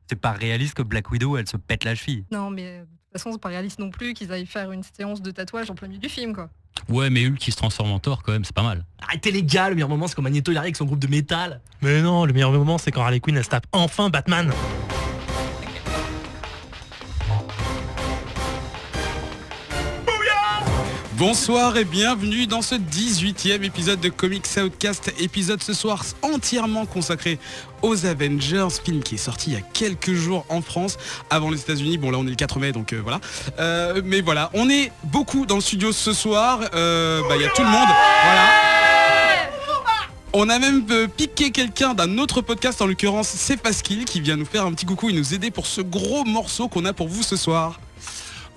C'est pas réaliste que Black Widow, elle se pète la cheville. Non, mais de toute façon, c'est pas réaliste non plus qu'ils aillent faire une séance de tatouage en plein milieu du film, quoi. Ouais, mais Hulk qui se transforme en Thor, quand même, c'est pas mal. Arrêtez les gars, le meilleur moment c'est quand Magneto il arrive avec son groupe de métal. Mais non, le meilleur moment, c'est quand Harley Quinn, elle se tape enfin Batman. Bonsoir et bienvenue dans ce 18e épisode de Comics Outcast, épisode ce soir entièrement consacré aux Avengers, film qui est sorti il y a quelques jours en France, avant les États-Unis. Bon là on est le 4 mai donc voilà. Mais voilà, on est beaucoup dans le studio ce soir, il y a tout le monde, voilà. On a même piqué quelqu'un d'un autre podcast, en l'occurrence c'est Pasquille qui vient nous faire un petit coucou et nous aider pour ce gros morceau qu'on a pour vous ce soir.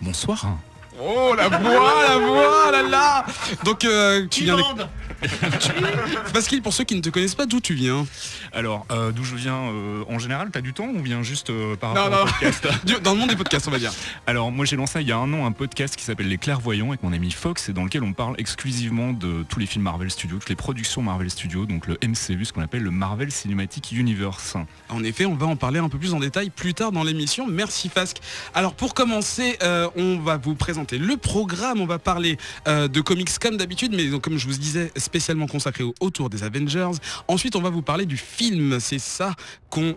Bonsoir. Oh la voix, là là. Donc tu viens Pasquille, pour ceux qui ne te connaissent pas, d'où tu viens? Alors, d'où je viens en général, t'as du temps ou bien juste par Non, rapport au podcast? Dans le monde des podcasts, on va dire. Alors, moi j'ai lancé il y a un an un podcast qui s'appelle Les Clairvoyants avec mon ami Fox et dans lequel on parle exclusivement de tous les films Marvel Studios, toutes les productions Marvel Studios, donc le MCU, ce qu'on appelle le Marvel Cinematic Universe. En effet, on va en parler un peu plus en détail plus tard dans l'émission. Merci Fasque. Alors pour commencer, on va vous présenter le programme. On va parler de comics comme d'habitude, mais donc, comme je vous disais, spécialement consacré autour des Avengers. Ensuite, on va vous parler du film. C'est ça qu'on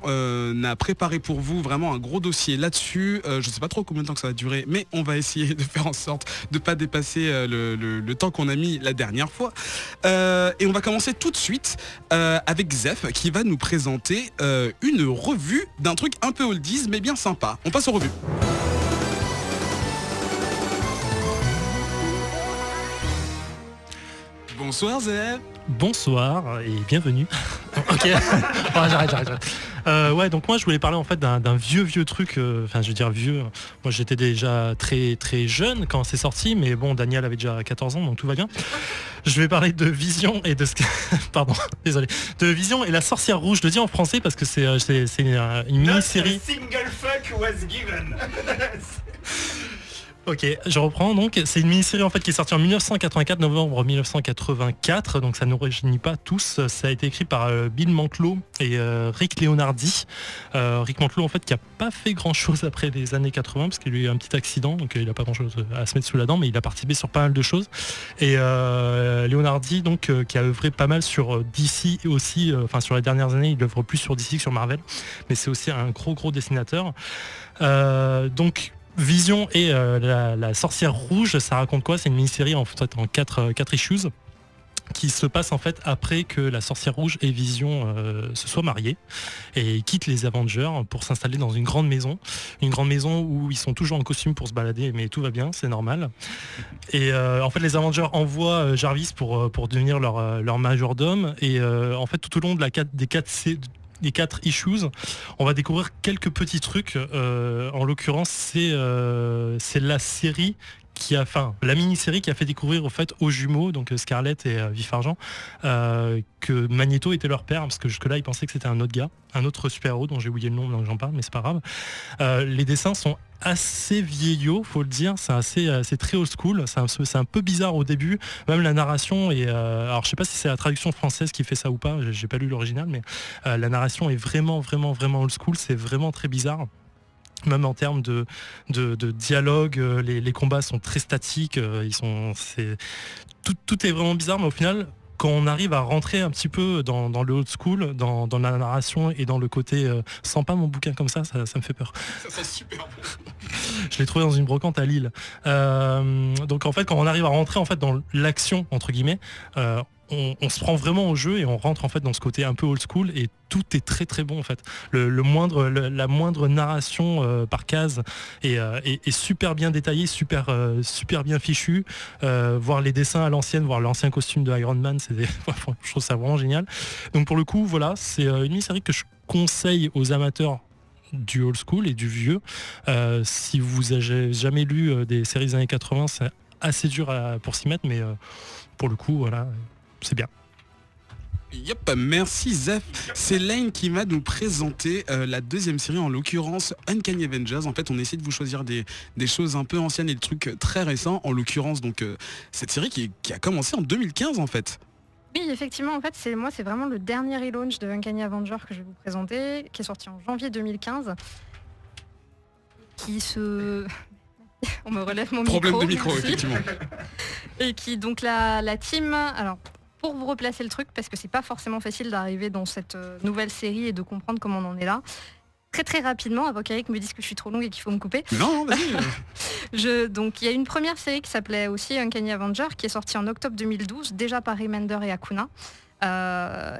a préparé pour vous. Vraiment un gros dossier là-dessus. Je ne sais pas trop combien de temps que ça va durer, mais on va essayer de faire en sorte de ne pas dépasser le temps qu'on a mis la dernière fois. Et on va commencer tout de suite avec Zef qui va nous présenter une revue d'un truc un peu oldies mais bien sympa. On passe aux revues. Bonsoir Zef. Bonsoir et bienvenue. Ok, j'arrête. Ouais, donc moi je voulais parler en fait d'un vieux truc, enfin je veux dire vieux, moi j'étais déjà très jeune quand c'est sorti, mais bon Daniel avait déjà 14 ans donc tout va bien. Je vais parler de Vision et de pardon, désolé, de Vision et la sorcière rouge, je le dis en français parce que c'est une mini-série. Single fuck was given. Ok, je reprends donc, c'est une mini-série en fait qui est sortie en 1984, novembre 1984, donc ça ne nous rajeunit pas tous, ça a été écrit par Bill Mantlo et Rick Leonardi. Rick Mantlo en fait qui a pas fait grand chose après les années 80 parce qu'il a eu un petit accident, donc il a pas grand chose à se mettre sous la dent, mais il a participé sur pas mal de choses. Et Leonardi donc qui a œuvré pas mal sur DC aussi, enfin sur les dernières années, il œuvre plus sur DC que sur Marvel, mais c'est aussi un gros dessinateur. Donc Vision et la sorcière rouge, ça raconte quoi? C'est une mini-série en fait en 4 issues qui se passe en fait après que la sorcière rouge et Vision se soient mariés et quittent les Avengers pour s'installer dans une grande maison où ils sont toujours en costume pour se balader, mais tout va bien, c'est normal. Et en fait les Avengers envoient Jarvis pour devenir leur majordome et en fait tout au long de des 4 issues, on va découvrir quelques petits trucs. En l'occurrence, c'est la série la mini-série qui a fait découvrir au fait aux jumeaux, donc Scarlett et Vif Argent, que Magneto était leur père, parce que jusque-là ils pensaient que c'était un autre gars, un autre super-héros dont j'ai oublié le nom, donc j'en parle, mais c'est pas grave. Les dessins sont assez vieillots, faut le dire, c'est très old school, c'est un peu bizarre au début, même la narration est, alors je sais pas si c'est la traduction française qui fait ça ou pas, j'ai pas lu l'original, mais la narration est vraiment old school, c'est vraiment très bizarre. Même en termes de dialogue, les combats sont très statiques, tout est vraiment bizarre, mais au final, quand on arrive à rentrer un petit peu dans le old school, dans la narration et dans le côté sens pas mon bouquin comme ça me fait peur. Ça sent super bon. Je l'ai trouvé dans une brocante à Lille. Donc en fait, quand on arrive à rentrer en fait dans l'action entre guillemets, on se prend vraiment au jeu et on rentre en fait dans ce côté un peu old school et tout est très bon en fait. La moindre narration par case est super bien détaillée, super bien fichue. Voir les dessins à l'ancienne, voir l'ancien costume de Iron Man, je trouve ça vraiment génial. Donc pour le coup, voilà, c'est une mini-série que je conseille aux amateurs du old school et du vieux. Si vous avez jamais lu des séries des années 80, c'est assez dur pour s'y mettre, mais pour le coup, voilà, c'est bien. Yep, merci Zef. C'est Lane qui va nous présenter la deuxième série, en l'occurrence Uncanny Avengers. En fait, on essaie de vous choisir des choses un peu anciennes et des trucs très récents. En l'occurrence, donc cette série qui a commencé en 2015 en fait. Oui, effectivement, en fait, c'est vraiment le dernier relaunch de Uncanny Avenger que je vais vous présenter, qui est sorti en janvier 2015, qui se... On me relève mon Problème micro. de micro, merci. effectivement. Et qui, donc, la team... Alors, pour vous replacer le truc, parce que c'est pas forcément facile d'arriver dans cette nouvelle série et de comprendre comment on en est là, très très rapidement, avant qu'Eric me dise que je suis trop longue et qu'il faut me couper. Non, vas-y. Donc il y a une première série qui s'appelait aussi Uncanny Avenger, qui est sortie en octobre 2012, déjà par Remender et Akuna.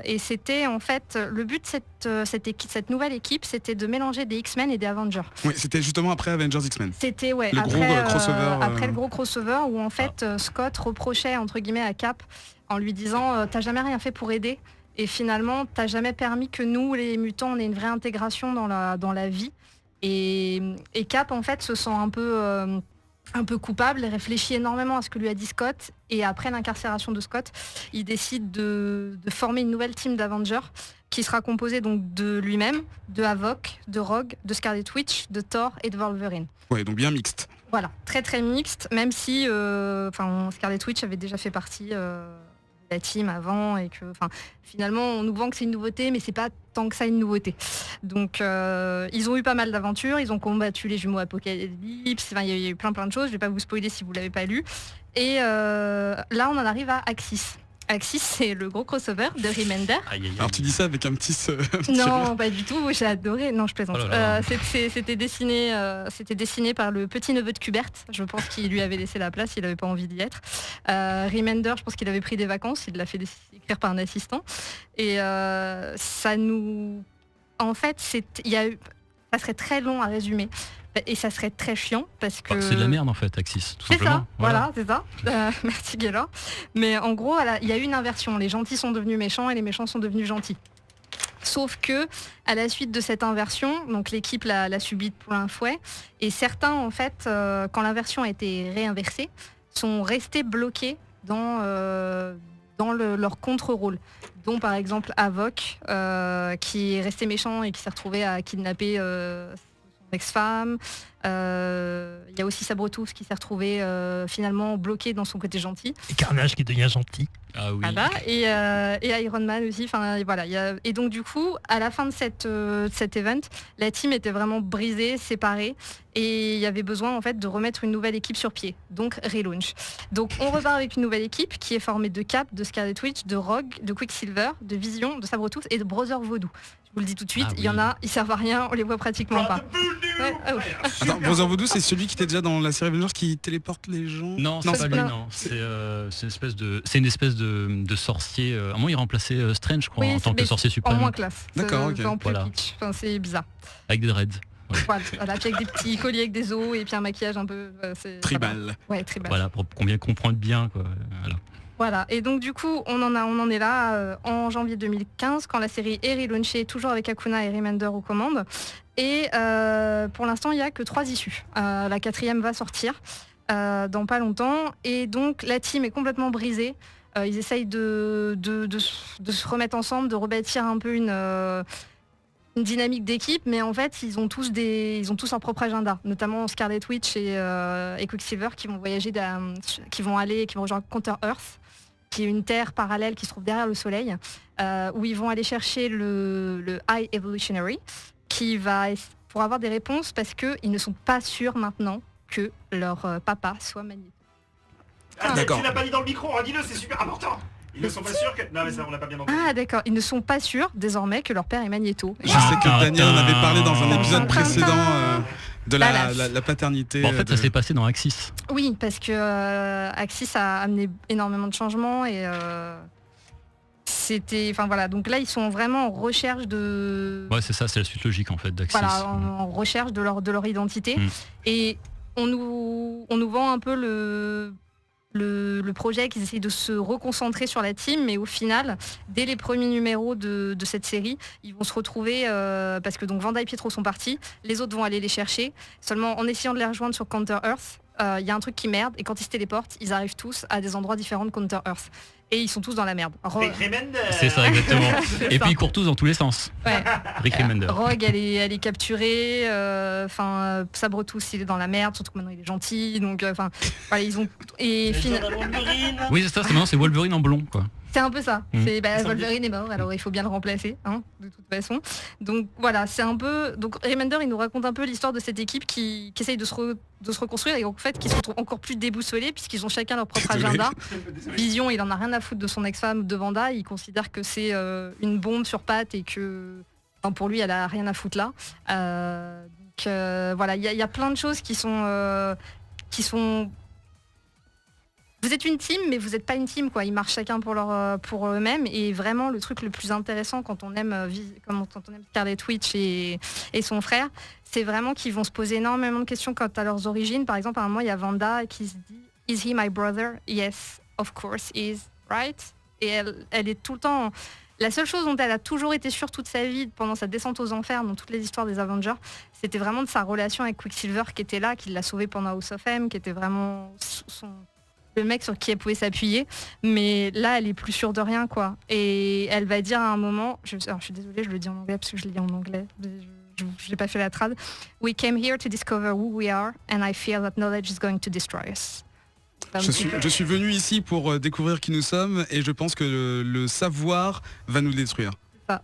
Et c'était en fait le but de cette nouvelle équipe, c'était de mélanger des X-Men et des Avengers. Oui, c'était justement après Avengers X-Men. C'était Le après, gros crossover, après le gros crossover où en fait Scott reprochait entre guillemets à Cap en lui disant t'as jamais rien fait pour aider. Et finalement, t'as jamais permis que nous, les mutants, on ait une vraie intégration dans la vie. Et Cap, en fait, se sent un peu coupable et réfléchit énormément à ce que lui a dit Scott. Et après l'incarcération de Scott, il décide de former une nouvelle team d'Avengers qui sera composée donc de lui-même, de Havok, de Rogue, de Scarlet Witch, de Thor et de Wolverine. Ouais, donc bien mixte. Voilà, très très mixte, même si Scarlet Witch avait déjà fait partie... la team avant et que finalement on nous vend que c'est une nouveauté mais c'est pas tant que ça une nouveauté. Donc ils ont eu pas mal d'aventures, ils ont combattu les jumeaux Apocalypse, il y a eu plein de choses, je vais pas vous spoiler si vous l'avez pas lu. Et là on en arrive à Axis. Axis, c'est le gros crossover de Remender. Alors tu dis ça avec un petit... Non, pas du tout, j'ai adoré. Non, je plaisante. Oh là là. C'était dessiné par le petit neveu de Kubert. Je pense qu'il lui avait laissé la place, il n'avait pas envie d'y être. Remender, je pense qu'il avait pris des vacances, il l'a fait écrire par un assistant. Et ça nous... En fait, ça serait très long à résumer. Et ça serait très chiant parce que... C'est de la merde en fait, Axis, tout C'est simplement. ça, voilà, c'est ça. Merci Gaylor. Mais en gros, il y a eu une inversion. Les gentils sont devenus méchants et les méchants sont devenus gentils. Sauf que, à la suite de cette inversion, donc l'équipe l'a subie de plein fouet. Et certains, en fait, quand l'inversion a été réinversée, sont restés bloqués dans leur contre-rôle. Dont par exemple Havok, qui est resté méchant et qui s'est retrouvé à kidnapper... ex-femme. Il y a aussi Sabretooth qui s'est retrouvé finalement bloqué dans son côté gentil. Et Carnage qui devient gentil. Ah oui. Voilà. Et Iron Man aussi. Voilà, et donc du coup, à la fin de cet event, la team était vraiment brisée, séparée, et il y avait besoin en fait de remettre une nouvelle équipe sur pied. Donc relaunch. Donc on repart avec une nouvelle équipe qui est formée de Cap, de Scarlet Witch, de Rogue, de Quicksilver, de Vision, de Sabretooth et de Brother Voodoo. Je vous le dis tout de suite, il y en a, ils servent à rien, on les voit pratiquement pas. Ouais, Attends, Brother Voodoo, c'est celui qui était déjà dans la série Avengers qui téléporte les gens. Non, c'est pas lui, non. C'est une espèce de sorcier. À un moment, il remplaçait Strange, je crois, en tant que sorcier En suprême. moins classe. D'accord, ok. C'est en plus Voilà. kitsch. C'est bizarre. Avec des dreads. Voilà, puis avec des petits colliers avec des os et puis un maquillage un peu... Tribal. Ouais, tribal. Voilà, pour qu'on bien comprenne bien, quoi. Voilà. Voilà, et donc du coup, on en est là en janvier 2015, quand la série est relaunchée, toujours avec Akuna et Remender aux commandes. Et pour l'instant, il n'y a que 3 issues. La 4e va sortir dans pas longtemps. Et donc, la team est complètement brisée. Ils essayent de se remettre ensemble, de rebâtir un peu une dynamique d'équipe, mais en fait, ils ont tous leur propre agenda, notamment Scarlet Witch et Quicksilver qui vont voyager, qui vont rejoindre Counter Earth, qui est une terre parallèle qui se trouve derrière le soleil, où ils vont aller chercher le High Evolutionary, pour avoir des réponses, parce qu'ils ne sont pas sûrs maintenant que leur papa soit Magneto. Ah, D'accord. tu l'as pas dit dans le micro, dis-le, c'est super important. Ils ne sont pas sûrs que... Non mais ça on l'a pas bien entendu. Ah d'accord, ils ne sont pas sûrs désormais que leur père est Magneto. Je sais que Daniel en avait parlé dans un épisode précédent de Voilà. la paternité. Bon, en fait, ça s'est passé dans Axis. Oui, parce que Axis a amené énormément de changements et voilà. Donc là, ils sont vraiment en recherche de... Ouais, c'est ça, c'est la suite logique, en fait, d'Axis. Voilà, en recherche de leur identité. Et on nous vend un peu le projet qu'ils essayent de se reconcentrer sur la team, mais au final, dès les premiers numéros de cette série, ils vont se retrouver, parce que donc Vanda et Pietro sont partis, les autres vont aller les chercher, seulement en essayant de les rejoindre sur Counter Earth, il y a un truc qui merde, et quand ils se téléportent, ils arrivent tous à des endroits différents de Counter Earth. Et ils sont tous dans la merde. C'est ça, exactement. Et ça. puis ils courent tous dans tous les sens. Ouais. Rick Remender. Rogue, elle est capturée. Sabretooth, il est dans la merde, surtout que maintenant il est gentil. Donc, voilà, ils ont. Et Oui, c'est ça, c'est Wolverine en blond, quoi. C'est un peu ça. Mmh. Wolverine est mort, alors il faut bien le remplacer, hein, de toute façon. Donc voilà, c'est un peu. Donc Remender, il nous raconte un peu l'histoire de cette équipe qui essaye de se reconstruire et en fait qui se retrouve encore plus déboussolés puisqu'ils ont chacun leur propre agenda. Vision, il en a rien à foutre de son ex-femme, de Wanda. Il considère que c'est une bombe sur pattes et que pour lui, elle a rien à foutre là. Voilà, il y a plein de choses qui sont. Vous êtes une team, mais vous n'êtes pas une team, quoi. Ils marchent chacun pour eux-mêmes. Et vraiment, le truc le plus intéressant quand on aime Scarlet Witch et son frère, c'est vraiment qu'ils vont se poser énormément de questions quant à leurs origines. Par exemple, à un moment, il y a Wanda qui se dit « Is he my brother? Yes, of course he is, right ?» Et elle est tout le temps... La seule chose dont elle a toujours été sûre toute sa vie pendant sa descente aux enfers, dans toutes les histoires des Avengers, c'était vraiment de sa relation avec Quicksilver qui était là, qui l'a sauvé pendant House of M, qui était vraiment le mec sur qui elle pouvait s'appuyer. Mais là, elle est plus sûre de rien, quoi. Et elle va dire à un moment, je suis désolée, je le dis en anglais parce que je l'ai dit en anglais. Je n'ai pas fait la trad. We came here to discover who we are, and I fear that knowledge is going to destroy us. Je suis venu ici pour découvrir qui nous sommes et je pense que le savoir va nous détruire. Ça.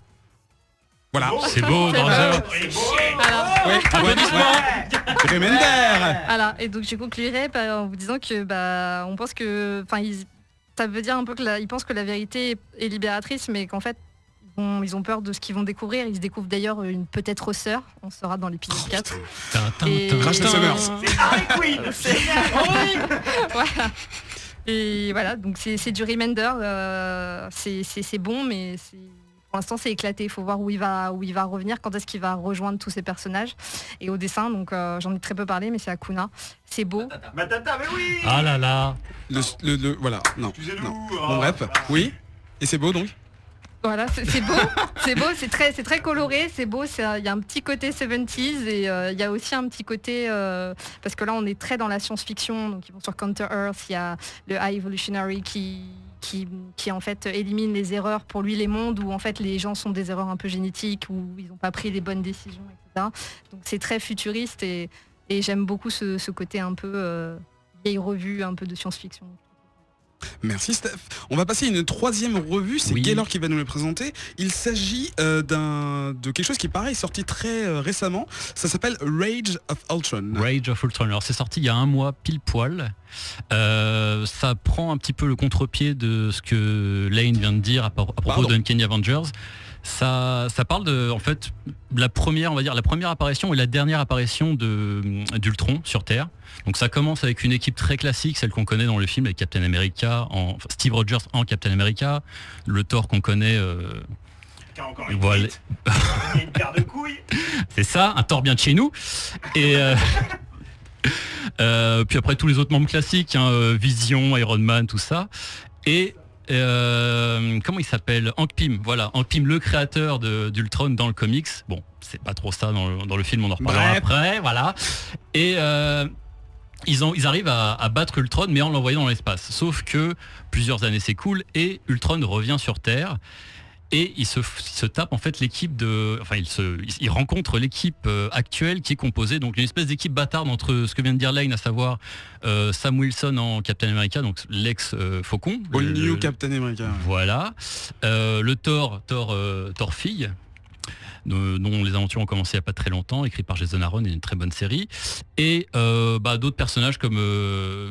Voilà. C'est beau, Danger. Remender. Voilà. Et donc je conclurai en vous disant que on pense que, ça veut dire un peu que ils pensent que la vérité est libératrice, mais qu'en fait ils ont peur de ce qu'ils vont découvrir. Ils se découvrent d'ailleurs une peut-être sœur. On sera dans l'épisode 4. Crash the Summers. Voilà. Et voilà, donc c'est du Remender. C'est bon, mais pour l'instant c'est éclaté. Il faut voir où il va revenir, quand est-ce qu'il va rejoindre tous ces personnages. Et au dessin, donc j'en ai très peu parlé, mais c'est Hakuna. C'est beau. Matata, mais oui. Ah là là. Voilà, non. Excusez-nous. Non. Bon bref, oui. Et c'est beau donc. Voilà, c'est beau, c'est très coloré, c'est beau, il y a un petit côté 70s et il y a aussi un petit côté, parce que là on est très dans la science-fiction, donc ils vont sur Counter-Earth, il y a le High Evolutionary qui en fait élimine les erreurs, pour lui les mondes où en fait les gens sont des erreurs un peu génétiques, où ils n'ont pas pris les bonnes décisions, etc. Donc c'est très futuriste et j'aime beaucoup ce côté un peu vieille revue, un peu de science-fiction. Merci Steph. On va passer à une troisième revue, c'est Gaylor qui va nous le présenter. Il s'agit de quelque chose qui pareil sorti très récemment. Ça s'appelle Rage of Ultron. Rage of Ultron. Alors c'est sorti il y a un mois pile poil. Ça prend un petit peu le contre-pied de ce que Lane vient de dire à propos d'Uncanny Avengers. Ça parle de, en fait, la première apparition et la dernière apparition d'Ultron sur Terre. Donc ça commence avec une équipe très classique, celle qu'on connaît dans le film, avec Captain America, Steve Rogers en Captain America, le Thor qu'on connaît. Qui a encore une bite, il y a une paire de couilles. C'est ça, un Thor bien de chez nous. Et puis après tous les autres membres classiques, Vision, Iron Man, tout ça. Et comment il s'appelle, Hank Pym, voilà, Hank Pym, le créateur d'Ultron dans le comics. Bon, c'est pas trop ça dans le film, on en reparlera après, voilà. Et ils arrivent à battre Ultron, mais en l'envoyant dans l'espace. Sauf que plusieurs années s'écoulent et Ultron revient sur Terre. Et il se tape en fait l'équipe il rencontre l'équipe actuelle qui est composée, donc une espèce d'équipe bâtarde entre ce que vient de dire Lane, à savoir Sam Wilson en Captain America, donc l'ex Faucon. All New Captain America. Voilà. Le Thor fille, dont les aventures ont commencé il n'y a pas très longtemps, écrit par Jason Aaron, et une très bonne série. Et d'autres personnages comme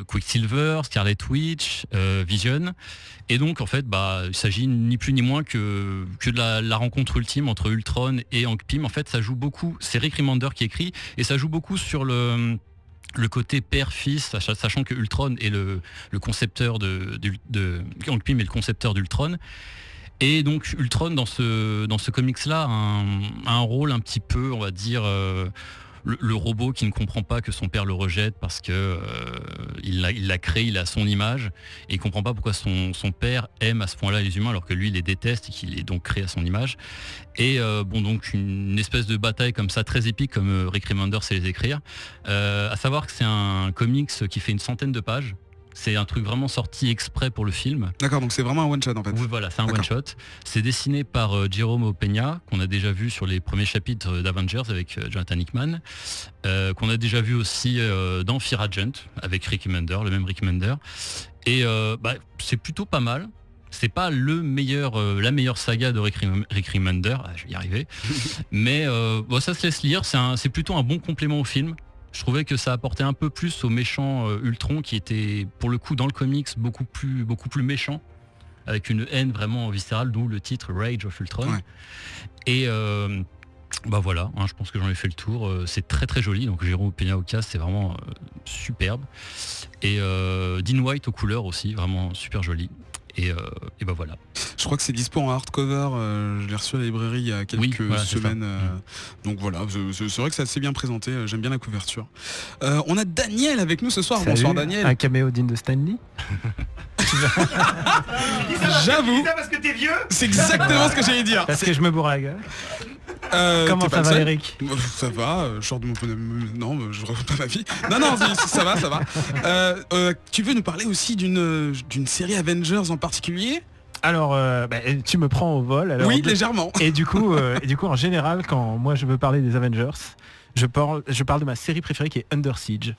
Quicksilver, Scarlet Witch, Vision. Et donc en fait il s'agit ni plus ni moins que de la rencontre ultime entre Ultron et Hank Pym. En fait ça joue beaucoup, c'est Rick Remender qui écrit, et ça joue beaucoup sur le côté père-fils, sachant que Ultron est le concepteur Hank Pym est le concepteur d'Ultron. Et donc Ultron dans ce comics là a un rôle un petit peu, on va dire, le robot qui ne comprend pas que son père le rejette parce que il l'a créé, il a son image, et il comprend pas pourquoi son père aime à ce point-là les humains alors que lui il les déteste et qu'il est donc créé à son image. Et donc une espèce de bataille comme ça très épique, comme Rick Remender sait les écrire. À savoir que c'est un comics qui fait une centaine de pages. C'est un truc vraiment sorti exprès pour le film. D'accord, donc c'est vraiment un one-shot en fait. Oui, voilà, c'est un one-shot. C'est dessiné par Jerome Peña, qu'on a déjà vu sur les premiers chapitres d'Avengers avec Jonathan Hickman, qu'on a déjà vu aussi dans Fear Agent avec Rick Remender, le même Rick Remender. Et c'est plutôt pas mal. C'est pas la meilleure saga de Rick Remender, je vais y arriver. Mais ça se laisse lire, c'est plutôt un bon complément au film. Je trouvais que ça apportait un peu plus au méchant Ultron qui était pour le coup dans le comics beaucoup plus méchant, avec une haine vraiment viscérale, d'où le titre Rage of Ultron. Ouais. Et voilà, je pense que j'en ai fait le tour. C'est très très joli, donc Jérôme Peña au casque, c'est vraiment superbe. Et Dean White aux couleurs aussi, vraiment super joli. Et voilà. Je crois que c'est dispo en hardcover, je l'ai reçu à la librairie il y a quelques semaines. Donc voilà, c'est vrai que c'est assez bien présenté, j'aime bien la couverture. On a Daniel avec nous ce soir. Salut, bonsoir Daniel. Un caméo digne de Stanley. J'avoue. Dis ça parce que t'es vieux. C'est exactement ce que j'allais dire. Parce que je me bourre la gueule. t'es Comment pas ça le va seul. Eric? Ça va, je sors de mon non, je raconte pas ma vie. Non, ça va. Tu veux nous parler aussi d'une série Avengers en particulier? Alors, tu me prends au vol. Alors, Oui, légèrement. Et du coup, en général, quand moi je veux parler des Avengers, je parle de ma série préférée qui est Under Siege.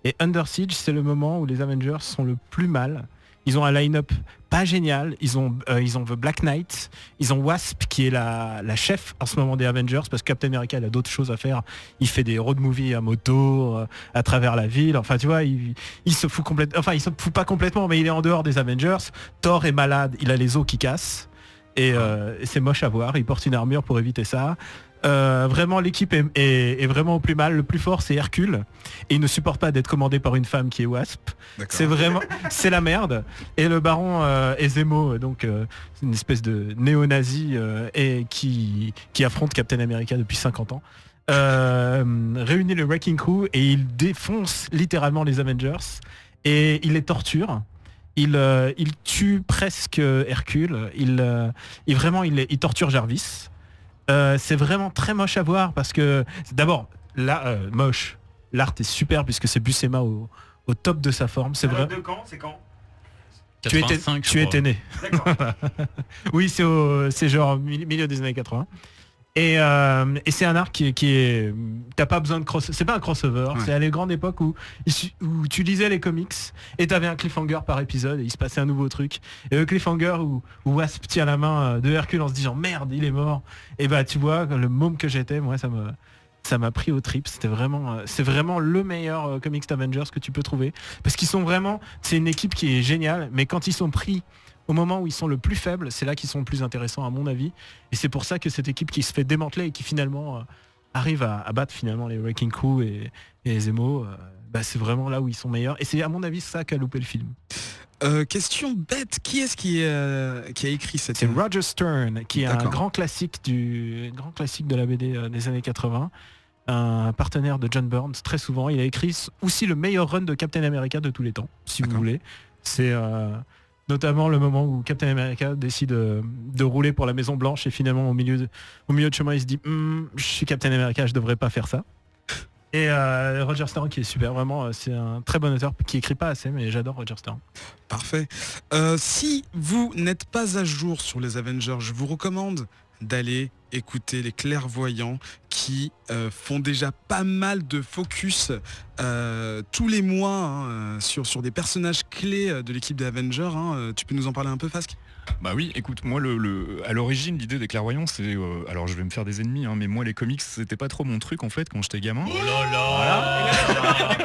Et Under Siege, c'est le moment où les Avengers sont le plus mal. Ils ont un line-up pas génial. Ils ont The Black Knight. Ils ont Wasp qui est la chef en ce moment des Avengers parce que Captain America il a d'autres choses à faire. Il fait des road movies à moto à travers la ville. Enfin tu vois, il se fout complètement. Enfin il se fout pas complètement, mais il est en dehors des Avengers. Thor est malade. Il a les os qui cassent. Et c'est moche à voir. Il porte une armure pour éviter ça. Vraiment l'équipe est vraiment au plus mal. Le plus fort c'est Hercule et il ne supporte pas d'être commandé par une femme qui est Wasp. C'est la merde. Et le baron est Zemo, donc une espèce de néo-nazi et qui affronte Captain America depuis 50 ans. Réunit le Wrecking Crew et il défonce littéralement les Avengers et il les torture. Il tue presque Hercule. Il torture Jarvis. C'est vraiment très moche à voir parce que d'abord là moche, l'art est super puisque c'est Buscema au top de sa forme, c'est vrai. De quand? C'est quand? 85, tu étais né. D'accord. Oui, c'est genre milieu des années 80. Et c'est un arc qui est t'as pas besoin de c'est pas un crossover, c'est à la grande époque où tu lisais les comics et t'avais un cliffhanger par épisode et il se passait un nouveau truc. Et le cliffhanger où Wasp tient la main de Hercule en se disant merde il est mort, et bah tu vois le môme que j'étais, moi ça m'a pris au trip. C'est vraiment le meilleur comics d'Avengers que tu peux trouver parce qu'ils sont vraiment, c'est une équipe qui est géniale, mais quand ils sont pris au moment où ils sont le plus faibles, c'est là qu'ils sont le plus intéressants à mon avis. Et c'est pour ça que cette équipe qui se fait démanteler et qui finalement arrive à battre finalement les Wrecking Crew et Zemo, c'est vraiment là où ils sont meilleurs. Et c'est à mon avis ça qu'a loupé le film. Question bête, qui est-ce qui a écrit cette C'est série? Roger Stern, qui est un D'accord. grand classique de la BD des années 80. Un partenaire de John Burns très souvent. Il a écrit aussi le meilleur run de Captain America de tous les temps, si vous D'accord. voulez. C'est notamment le moment où Captain America décide de rouler pour la Maison Blanche et finalement au milieu de chemin il se dit je suis Captain America, je devrais pas faire ça. Et Roger Stern qui est super, vraiment c'est un très bon auteur qui écrit pas assez, mais j'adore Roger Stern. Parfait. Si vous n'êtes pas à jour sur les Avengers, je vous recommande d'aller écouter les clairvoyants qui font déjà pas mal de focus tous les mois sur des personnages clés de l'équipe des Avengers. Tu peux nous en parler un peu, Fasque? Bah oui, écoute, moi à l'origine l'idée des clairvoyants c'est alors je vais me faire des ennemis mais moi les comics c'était pas trop mon truc en fait quand j'étais gamin. Oh là là. Voilà.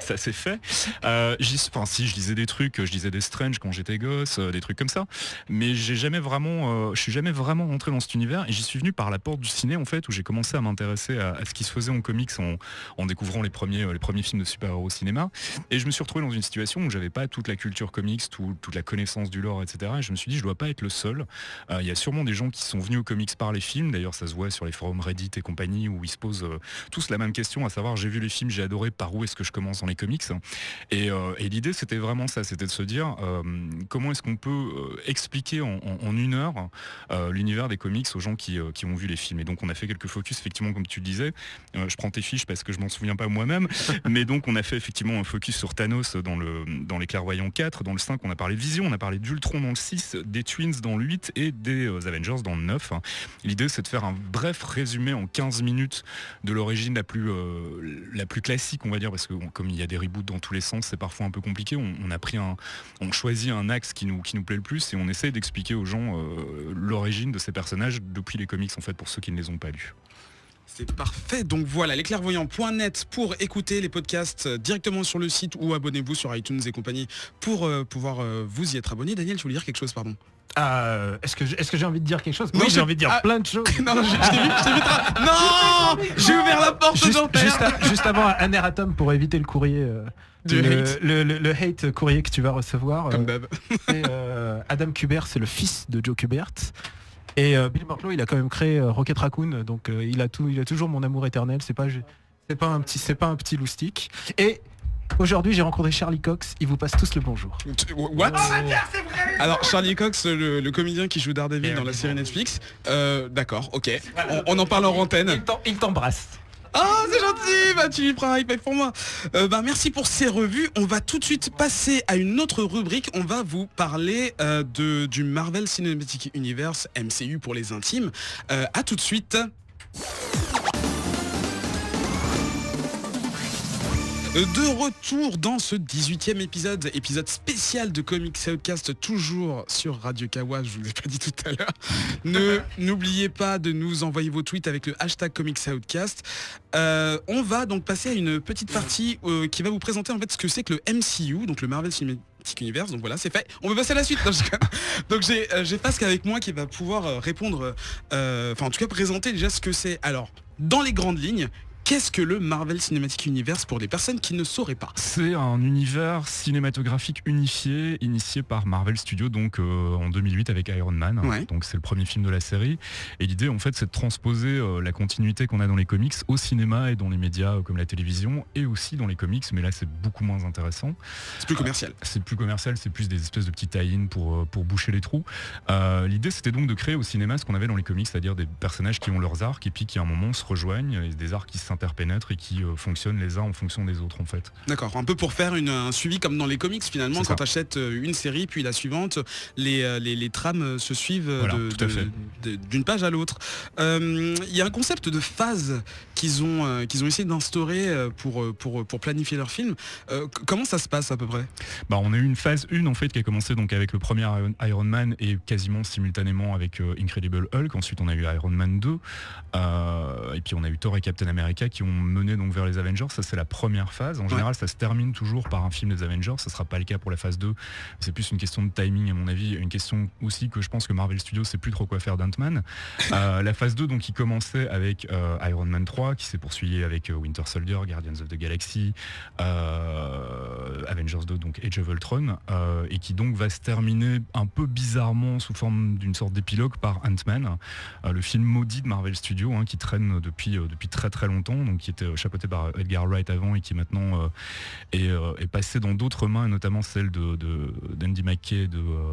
Ça s'est fait. Si je lisais des trucs, je lisais des Strange quand j'étais gosse, des trucs comme ça, mais je suis jamais vraiment rentré dans cet univers et j'y suis venu par la porte du ciné en fait où j'ai commencé à m'intéresser à ce qui se faisait en comics en découvrant les premiers films de super-héros au cinéma et je me suis retrouvé dans une situation où j'avais pas toute la culture comics, toute la connaissance du lore, etc. Et je me suis dit je dois pas être le seul. Il y a sûrement des gens qui sont venus aux comics par les films, d'ailleurs ça se voit sur les forums Reddit et compagnie où ils se posent tous la même question, à savoir j'ai vu les films, j'ai adoré, par où est-ce que je commence dans les comics? Et l'idée c'était vraiment ça, c'était de se dire comment est-ce qu'on peut expliquer en une heure l'univers des comics aux gens qui ont vu les films. Et donc on a fait quelques focus effectivement comme tu le disais, je prends tes fiches parce que je m'en souviens pas moi-même, mais donc on a fait effectivement un focus sur Thanos dans les Clairvoyants 4, dans le 5 on a parlé de Vision, on a parlé d'Ultron dans le 6, des Twins dans le 8 et des Avengers dans le 9. L'idée c'est de faire un bref résumé en 15 minutes de l'origine la plus classique on va dire, parce que comme il y a des reboots dans tous les sens, c'est parfois un peu compliqué. On choisit un axe qui nous plaît le plus et on essaye d'expliquer aux gens l'origine de ces personnages depuis les comics en fait pour ceux qui ne les ont pas lus. C'est parfait, donc voilà, lesclairvoyants.net pour écouter les podcasts directement sur le site ou abonnez-vous sur iTunes et compagnie pour pouvoir vous y être abonné. Daniel, tu voulais dire quelque chose, pardon? Est-ce que j'ai envie de dire quelque chose? Oui, Oui, j'ai envie de dire plein de choses. Non, je t'ai vu. Non, j'ai ouvert la porte d'enfer. Juste avant, un erratum pour éviter le courrier. Le hate courrier que tu vas recevoir. Comme d'hab. Adam Kubert, c'est le fils de Joe Kubert. Et Bill Mantlo, il a quand même créé Rocket Raccoon, donc il a toujours mon amour éternel. C'est pas un petit loustic. Et aujourd'hui, j'ai rencontré Charlie Cox. Il vous passe tous le bonjour. What? Alors Charlie Cox, le comédien qui joue Daredevil dans la série Netflix. D'accord, ok. On en parle en antenne. Il t'embrasse. Oh, c'est gentil, bah tu lui prends un iPad pour moi. Merci pour ces revues. On va tout de suite passer à une autre rubrique. On va vous parler du Marvel Cinematic Universe, MCU pour les intimes. À tout de suite. De retour dans ce 18e épisode spécial de Comics Outcast, toujours sur Radio Kawa, je vous l'ai pas dit tout à l'heure. N'oubliez pas de nous envoyer vos tweets avec le hashtag Comics Outcast. On va donc passer à une petite partie qui va vous présenter en fait ce que c'est que le MCU, donc le Marvel Cinematic Universe. Donc voilà, c'est fait. On peut passer à la suite. Donc j'ai Pascal avec moi qui va pouvoir répondre, enfin en tout cas présenter déjà ce que c'est. Alors, dans les grandes lignes, qu'est-ce que le Marvel Cinematic Universe pour les personnes qui ne sauraient pas? C'est un univers cinématographique unifié, initié par Marvel Studios donc en 2008 avec Iron Man. Ouais. Donc c'est le premier film de la série. Et l'idée en fait c'est de transposer la continuité qu'on a dans les comics au cinéma et dans les médias comme la télévision et aussi dans les comics. Mais là c'est beaucoup moins intéressant. C'est plus commercial. C'est plus commercial, c'est plus des espèces de petits tie-in pour boucher les trous. L'idée c'était donc de créer au cinéma ce qu'on avait dans les comics, c'est-à-dire des personnages qui ont leurs arcs et puis qui à un moment se rejoignent, et des arcs qui s'interpénètrent et qui fonctionnent les uns en fonction des autres en fait. D'accord, un peu pour faire un suivi comme dans les comics finalement, C'est quand ça. tu achètes une série puis la suivante, les trames se suivent Voilà, tout à fait. d'une page à l'autre. Il y a un concept de phase qu'ils ont essayé d'instaurer pour planifier leur film. Comment ça se passe à peu près? On a eu une phase 1 en fait qui a commencé donc avec le premier Iron Man et quasiment simultanément avec Incredible Hulk. Ensuite on a eu Iron Man 2 et puis on a eu Thor et Captain America qui ont mené donc vers les Avengers. Ça c'est la première phase. En général ça se termine toujours par un film des Avengers. Ça sera pas le cas pour la phase 2. C'est plus une question de timing à mon avis. Une question aussi que je pense que Marvel Studios sait plus trop quoi faire d'Ant-Man. La phase 2 donc qui commençait avec Iron Man 3 qui s'est poursuivi avec Winter Soldier, Guardians of the Galaxy, Avengers 2 donc Age of Ultron et qui donc va se terminer un peu bizarrement sous forme d'une sorte d'épilogue par Ant-Man, le film maudit de Marvel Studios qui traîne depuis très très longtemps, donc qui était chapeauté par Edgar Wright avant et qui maintenant est passé dans d'autres mains, notamment celle d'Andy McKay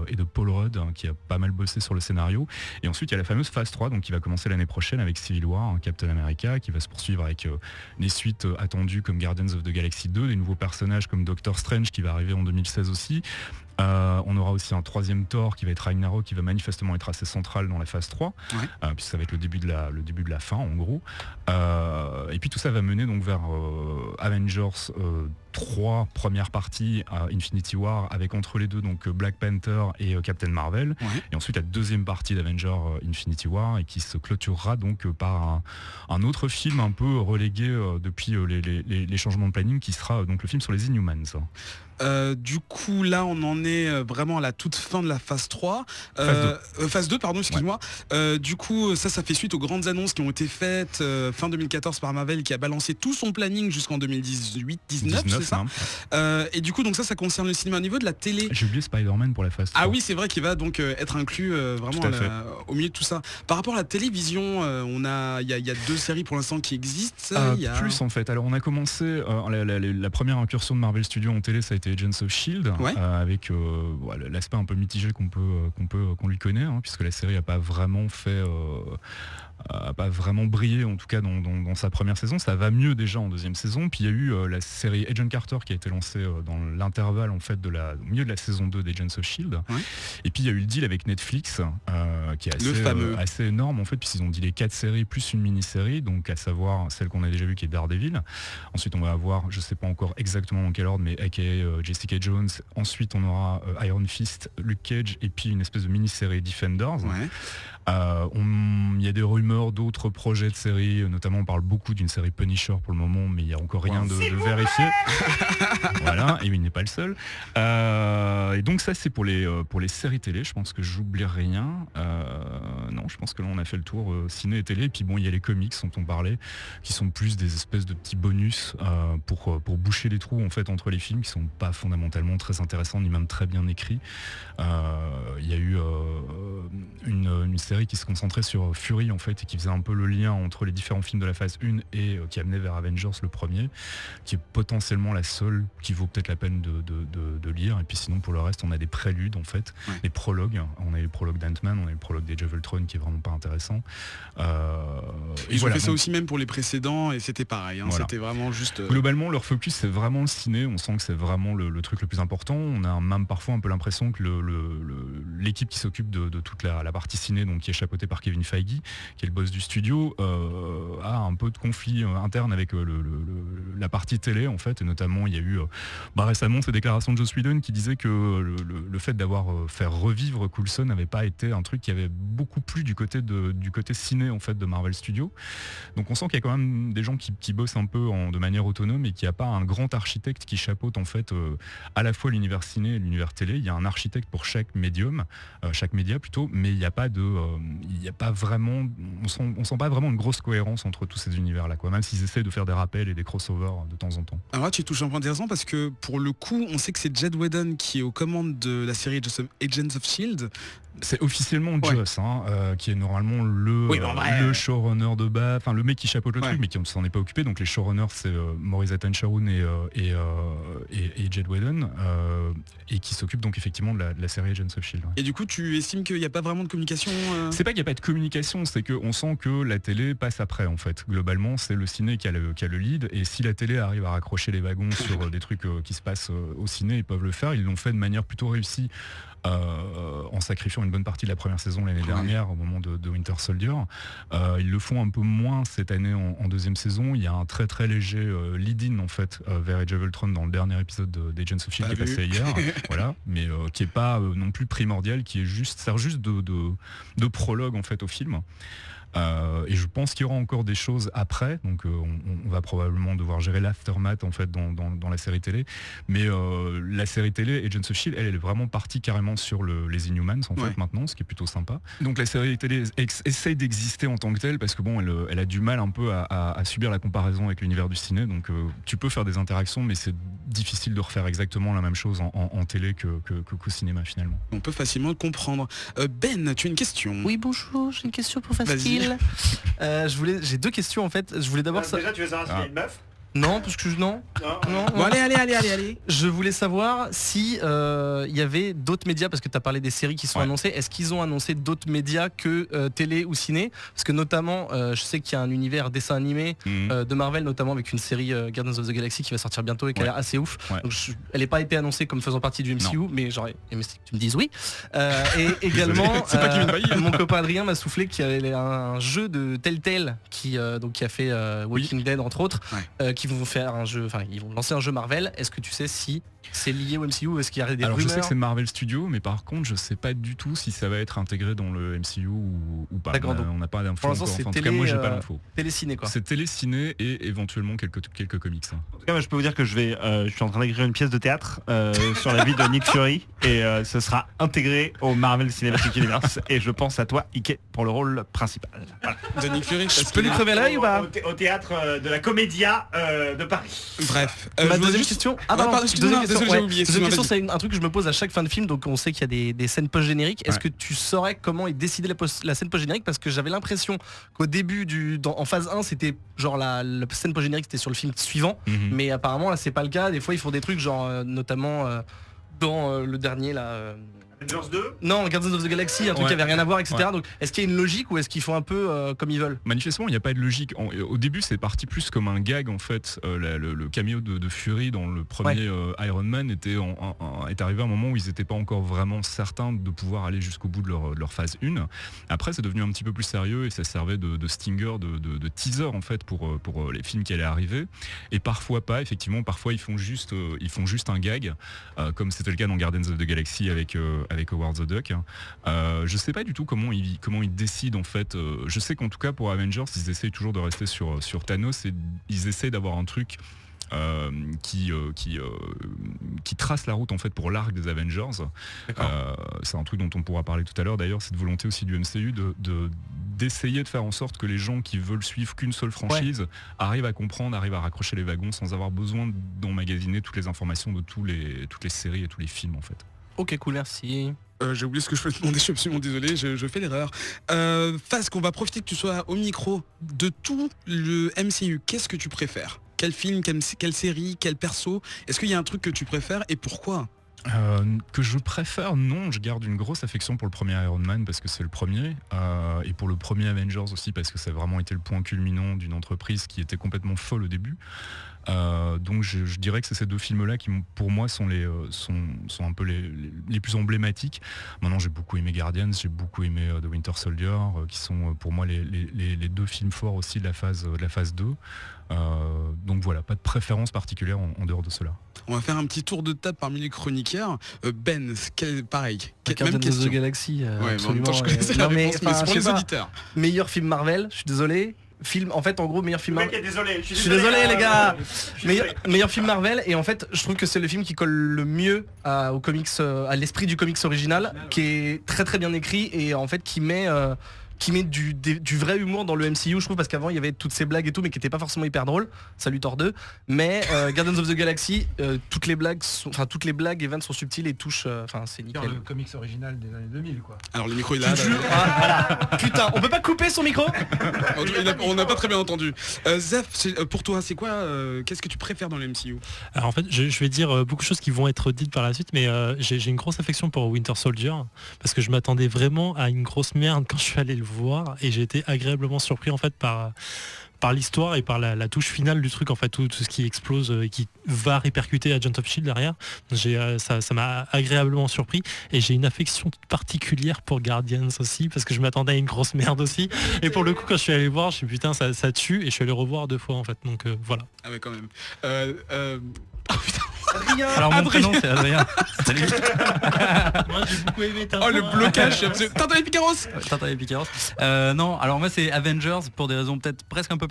et de Paul Rudd qui a pas mal bossé sur le scénario. Et ensuite il y a la fameuse phase 3 donc qui va commencer l'année prochaine avec Civil War, Captain America, qui va se poursuivre avec les suites attendues comme Guardians of the Galaxy 2, des nouveaux personnages comme Doctor Strange qui va arriver en 2016 aussi. On aura aussi un troisième Thor qui va être Ragnarok, qui va manifestement être assez central dans la phase 3, puisque ça va être le début de la fin en gros. Et puis tout ça va mener donc vers Avengers 3 première partie à Infinity War avec entre les deux donc Black Panther et Captain Marvel, et ensuite la deuxième partie d'Avengers Infinity War et qui se clôturera donc par un autre film un peu relégué depuis les changements de planning qui sera donc le film sur les Inhumans. Du coup là on en est vraiment à la toute fin de la phase 3 phase 2 pardon, excuse-moi. Du coup ça fait suite aux grandes annonces qui ont été faites fin 2014 par Marvel qui a balancé tout son planning jusqu'en 2018-19 c'est ça. Et du coup donc ça concerne le cinéma. Au niveau de la télé, j'ai oublié Spider-Man pour la phase 3. Ah oui c'est vrai qu'il va donc être inclus vraiment au milieu de tout ça. Par rapport à la télévision, il y a 2 séries pour l'instant qui existent. Plus en fait. Alors on a commencé la première incursion de Marvel Studios en télé, ça a été Agents of Shield, avec l'aspect un peu mitigé qu'on lui connaît, puisque la série n'a pas vraiment fait a pas vraiment brillé, en tout cas dans sa première saison. Ça va mieux déjà en deuxième saison. Puis il y a eu la série Agent Carter qui a été lancée dans l'intervalle en fait au milieu de la saison 2 d'Agents of Shield. Ouais. Et puis il y a eu le deal avec Netflix qui est assez énorme en fait, puisqu'ils ont dealé 4 séries plus une mini-série, donc à savoir celle qu'on a déjà vue qui est Daredevil. Ensuite on va avoir, je sais pas encore exactement dans quel ordre, mais aka Jessica Jones. Ensuite on aura Iron Fist, Luke Cage et puis une espèce de mini-série Defenders. Ouais. Il y a des rumeurs d'autres projets de séries, notamment on parle beaucoup d'une série Punisher pour le moment, mais il n'y a encore rien de vérifié. Voilà, et il n'est pas le seul. Et donc ça c'est pour les séries télé, je pense que j'oublie rien. Non, je pense que là on a fait le tour ciné et télé, et puis bon il y a les comics dont on parlait, qui sont plus des espèces de petits bonus pour boucher les trous en fait entre les films, qui sont pas fondamentalement très intéressants, ni même très bien écrits. Il y a eu une série qui se concentrait sur Fury en fait et qui faisait un peu le lien entre les différents films de la phase 1 et qui amenait vers Avengers le premier, qui est potentiellement la seule qui vaut peut-être la peine de lire. Et puis sinon pour le reste on a des préludes en fait, des prologues. On a les prologues d'Ant-Man, on a le prologue d'Age of Ultron qui est vraiment pas intéressant. Ils ont fait ça aussi même pour les précédents et c'était pareil, hein, voilà. C'était vraiment juste... Globalement leur focus c'est vraiment le ciné, on sent que c'est vraiment le truc le plus important. On a même parfois un peu l'impression que l'équipe qui s'occupe de toute la partie ciné, donc qui est chapeautée par Kevin Feige, qui est le boss du studio, a un peu de conflit interne avec la partie télé en fait, et notamment il y a eu récemment ces déclarations de Joss Whedon qui disait que le fait d'avoir fait revivre Coulson n'avait pas été un truc qui avait beaucoup plu du côté ciné en fait de Marvel Studios. Donc on sent qu'il y a quand même des gens qui bossent un peu de manière autonome et qu'il n'y a pas un grand architecte qui chapeaute en fait à la fois l'univers ciné et l'univers télé. Il y a un architecte pour chaque médium, chaque média plutôt, mais il n'y a pas vraiment, on sent pas vraiment une grosse cohérence entre tous ces univers là, quoi, même s'ils essaient de faire des rappels et des crossovers de temps en temps. Alors là tu touches un point intéressant parce que pour le coup on sait que c'est Jed Whedon qui est aux commandes de la série Agents of Shield. C'est officiellement Joss, qui est normalement le showrunner de base, enfin le mec qui chapeaute le truc, mais qui ne s'en est pas occupé. Donc les showrunners c'est Maurice Atencharoun et Jed Whedon, et qui s'occupe donc effectivement de la série Agents of Shield. Et du coup tu estimes qu'il n'y a pas vraiment de communication C'est pas qu'il n'y a pas de communication, c'est qu'on sent que la télé passe après en fait. Globalement c'est le ciné qui a le lead, et si la télé arrive à raccrocher les wagons sur des trucs qui se passent au ciné, ils peuvent le faire. Ils l'ont fait de manière plutôt réussie. En sacrifiant une bonne partie de la première saison l'année dernière au moment de Winter Soldier. Ils le font un peu moins cette année en deuxième saison. Il y a un très très léger lead-in en fait vers Age of Ultron dans le dernier épisode d'Agents of Shield qui est passé hier, voilà, mais qui est pas non plus primordial, qui est sert juste de prologue en fait au film. Et je pense qu'il y aura encore des choses après, donc on va probablement devoir gérer l'aftermath en fait dans la série télé, mais la série télé Agents of Shield elle est vraiment partie carrément sur les Inhumans en fait maintenant, ce qui est plutôt sympa. Donc la série télé essaye d'exister en tant que telle parce que bon elle a du mal un peu à subir la comparaison avec l'univers du ciné, donc tu peux faire des interactions mais c'est difficile de refaire exactement la même chose en télé qu'au cinéma finalement. On peut facilement le comprendre. Ben, tu as une question? Oui bonjour, j'ai une question pour Fasquille. J'ai 2 questions en fait. Je voulais d'abord déjà tu veux savoir s'il y a une meuf? Non, parce que non. Bon, allez. Je voulais savoir si il y avait d'autres médias, parce que tu as parlé des séries qui sont annoncées. Est-ce qu'ils ont annoncé d'autres médias que télé ou ciné? Parce que notamment, je sais qu'il y a un univers dessin animé de Marvel, notamment avec une série Guardians of the Galaxy qui va sortir bientôt et qui a l'air assez ouf. Donc, elle n'a pas été annoncée comme faisant partie du MCU, mais j'aurais aimé que tu me dises oui. Et également, mon copain Adrien m'a soufflé qu'il y avait un jeu de Telltale qui a fait Walking Dead entre autres. Qui vont faire un jeu, enfin ils vont lancer un jeu Marvel. Est-ce que tu sais si c'est lié au MCU ou est-ce qu'il y a des rumeurs? Je sais que c'est Marvel Studios, mais par contre je sais pas du tout si ça va être intégré dans le MCU ou pas. On n'a pas d'infos encore. En tout cas moi j'ai pas l'info. Téléciné quoi. C'est téléciné et éventuellement quelques comics. En tout cas moi, je peux vous dire que je suis en train d'écrire une pièce de théâtre sur la vie de Nick Fury et ce sera intégré au Marvel Cinematic Universe et je pense à toi Ike pour le rôle principal. Voilà. De Nick Fury. Je peux lui crever l'œil ou pas? Au théâtre de la Comédia de Paris. Bref. Ma deuxième question. Deuxième question, c'est un truc que je me pose à chaque fin de film. Donc on sait qu'il y a des scènes post-génériques. Est-ce que tu saurais comment est décidée la scène post-générique? Parce que j'avais l'impression qu'au début en phase 1 c'était genre la scène post-générique c'était sur le film suivant. Mais apparemment là c'est pas le cas. Des fois ils font des trucs genre notamment dans le dernier là. Avengers 2. Non, Guardians of the Galaxy, un truc qui avait rien à voir, etc. Donc est-ce qu'il y a une logique ou est-ce qu'ils font un peu comme ils veulent? Manifestement, il n'y a pas de logique. Au début, c'est parti plus comme un gag en fait. Le caméo de Fury dans le premier Iron Man est arrivé à un moment où ils n'étaient pas encore vraiment certains de pouvoir aller jusqu'au bout de leur phase 1. Après, c'est devenu un petit peu plus sérieux et ça servait de stinger, de teaser en fait pour les films qui allaient arriver. Et parfois pas. Effectivement, parfois ils font juste un gag, comme c'était le cas dans Guardians of the Galaxy avec Howard the Duck. Je sais pas du tout comment ils décident en fait. Je sais qu'en tout cas pour Avengers, ils essayent toujours de rester sur Thanos et ils essayent d'avoir un truc qui trace la route en fait pour l'arc des Avengers. C'est un truc dont on pourra parler tout à l'heure d'ailleurs, cette volonté aussi du MCU d'essayer de faire en sorte que les gens qui veulent suivre qu'une seule franchise arrivent à comprendre, arrivent à raccrocher les wagons sans avoir besoin d'emmagasiner toutes les informations de toutes les séries et tous les films en fait. Ok, cool, merci. J'ai oublié ce que je peux te demander, je suis absolument désolé, je fais l'erreur. Fasque, on va profiter que tu sois au micro. De tout le MCU, qu'est-ce que tu préfères? Quel film, quelle série, quel perso? Est-ce qu'il y a un truc que tu préfères et pourquoi? Que je préfère, non, je garde une grosse affection pour le premier Iron Man parce que c'est le premier, et pour le premier Avengers aussi parce que ça a vraiment été le point culminant d'une entreprise qui était complètement folle au début. Donc je dirais que c'est ces deux films-là qui pour moi sont un peu les plus emblématiques. Maintenant j'ai beaucoup aimé Guardians, j'ai beaucoup aimé The Winter Soldier, qui sont pour moi les deux films forts aussi de la phase 2. Donc voilà, pas de préférence particulière en dehors de cela. On va faire un petit tour de table parmi les chroniqueurs. Ben, pareil. Guardians of the Galaxy, absolument. Je connaissais la réponse, mais c'est pour les auditeurs. Meilleur film Marvel, je suis désolé. Meilleur film Marvel. Je suis désolé les gars. Meilleur film Marvel, et en fait je trouve que c'est le film qui colle le mieux au comics, à l'esprit du comics original, qui est très très bien écrit et en fait qui met du vrai humour dans le MCU, je trouve, parce qu'avant il y avait toutes ces blagues et tout mais qui n'étaient pas forcément hyper drôles. Salut Thor 2. Mais Guardians of the Galaxy, toutes les blagues et vannes sont subtiles et touchent, c'est nickel. Le comics original des années 2000 quoi. Alors le micro il a voilà. Putain, on peut pas couper son micro? On n'a pas très bien entendu. Zef, pour toi c'est quoi, qu'est-ce que tu préfères dans le MCU? Alors en fait je vais dire beaucoup de choses qui vont être dites par la suite, mais j'ai une grosse affection pour Winter Soldier parce que je m'attendais vraiment à une grosse merde quand je suis allé le voir et j'ai été agréablement surpris en fait par l'histoire et par la touche finale du truc, en fait tout ce qui explose et qui va répercuter à Agents of Shield derrière. Ça m'a agréablement surpris et j'ai une affection particulière pour Guardians aussi parce que je m'attendais à une grosse merde aussi, et pour le coup quand je suis allé voir je suis putain ça tue, et je suis allé revoir 2 fois en fait, donc voilà. Ah ouais quand même. Oh putain. Adrien. Alors mon prénom c'est Adrien. Salut. Moi j'ai beaucoup aimé Tintin. Oh le blocage. Tintin et Picaros. Tintin et Picaros. Non, alors moi c'est Avengers pour des raisons peut-être presque un peu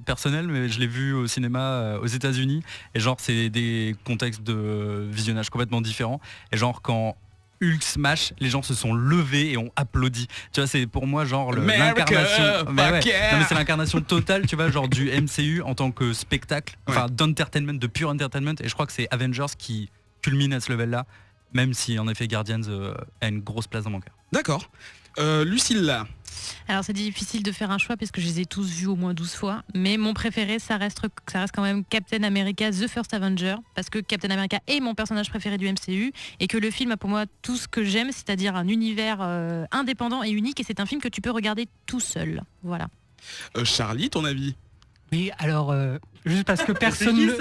personnelles, mais je l'ai vu au cinéma aux États-Unis et genre c'est des contextes de visionnage complètement différents, et genre quand Hulk smash, les gens se sont levés et ont applaudi. Tu vois, c'est pour moi genre l'incarnation. Non, mais c'est l'incarnation totale, tu vois, genre du MCU en tant que spectacle, enfin d'entertainment, de pure entertainment. Et je crois que c'est Avengers qui culmine à ce level-là, même si en effet Guardians a une grosse place dans mon cœur. D'accord. Lucilla. Alors c'est difficile de faire un choix parce que je les ai tous vus au moins 12 fois, mais mon préféré ça reste quand même Captain America The First Avenger, parce que Captain America est mon personnage préféré du MCU et que le film a pour moi tout ce que j'aime, c'est-à-dire un univers indépendant et unique, et c'est un film que tu peux regarder tout seul. Voilà. Charlie, ton avis? Oui, alors juste parce que personne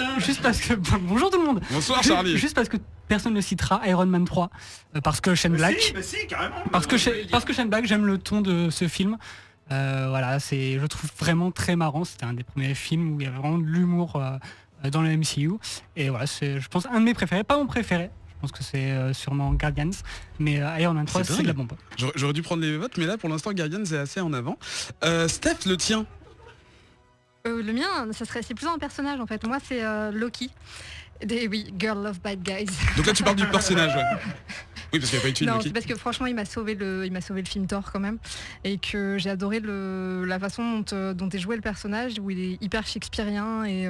bonjour tout le monde. Bonsoir Charlie. Juste parce que personne ne citera Iron Man 3 parce que Shane Black. Si, carrément. Parce que Shane Black, j'aime le ton de ce film. Voilà, je trouve vraiment très marrant. C'était un des premiers films où il y avait vraiment de l'humour dans le MCU. Et voilà, c'est, je pense, un de mes préférés, pas mon préféré. Je pense que c'est sûrement Guardians, mais Iron Man 3 c'est de la bombe. J'aurais dû prendre les votes, mais là pour l'instant Guardians est assez en avant. Steph, le tien? Le mien, c'est plus un personnage en fait. Moi c'est Loki. Oui, Girl Love Bad Guys. Donc là tu parles du personnage, ouais. Oui, parce qu'il n'y a pas eu de film. Non, Loki. c'est parce que franchement il m'a sauvé le film Thor quand même, et que j'ai adoré la façon dont est joué le personnage, où il est hyper shakespearien, et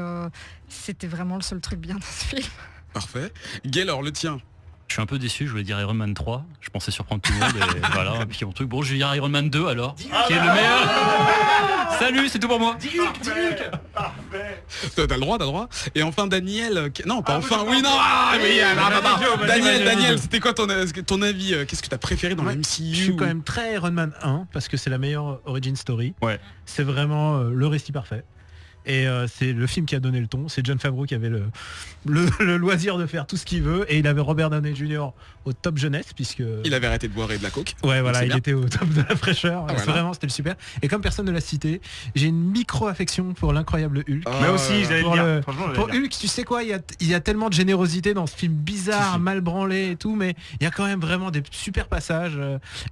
c'était vraiment le seul truc bien dans ce film. Parfait. Gaylor, le tien? Je suis un peu déçu, je voulais dire Iron Man 3, je pensais surprendre tout le monde et voilà, puis mon truc. Bon, je vais dire Iron Man 2 alors, qui est le meilleur. Salut, c'est tout pour moi. Parfait. T'as le droit. Et enfin Daniel, non pas enfin, oui non, Daniel, c'était quoi ton avis? Qu'est-ce que t'as préféré dans le MCU? Je suis quand même très Iron Man 1 parce que c'est la meilleure origin story. Ouais. C'est vraiment le récit parfait. Et c'est le film qui a donné le ton. C'est Jon Favreau qui avait le loisir de faire tout ce qu'il veut. Et il avait Robert Downey Jr. au top jeunesse puisque... Il avait arrêté de boire et de la coke. Ouais voilà, il bien. était au top de la fraîcheur. Voilà. Vraiment, c'était le super. Et comme personne ne l'a cité, j'ai une micro-affection pour l'incroyable Hulk. Mais aussi, j'allais Pour, dire. Franchement, pour Hulk, tu sais quoi, il y a tellement de générosité dans ce film bizarre, mal branlé et tout, mais il y a quand même vraiment des super passages.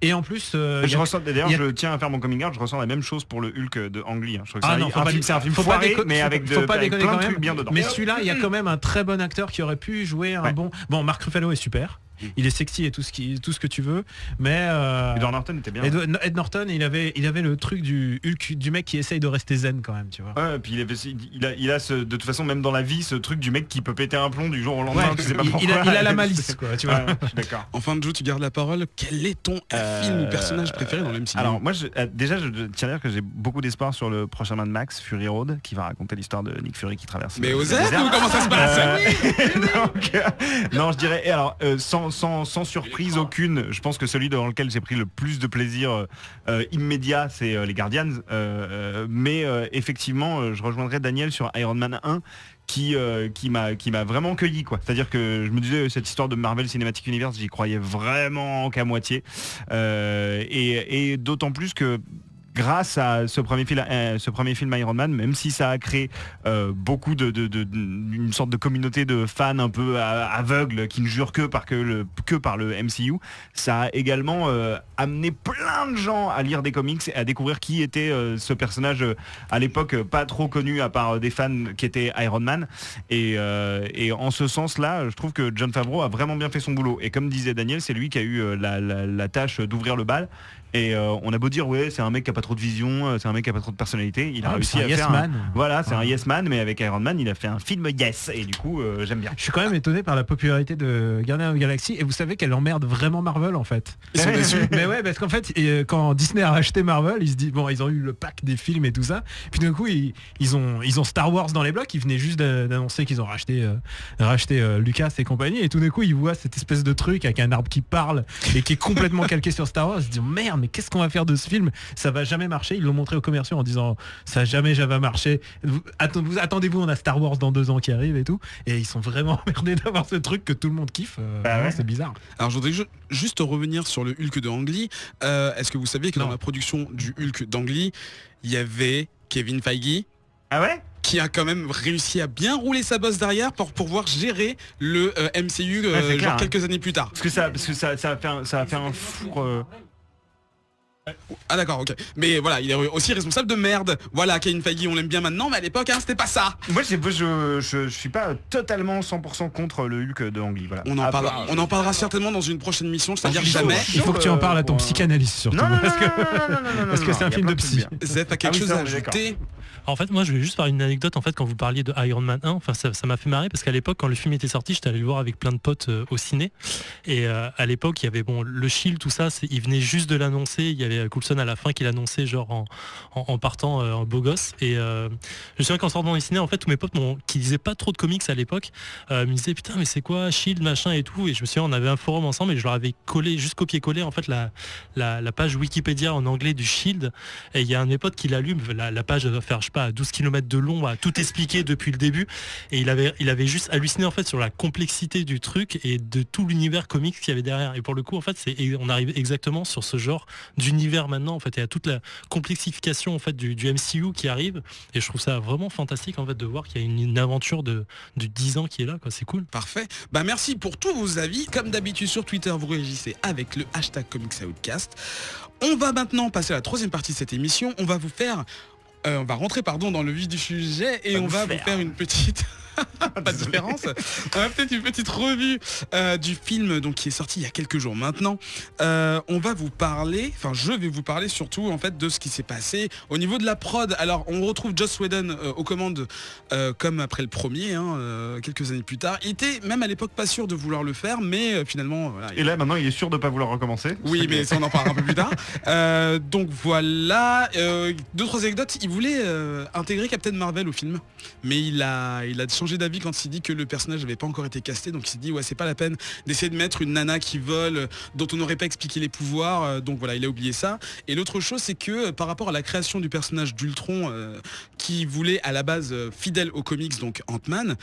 Et en plus... je tiens à faire mon coming out, je ressens la même chose pour le Hulk de Ang Lee. Je trouve que c'est un film faut pas foiré, mais avec pas déconner plein quand de même. trucs bien dedans. Mais celui-là, il y a quand même un très bon acteur qui aurait pu jouer un bon... Bon, Mark Ruffalo est super. Il est sexy et tout ce que tu veux, mais Edward Norton était bien. Ed Norton, il avait le truc du Hulk, du mec qui essaye de rester zen quand même, tu vois. Ouais, et puis il a de toute façon, même dans la vie, ce truc du mec qui peut péter un plomb du jour au lendemain. Ouais, tu sais pas pourquoi. il a la malice, quoi, tu vois. Ouais, je suis d'accord. Enfin, Joe, tu gardes la parole. Quel est ton film ou personnage préféré dans le MCU? Alors moi, je tiens à dire que j'ai beaucoup d'espoir sur le prochain Mad Max, Fury Road, qui va raconter l'histoire de Nick Fury qui traverse. Mais aux airs ou comment ça se passe? Non, je dirais. Et alors, sans surprise aucune, je pense que celui dans lequel j'ai pris le plus de plaisir immédiat, c'est les Guardians. Mais effectivement, je rejoindrai Daniel sur Iron Man 1. Qui m'a vraiment cueilli, quoi. C'est-à-dire que je me disais, cette histoire de Marvel Cinematic Universe, j'y croyais vraiment qu'à moitié, et d'autant plus que grâce à ce premier film Iron Man, même si ça a créé beaucoup une sorte de communauté de fans un peu aveugles qui ne jurent que par le MCU, ça a également amené plein de gens à lire des comics et à découvrir qui était ce personnage à l'époque pas trop connu à part des fans qui étaient Iron Man. Et en ce sens-là, je trouve que Jon Favreau a vraiment bien fait son boulot. Et comme disait Daniel, c'est lui qui a eu la tâche d'ouvrir le bal. Et on a beau dire ouais, c'est un mec qui a pas trop de vision, c'est un mec qui a pas trop de personnalité, il a réussi à faire un yes man, mais avec Iron Man il a fait un film yes, et du coup j'aime bien. Je suis quand même étonné par la popularité de Guardians of the Galaxy, et vous savez qu'elle emmerde vraiment Marvel en fait. Ils sont déçus. Mais ouais, parce qu'en fait quand Disney a racheté Marvel, ils se disent bon, ils ont eu le pack des films et tout ça, puis d'un coup ils ont Star Wars dans les blocs, ils venaient juste d'annoncer qu'ils ont racheté Lucas et compagnie, et tout d'un coup ils voient cette espèce de truc avec un arbre qui parle et qui est complètement calqué sur Star Wars, ils se disent merde, mais qu'est-ce qu'on va faire de ce film? Ça va jamais marcher. Ils l'ont montré aux commerciaux en disant ça jamais marché. Attendez-vous, on a Star Wars dans 2 ans qui arrive et tout. Et ils sont vraiment emmerdés d'avoir ce truc que tout le monde kiffe. C'est bizarre. Alors je voudrais juste revenir sur le Hulk de Ang Lee. Est-ce que vous saviez que dans la production du Hulk d'Ang Lee, il y avait Kevin Feige? Ah ouais? Qui a quand même réussi à bien rouler sa bosse derrière pour pouvoir gérer le MCU clair, quelques années plus tard. Parce que ça a fait un four. Ah d'accord, ok. Mais voilà, il est aussi responsable de merde. Voilà, Kevin Feige, on l'aime bien maintenant, mais à l'époque, c'était pas ça. Moi, je suis pas totalement 100% contre le Hulk de Ang Lee. Voilà. On en parlera certainement dans une prochaine mission, c'est-à-dire jamais. Il faut que tu en parles à ton psychanalyste surtout. Parce que c'est un film de psy. Zep, t'as quelque chose à ajouter? En fait, moi, je voulais juste parler d'une anecdote. En fait, quand vous parliez de Iron Man 1, enfin, ça m'a fait marrer parce qu'à l'époque, quand le film était sorti, j'étais allé le voir avec plein de potes au ciné. Et à l'époque, il y avait le Shield, tout ça. Il venait juste de l'annoncer. Il y avait Coulson à la fin qui l'annonçait, genre en partant en beau gosse. Et je me souviens qu'en sortant du ciné, en fait, tous mes potes qui disaient pas trop de comics à l'époque, me disaient putain, mais c'est quoi Shield, machin et tout. Et je me souviens, on avait un forum ensemble et je leur avais collé, juste copié-collé en fait la page Wikipédia en anglais du Shield. Et il y a un de mes potes qui l'allume, la page doit faire, je sais pas, 12 km de long, à tout expliquer depuis le début. Et il avait juste halluciné en fait sur la complexité du truc et de tout l'univers comics qu'il y avait derrière. Et pour le coup, en fait, on arrive exactement sur ce genre d'univers maintenant. En fait, il y a toute la complexification en fait du MCU qui arrive. Et je trouve ça vraiment fantastique en fait de voir qu'il y a une aventure de 10 ans qui est là, quoi. C'est cool. Parfait. Bah merci pour tous vos avis. Comme d'habitude sur Twitter, vous réagissez avec le hashtag ComicsOutcast. On va maintenant passer à la troisième partie de cette émission. On va rentrer dans le vif du sujet et on va vous faire une petite Pas de différence. On a peut-être une petite revue du film donc, qui est sorti il y a quelques jours maintenant. On va vous parler, enfin je vais vous parler surtout en fait de ce qui s'est passé au niveau de la prod. Alors on retrouve Joss Whedon aux commandes comme après le premier, quelques années plus tard. Il était même à l'époque pas sûr de vouloir le faire, mais finalement... Voilà, et là maintenant il est sûr de pas vouloir recommencer. Oui, mais ça on en parlera un peu plus tard. Donc voilà, 2-3 anecdotes. Il voulait intégrer Captain Marvel au film, mais il a changé d'avis quand il s'est dit que le personnage n'avait pas encore été casté, donc il s'est dit ouais c'est pas la peine d'essayer de mettre une nana qui vole, dont on n'aurait pas expliqué les pouvoirs, donc voilà il a oublié ça. Et l'autre chose c'est que par rapport à la création du personnage d'Ultron qui voulait à la base fidèle aux comics, donc Ant-Man,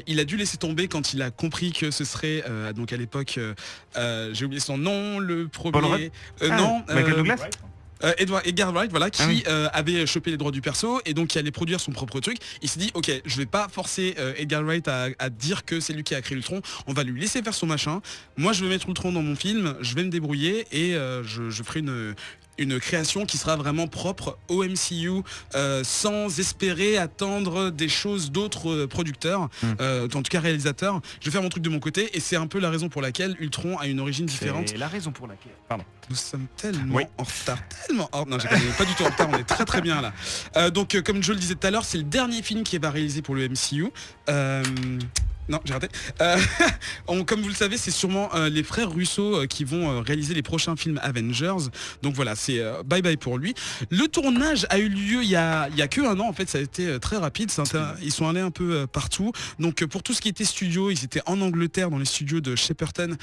il a dû laisser tomber quand il a compris que ce serait donc à l'époque j'ai oublié son nom, le premier Michael Douglas. Edgar Wright, voilà, qui avait chopé les droits du perso et donc qui allait produire son propre truc. Il s'est dit ok, je vais pas forcer Edgar Wright à dire que c'est lui qui a créé Ultron, on va lui laisser faire son machin. Moi je vais mettre Ultron dans mon film, je vais me débrouiller et je ferai une création qui sera vraiment propre au MCU sans espérer attendre des choses d'autres producteurs, en tout cas réalisateurs. Je vais faire mon truc de mon côté et c'est un peu la raison pour laquelle Ultron a une origine différente. C'est la raison pour laquelle... Pardon. Nous sommes tellement en retard, Non, j'ai pas du tout en retard, on est très très bien là. Donc comme je le disais tout à l'heure, c'est le dernier film qui va réalisé pour le MCU. Non, j'ai raté. Comme vous le savez, c'est sûrement les frères Russo qui vont réaliser les prochains films Avengers. Donc voilà, c'est bye bye pour lui. Le tournage a eu lieu il y a que un an en fait, ça a été très rapide. Ils sont allés un peu partout. Donc pour tout ce qui était studio, ils étaient en Angleterre dans les studios de Shepperton,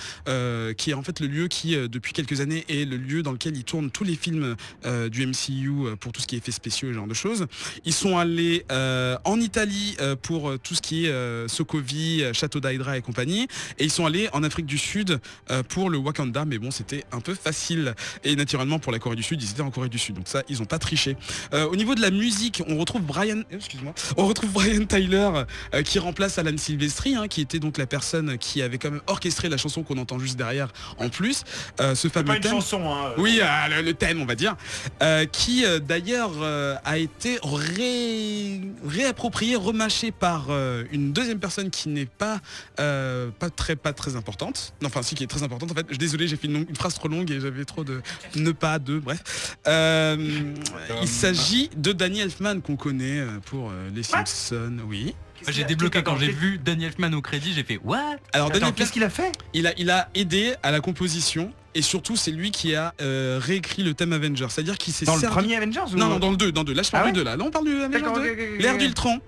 qui est en fait le lieu qui depuis quelques années est le lieu dans lequel ils tournent tous les films du MCU pour tout ce qui est effets spéciaux et ce genre de choses. Ils sont allés en Italie pour tout ce qui est Sokovie, Château d'Hydra et compagnie, et ils sont allés en Afrique du Sud pour le Wakanda, mais bon c'était un peu facile, et naturellement pour la Corée du Sud ils étaient en Corée du Sud, donc ça ils ont pas triché. Au niveau de la musique, on retrouve Brian Tyler qui remplace Alan Silvestri, qui était donc la personne qui avait quand même orchestré la chanson qu'on entend juste derrière en plus, ce fameux pas une thème. chanson, Oui, le thème on va dire, qui d'ailleurs a été réapproprié, remâché par une deuxième personne qui n'est pas très importante. Non, enfin si, qui est très importante en fait. Désolé, j'ai fait une phrase trop longue et j'avais trop de bref. Il s'agit de Danny Elfman qu'on connaît pour les Simpsons, oui. J'ai débloqué quand j'ai vu Danny Elfman au crédit, j'ai fait what? Alors Danny Elfman, qu'est-ce qu'il a fait? Il a aidé à la composition. Et surtout, c'est lui qui a réécrit le thème Avengers. C'est-à-dire qu'il s'est servi... le premier Avengers ou... Non, dans le 2. Là, je parle du 2 là. Là, on parle du Avengers 2. L'ère d'Ultron.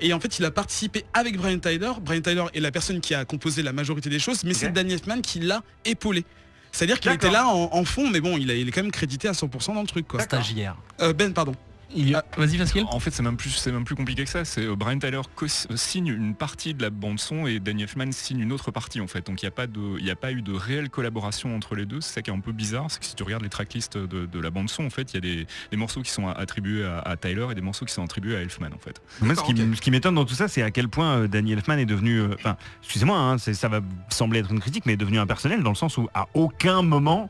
Et en fait, il a participé avec Brian Tyler. Brian Tyler est la personne qui a composé la majorité des choses, mais c'est Danny Elfman qui l'a épaulé. C'est-à-dire qu'il était là en fond, mais bon, il est quand même crédité à 100% dans le truc, quoi. Stagiaire. Pardon. Vas-y Pascal. En fait c'est même plus compliqué que ça. C'est Brian Tyler signe une partie de la bande son et Danny Elfman signe une autre partie en fait. Donc il n'y a pas eu de réelle collaboration entre les deux. C'est ça qui est un peu bizarre, c'est que si tu regardes les tracklists de la bande son en fait, il y a des morceaux qui sont attribués à Tyler et des morceaux qui sont attribués à Elfman en fait. Moi ce qui m'étonne dans tout ça, c'est à quel point Danny Elfman est devenu, excusez-moi, ça va sembler être une critique, mais est devenu impersonnel dans le sens où à aucun moment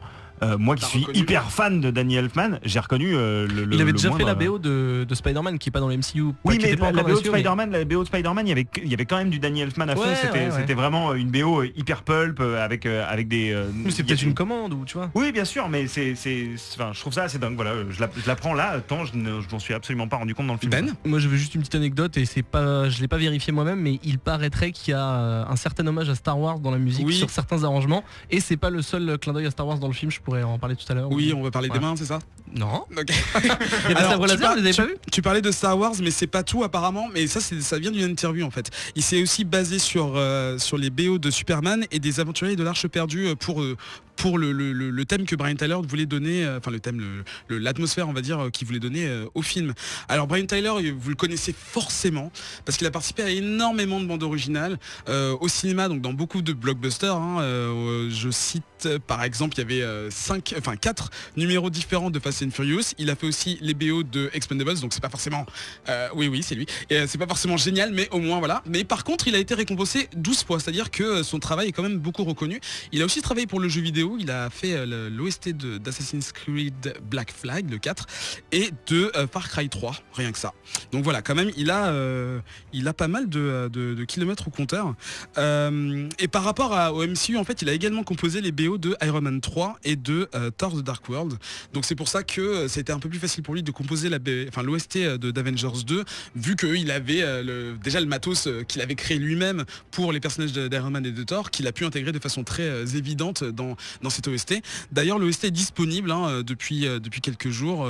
moi qui suis hyper fan de Danny Elfman, j'ai reconnu il avait déjà fait la BO de Spider-Man qui est pas dans le MCU. Oui, mais la BO de Spider-Man, il y avait quand même du Danny Elfman à faire. C'était vraiment une BO hyper pulp avec des. C'est peut-être une commande ou tu vois. Oui, bien sûr, mais je trouve ça assez dingue. Voilà, je la prends là. Tant je m'en suis absolument pas rendu compte dans le film. Ben, moi, je veux juste une petite anecdote et je l'ai pas vérifié moi-même, mais il paraîtrait qu'il y a un certain hommage à Star Wars dans la musique sur certains arrangements, et c'est pas le seul clin d'œil à Star Wars dans le film. Je pourrais en parler tout à l'heure. Oui, on va parler des mains, c'est ça? Non. Okay. Il y a des sabres laser, vous les avez pas vu? Tu parlais de Star Wars, mais c'est pas tout apparemment. Mais ça vient d'une interview en fait. Il s'est aussi basé sur les BO de Superman et des Aventuriers de l'Arche perdue pour le thème que Brian Tyler voulait donner, enfin le thème, l'atmosphère on va dire qu'il voulait donner au film. Alors Brian Tyler, vous le connaissez forcément parce qu'il a participé à énormément de bandes originales au cinéma, donc dans beaucoup de blockbusters. Je cite par exemple, il y avait 4 numéros différents de Fast and Furious. Il a fait aussi les BO de Expendables, donc c'est pas forcément oui c'est lui, et c'est pas forcément génial, mais au moins voilà. Mais par contre il a été récompensé 12 fois, c'est à dire que son travail est quand même beaucoup reconnu. Il a aussi travaillé pour le jeu vidéo vidéo, il a fait l'OST d'Assassin's Creed Black Flag, le 4, et de Far Cry 3, rien que ça. Donc voilà, quand même, il a pas mal de kilomètres au compteur. Et par rapport au MCU, en fait, il a également composé les BO de Iron Man 3 et de Thor The Dark World. Donc c'est pour ça que c'était un peu plus facile pour lui de composer l'OST d'Avengers 2, vu qu'il avait déjà le matos qu'il avait créé lui-même pour les personnages d'Iron Man et de Thor, qu'il a pu intégrer de façon très évidente dans cette OST. D'ailleurs, l'OST est disponible depuis quelques jours.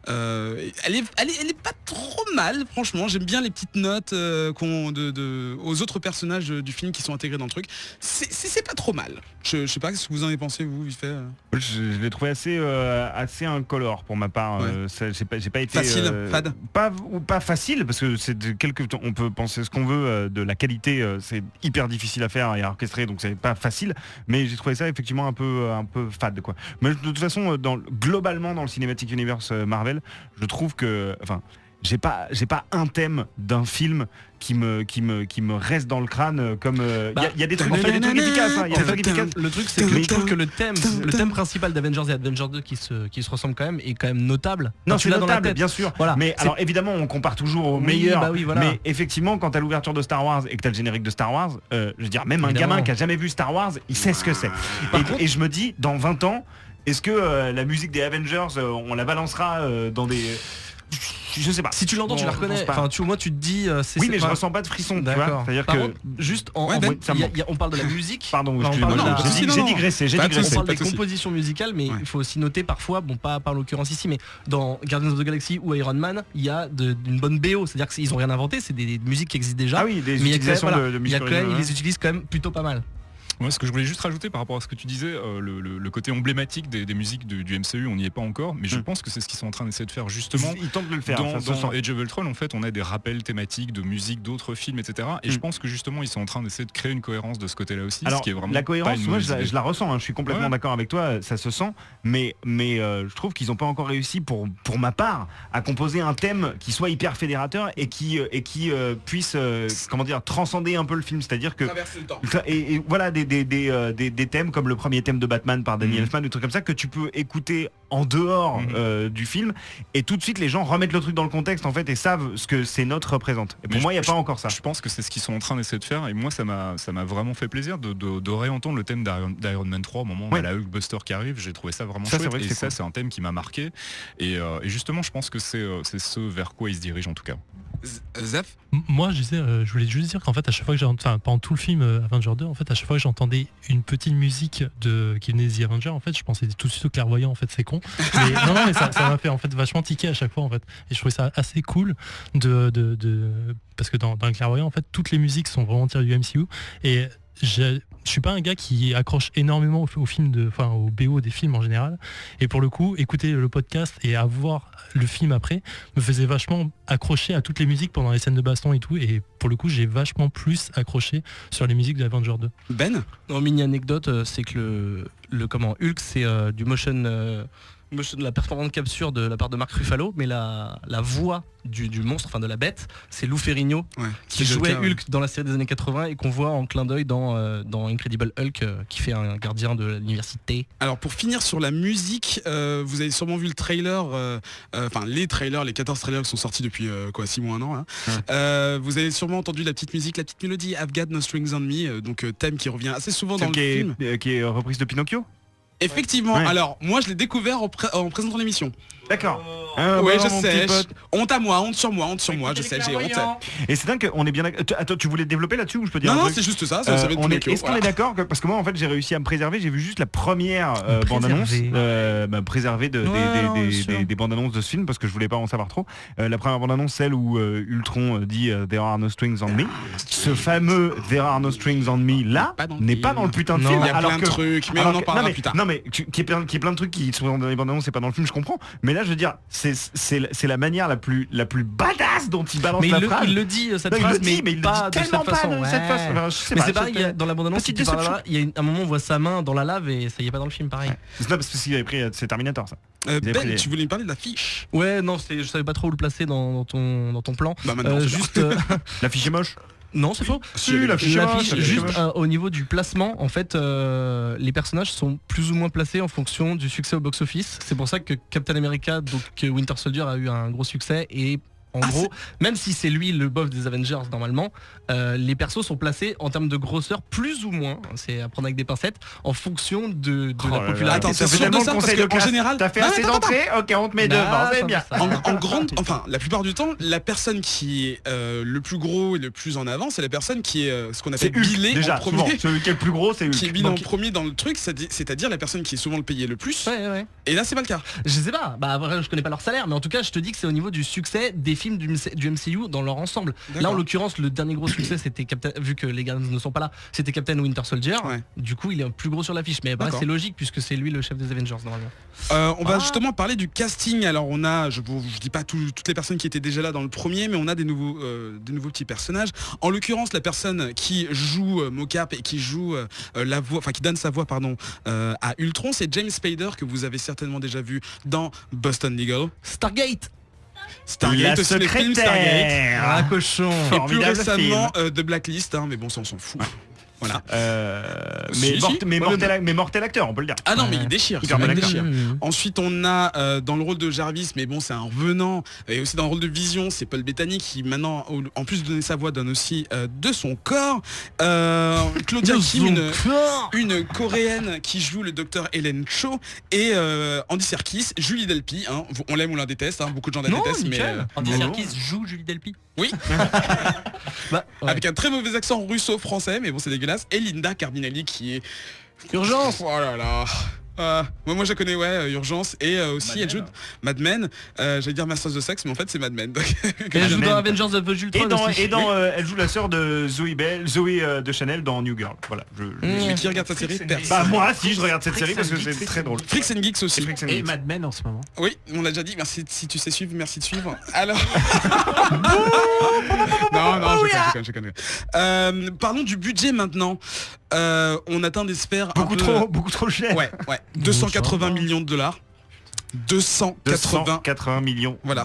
Elle est pas trop mal, franchement. J'aime bien les petites notes aux autres personnages du film qui sont intégrés dans le truc. C'est pas trop mal. Je sais pas ce que vous en avez pensé, vous, vite fait. Je l'ai trouvé assez incolore pour ma part. J'ai pas été facile, fade. Pas facile, parce que on peut penser ce qu'on veut de la qualité. C'est hyper difficile à faire et à orchestrer, donc c'est pas facile. Mais j'ai trouvé ça effectivement un peu fade, quoi. Mais de toute façon, globalement dans le Cinematic Universe Marvel, je trouve que, j'ai pas un thème d'un film qui me reste dans le crâne comme il y a des trucs efficaces, hein, le truc c'est que je trouve que le thème principal d'Avengers et Avengers 2 qui se ressemble quand même est quand même notable. Non, c'est notable, bien sûr. Voilà. Mais alors évidemment on compare toujours au meilleur. Voilà. Mais effectivement quand t'as l'ouverture de Star Wars et que t'as le générique de Star Wars, je veux dire même un gamin qui a jamais vu Star Wars, il sait ce que c'est. Et je me dis dans 20 ans, est-ce que la musique des Avengers on la balancera dans des... Je sais pas. Si tu l'entends, tu la reconnais. Moi, tu te dis. Oui, mais je ressens pas de frisson. D'accord. C'est-à-dire Par que contre, juste on parle de la musique. Pardon, j'ai digressé. On parle des compositions musicales, mais il faut aussi noter parfois, pas par l'occurrence ici, mais dans Guardians of the Galaxy ou Iron Man, il y a une bonne BO. C'est-à-dire qu'ils ont rien inventé, c'est des musiques qui existent déjà. Ah oui, des utilisations de musique. Ils les utilisent quand même plutôt pas mal. Ouais, ce que je voulais juste rajouter par rapport à ce que tu disais, le côté emblématique des musiques du MCU, on n'y est pas encore, mais je pense que c'est ce qu'ils sont en train d'essayer de faire justement. Ils tentent de le faire. Dans Age of Ultron, en fait, on a des rappels thématiques de musique d'autres films, etc. Et je pense que justement, ils sont en train d'essayer de créer une cohérence de ce côté-là aussi. Alors, ce qui est vraiment la cohérence, moi, je la ressens. Je suis complètement Ouais. d'accord avec toi. Ça se sent, mais je trouve qu'ils n'ont pas encore réussi, pour ma part, à composer un thème qui soit hyper fédérateur et qui puisse, transcender un peu le film. C'est-à-dire que traverser le temps. Et voilà des thèmes comme le premier thème de Batman par Danny Elfman, des trucs comme ça que tu peux écouter en dehors du film et tout de suite les gens remettent le truc dans le contexte en fait et savent ce que ces notes représentent. Et pour moi il n'y a pas encore ça. Je pense que c'est ce qu'ils sont en train d'essayer de faire et moi ça m'a vraiment fait plaisir de réentendre le thème d'Iron Man 3 au moment où il y a la Hulkbuster qui arrive. J'ai trouvé ça vraiment chouette et ça c'est un thème qui m'a marqué et justement je pense que c'est ce vers quoi il se dirige en tout cas. Zef, moi je voulais juste dire qu'en fait à chaque fois que pendant tout le film Avenger 2 en fait à chaque fois que j'entendais une petite musique qui venait des Avengers en fait je pensais tout de suite au clairvoyant en fait c'est con mais non mais ça m'a fait en fait vachement tiquer à chaque fois en fait et je trouvais ça assez cool parce que dans le clairvoyant en fait toutes les musiques sont vraiment tirées du MCU et je suis pas un gars qui accroche énormément au film au BO des films en général et pour le coup écouter le podcast et avoir le film après me faisait vachement accrocher à toutes les musiques pendant les scènes de baston et tout et pour le coup j'ai vachement plus accroché sur les musiques d'Avenger 2. Ben non, mini anecdote c'est que le Hulk c'est du motion de la performance capture de la part de Mark Ruffalo mais la voix du monstre, de la bête, c'est Lou Ferrigno qui jouait Hulk dans la série des années 80 et qu'on voit en clin d'œil dans Incredible Hulk qui fait un gardien de l'université. Alors pour finir sur la musique, vous avez sûrement vu le trailer, les 14 trailers qui sont sortis depuis 6 mois, 1 an. Vous avez sûrement entendu la petite musique, la petite mélodie I've Got No Strings on Me, donc thème qui revient assez souvent dans le film. Qui est reprise de Pinocchio. Effectivement, alors moi je l'ai découvert en présentant l'émission. D'accord. Oui, je sais. Honte à moi, honte sur moi, je sais, j'ai honte. Et c'est dingue qu'on est bien d'accord. Attends, tu voulais développer là-dessus ou je peux dire Non, c'est juste ça. Est-ce qu'on est d'accord parce que moi en fait j'ai réussi à me préserver, j'ai vu juste la première bande-annonce préservée des bandes-annonces de ce film parce que je voulais pas en savoir trop. La première bande-annonce, celle où Ultron dit There are no strings on me. Ce fameux There are no strings on me là n'est pas dans le putain de film. Il y a plein de trucs, mais on en parlera plus tard. Non mais qu'il y ait plein de trucs qui sont dans les bandes-annonces, c'est pas dans le film, je comprends. Mais là je veux dire, c'est la manière la plus badass dont il balance la phrase. Il le dit cette phrase, mais il pas de cette façon. Mais c'est pareil, dans la bande-annonce, il y a un moment où on voit sa main dans la lave et ça y est pas dans le film pareil. C'est parce qu'il avait pris c'est Terminator ça. Ben, tu voulais me parler de l'affiche? Ouais, non, je savais pas trop où le placer dans ton plan. Maintenant, juste l'affiche est moche. Non, c'est faux. Si, l'affiche est moche, juste au niveau du placement, en fait, les personnages sont plus ou moins placés en fonction du succès au box-office. C'est pour ça que Captain America, donc Winter Soldier, a eu un gros succès et en gros, même si c'est lui le boss des Avengers normalement, les persos sont placés en termes de grosseur plus ou moins, c'est à prendre avec des pincettes, en fonction de la popularité. Attends, c'est finalement le conseil de classe. En général, t'as fait assez d'entrées, ok, on te met devant, c'est bien. En grande, enfin, la plupart du temps, la personne qui est le plus gros et le plus en avant, c'est la personne qui est ce qu'on appelle billé en premier. Souvent, celui qui est le plus gros, c'est Hulk. Qui est billé en premier dans le truc, c'est-à-dire la personne qui est souvent le payé le plus. Ouais. Et là, c'est pas le cas. Je sais pas, après, je connais pas leur salaire, mais en tout cas, je te dis que c'est au niveau du succès des films du MCU dans leur ensemble. Là, en l'occurrence, le dernier gros succès, c'était Captain, vu que les Guardians ne sont pas là, c'était Captain Winter Soldier. Ouais. Du coup, il est plus gros sur l'affiche, mais c'est logique puisque c'est lui le chef des Avengers normalement. On va justement parler du casting. Alors, on a, je dis pas toutes les personnes qui étaient déjà là dans le premier, mais on a des nouveaux petits personnages. En l'occurrence, la personne qui joue Mocap et qui joue la voix, enfin qui donne sa voix, à Ultron, c'est James Spader que vous avez certainement déjà vu dans Boston Legal. Stargate, aussi les films Stargate. Ah, cochon. Et plus récemment The Blacklist, mais bon, ça on s'en fout. Voilà. Mais mortel acteur, on peut le dire. Ah non, mais il déchire. Ensuite, on a dans le rôle de Jarvis, mais bon, c'est un revenant. Et aussi dans le rôle de Vision, c'est Paul Bettany qui maintenant, en plus de donner sa voix, donne aussi de son corps. Claudia Kim, une coréenne qui joue le docteur Helen Cho. Et Andy Serkis, Julie Delpy. On l'aime ou on la déteste. Beaucoup de gens la détestent. Mais Andy Serkis joue Julie Delpy. Oui. Avec un très mauvais accent russo-français, mais bon, c'est dégueulasse. Et Linda Cardinelli qui est... Urgence. Oh là là. Moi je la connais, Urgence, et aussi elle joue Mad Men, j'allais dire Masters of Sex, mais en fait c'est Mad Men. Elle joue dans Avengers of the Ultron et dans elle joue la sœur de Zoe de Chanel dans New Girl. Voilà. Mais qui regarde cette série? Moi si je regarde cette série parce que c'est très drôle. Freaks and Geeks aussi. Et Mad Men en ce moment. Oui, on l'a déjà dit, merci si tu sais suivre, merci de suivre. Alors... non, je déconne. Parlons du budget maintenant. On atteint des sphères beaucoup trop cher. Ouais. 280 millions de dollars. 280 millions. Voilà,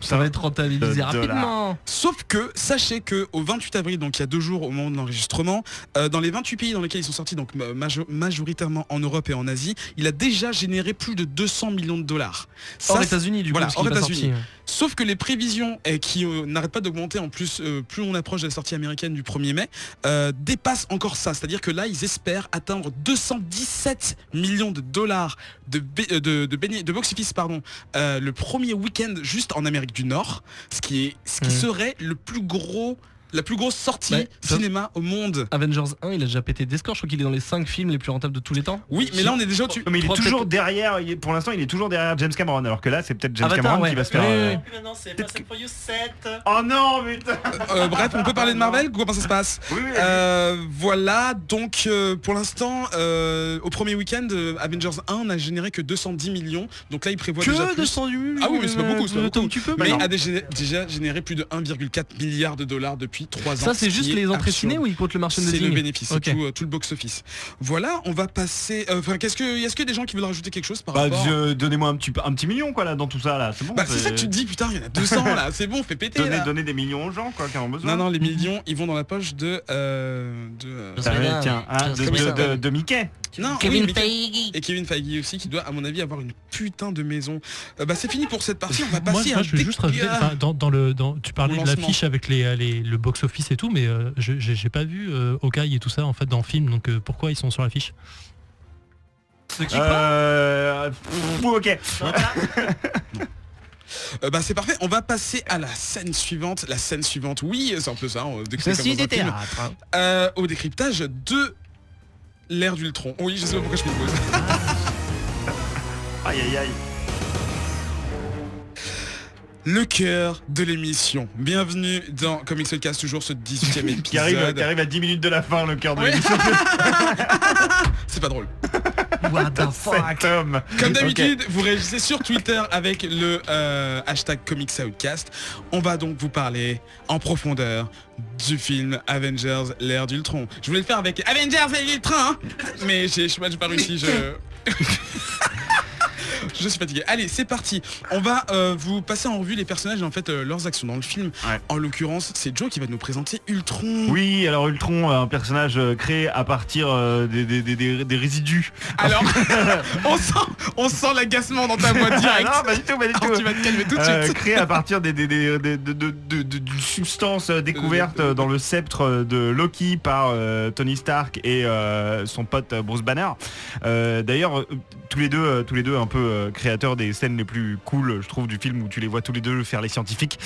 ça va être rentabilisé rapidement. Sauf que sachez que au 28 avril, donc il y a 2 jours au moment de l'enregistrement, dans les 28 pays dans lesquels ils sont sortis, donc majoritairement en Europe et en Asie, il a déjà généré plus de 200 millions de dollars. Hors États-Unis, hors États-Unis. Sauf que les prévisions qui n'arrêtent pas d'augmenter en plus, plus on approche de la sortie américaine du 1er mai, dépassent encore ça. C'est-à-dire que là, ils espèrent atteindre 217 millions de dollars de box-office le premier week-end juste en Amérique du Nord, ce qui serait la plus grosse sortie cinéma au monde. Avengers 1, il a déjà pété des scores, je crois qu'il est dans les 5 films les plus rentables de tous les temps. Oui, mais là on est déjà au-dessus. Mais il est toujours derrière, pour l'instant il est toujours derrière James Cameron, alors que là c'est peut-être James Cameron qui va se faire... c'est Fast and Furious 7. Oh non, putain. Bref, on peut parler de Marvel, comment ça se passe? Oui. Voilà, donc pour l'instant, au premier week-end, Avengers 1 n'a généré que 210 millions, donc là il prévoit déjà plus. 210 millions. Ah oui, mais c'est pas beaucoup, mais il a déjà généré plus de 1,4 milliard de dollars depuis 3 ans. Ça c'est juste les entrées ciné ou il compte le merchandising? C'est le bénéfice, c'est tout le box-office. Voilà, on va passer... est-ce qu'il y a des gens qui veulent rajouter quelque chose par rapport donnez-moi un petit million quoi là dans tout ça là, c'est bon. C'est ça que tu te dis, putain, il y en a 200 là, c'est bon, fais péter. Donner des millions aux gens quoi qui en ont besoin. Non, les millions, ils vont dans la poche de Mickey. Non, Kevin Feige. Et Kevin Feige aussi qui doit à mon avis avoir une putain de maison. C'est fini pour cette partie, on va passer moi, je vais juste rajouter, tu parlais de l'affiche avec le box-office et tout, mais j'ai pas vu Hawkeye et tout ça en fait dans le film, donc pourquoi ils sont sur l'affiche? Ok. C'est parfait, on va passer à la scène suivante. La scène suivante, oui, c'est un peu ça. Au décryptage de l'ère d'Ultron. Oui, je sais pas pourquoi je me pose. Aïe. Le cœur de l'émission. Bienvenue dans Comics Podcast, toujours ce 18e épisode. qui arrive à 10 minutes de la fin, le cœur de l'émission. C'est pas drôle. What the fuck. Comme d'habitude, vous réagissez sur Twitter avec le hashtag Comics Outcast. On va donc vous parler en profondeur du film Avengers, l'ère d'Ultron. Je voulais le faire avec Avengers et l'Ultron, mais j'ai pas réussi. Je suis fatigué. Allez, c'est parti. On va vous passer en revue les personnages et en fait leurs actions dans le film. Ouais. En l'occurrence, c'est Joe qui va nous présenter Ultron. Oui, alors Ultron, un personnage créé à partir des résidus. Alors, on sent l'agacement dans ta voix direct. Non, pas du tout, pas du tout. Alors, tu vas te calmer tout de suite. Créé à partir d'une substance découverte dans le sceptre de Loki par Tony Stark et son pote Bruce Banner. D'ailleurs, tous les deux un peu créateurs des scènes les plus cool, je trouve, du film, où tu les vois tous les deux faire les scientifiques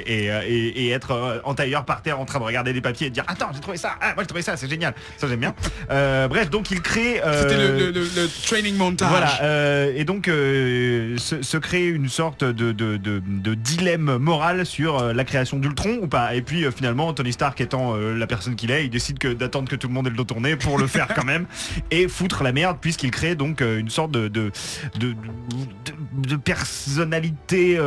et être en tailleur par terre en train de regarder des papiers et de dire attends, j'ai trouvé ça, moi j'ai trouvé ça, c'est génial, ça j'aime bien. Bref, donc il crée c'était le training montage. Voilà, et donc se crée une sorte de dilemme moral sur la création d'Ultron ou pas. Et puis finalement, Tony Stark étant la personne qu'il est, il décide d'attendre que tout le monde ait le dos tourné pour le faire quand même et foutre la merde, puisqu'il crée donc une sorte de personnalité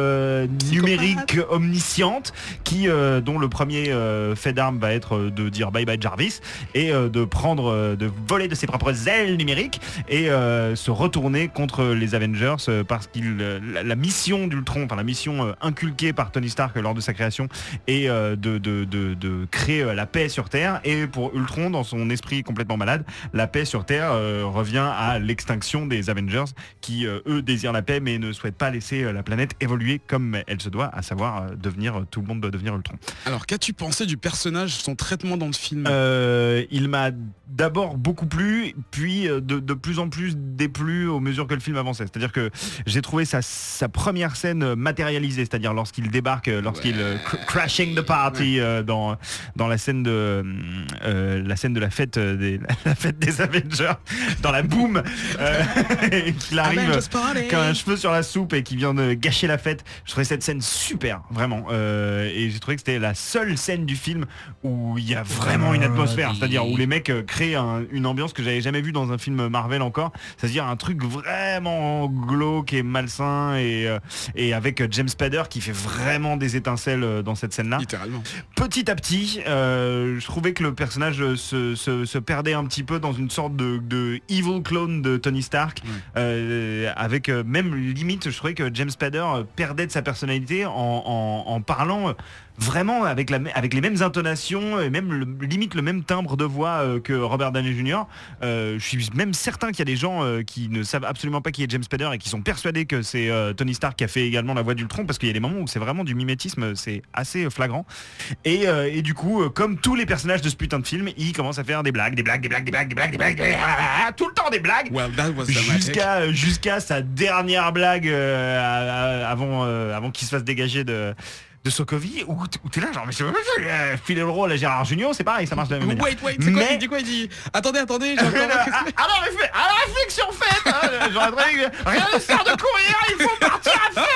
numérique omnisciente qui dont le premier fait d'arme va être de dire bye bye Jarvis et de voler de ses propres ailes numériques et se retourner contre les Avengers parce qu'il la mission d'Ultron, enfin la mission inculquée par Tony Stark lors de sa création est de créer la paix sur Terre. Et pour Ultron, dans son esprit complètement malade, la paix sur Terre revient à l'extinction des Avengers qui eux désirent la paix mais ne souhaitent pas laisser la planète évoluer comme elle se doit, à savoir tout le monde doit devenir Ultron. Alors qu'as-tu pensé du personnage, son traitement dans le film? Il m'a d'abord beaucoup plu, puis de plus en plus déplu au mesure que le film avançait. C'est-à-dire que j'ai trouvé sa première scène matérialisée, c'est-à-dire lorsqu'il débarque, crashing the party dans la scène de la fête des Avengers, dans la boom, et qu'il arrive comme un cheveu sur la soupe et qui vient de gâcher la fête. Je trouvais cette scène super, vraiment, et j'ai trouvé que c'était la seule scène du film où il y a vraiment une atmosphère, c'est-à-dire où les mecs créent une ambiance que j'avais jamais vue dans un film Marvel encore, c'est-à-dire un truc vraiment glauque et malsain et avec James Spader qui fait vraiment des étincelles dans cette scène-là. Littéralement. Petit à petit, je trouvais que le personnage se perdait un petit peu dans une sorte de evil clone de Tony Stark, avec même limite, je trouvais que James Spader perdait de sa personnalité en parlant vraiment avec les mêmes intonations et même limite le même timbre de voix que Robert Downey Jr. Je suis même certain qu'il y a des gens qui ne savent absolument pas qui est James Spader et qui sont persuadés que c'est Tony Stark qui a fait également la voix d'Ultron, parce qu'il y a des moments où c'est vraiment du mimétisme, c'est assez flagrant. Et du coup, comme tous les personnages de ce putain de film, il commence à faire des blagues, tout le temps des blagues, jusqu'à sa dernière blague avant qu'il se fasse dégager de Sokovie, où t'es là genre mais filer le rôle à Gérard Jugnot, c'est pareil, ça marche de la même manière. Wait, c'est quoi il dit quoi? Il dit attendez, j'ai encore alors réflexion faite, j'aurais rien ne sert de courir, il faut partir à feu.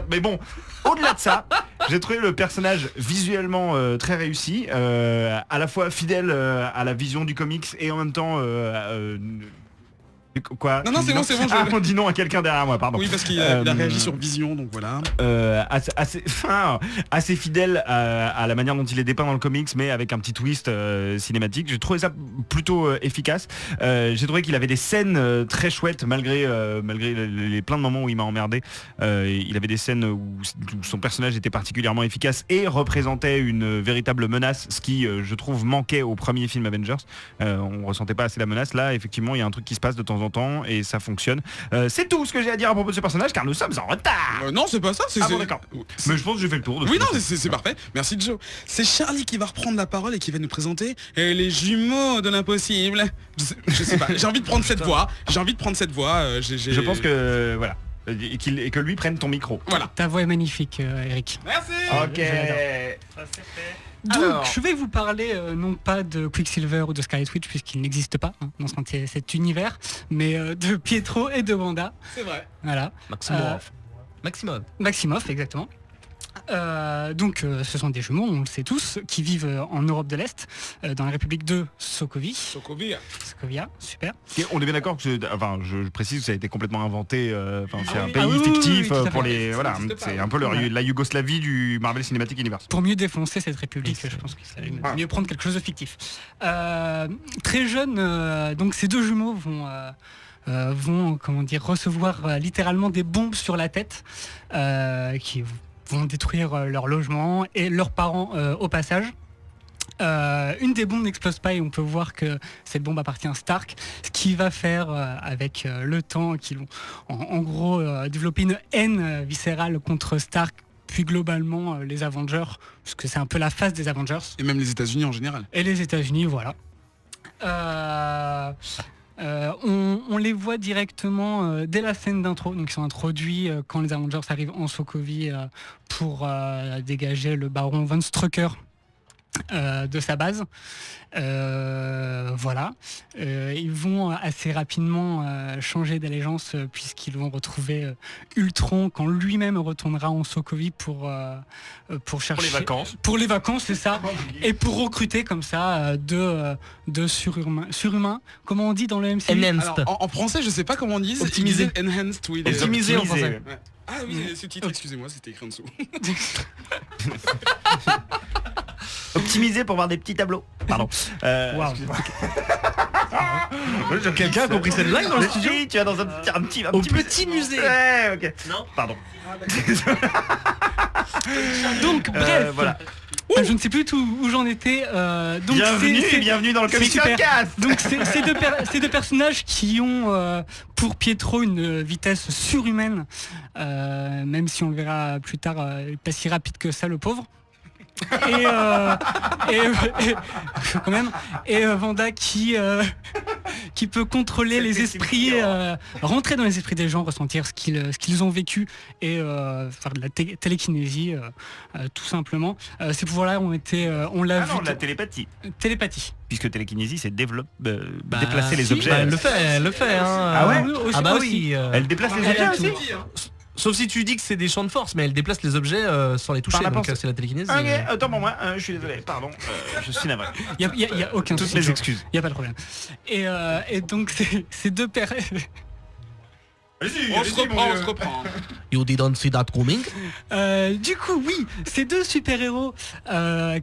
Mais bon, au-delà de ça, j'ai trouvé le personnage visuellement très réussi, à la fois fidèle à la vision du comics et en même temps quoi? Non, c'est bon. On dit non à quelqu'un derrière moi, pardon. Oui, parce qu'il a réagi sur Vision, donc voilà. Assez fidèle à la manière dont il est dépeint dans le comics, mais avec un petit twist cinématique. J'ai trouvé ça plutôt efficace. J'ai trouvé qu'il avait des scènes très chouettes, malgré les plein de moments où il m'a emmerdé. Il avait des scènes où son personnage était particulièrement efficace et représentait une véritable menace, ce qui, je trouve, manquait au premier film Avengers. On ressentait pas assez la menace. Là, effectivement, il y a un truc qui se passe de temps en temps et ça fonctionne. C'est tout ce que j'ai à dire à propos de ce personnage, car nous sommes en retard. Non, c'est pas ça. Bon, d'accord. Mais je pense que j'ai fait le tour. Oui, non, c'est parfait. Merci Joe. C'est Charlie qui va reprendre la parole et qui va nous présenter les jumeaux de l'impossible. Je sais pas. J'ai envie de prendre cette voix. Je pense que voilà. Et que lui prenne ton micro. Voilà. Ta voix est magnifique, Eric. Merci. Ok. Ça c'est fait. Donc je vais vous parler non pas de Quicksilver ou de Scarlet Witch puisqu'il n'existe pas dans cet univers, mais de Pietro et de Wanda. C'est vrai. Voilà. Maximoff, exactement. Donc ce sont des jumeaux, on le sait tous, qui vivent en Europe de l'Est, dans la République de Sokovia, super. Et on est bien d'accord que je précise que ça a été complètement inventé, c'est un pays fictif pour les... Voilà, c'est un peu la Yougoslavie du Marvel Cinematic Universe. Pour mieux défoncer cette république, je pense qu'il fallait mieux prendre quelque chose de fictif. Très jeune, donc ces deux jumeaux vont recevoir littéralement des bombes sur la tête qui vont détruire leur logement et leurs parents au passage. Une des bombes n'explose pas et on peut voir que cette bombe appartient à Stark, ce qui va faire avec le temps qu'ils vont en gros développer une haine viscérale contre Stark, puis globalement les Avengers, parce que c'est un peu la face des Avengers. Et même les États-Unis en général. Et les États-Unis, voilà. On les voit directement dès la scène d'intro, donc ils sont introduits quand les Avengers arrivent en Sokovie pour dégager le baron Von Strucker de sa base. Voilà. Ils vont assez rapidement changer d'allégeance puisqu'ils vont retrouver Ultron quand lui-même retournera en Sokovie pour chercher... Pour les vacances. Pour les vacances, c'est ça. Et pour recruter comme ça de surhumains. Comment on dit dans le MCU? Alors, en français, je sais pas comment on dit. Optimisé. Enhanced, oui. Optimisé en français. Ouais. Ah oui, ce titre, excusez-moi, c'était écrit en dessous. Optimisé pour voir des petits tableaux. Pardon. Wow. Quelqu'un a compris cette blague dans le studio? Tu vas dans un petit petit musée. Ouais, ok. Non, pardon. Donc, bref. Voilà. Je ne sais plus où j'en étais. Donc bienvenue dans le c'est Comics super. Podcast. Donc ces deux personnages qui ont pour Pietro une vitesse surhumaine, même si on le verra plus tard, pas si rapide que ça, le pauvre. Et quand même. Et Wanda qui peut contrôler les esprits, rentrer dans les esprits des gens, ressentir ce qu'ils ont vécu et faire de la télékinésie, tout simplement. Ces pouvoirs-là on l'a vu. Non, la télépathie. Télépathie. Puisque télékinésie, c'est déplacer les objets. Elle le fait. Hein. Ah ouais. Ah bah oui. Elle déplace les objets aussi. Sauf si tu dis que c'est des champs de force, mais elle déplace les objets sans les toucher, donc c'est la télékinésie. Ok, autant pour moi, je suis désolé, pardon, je suis navré. Il y a aucun Toutes souci. mes excuses. Il n'y a pas de problème. Et donc ces deux pères... On se reprend. You didn't see that coming. Du coup, oui, ces deux super-héros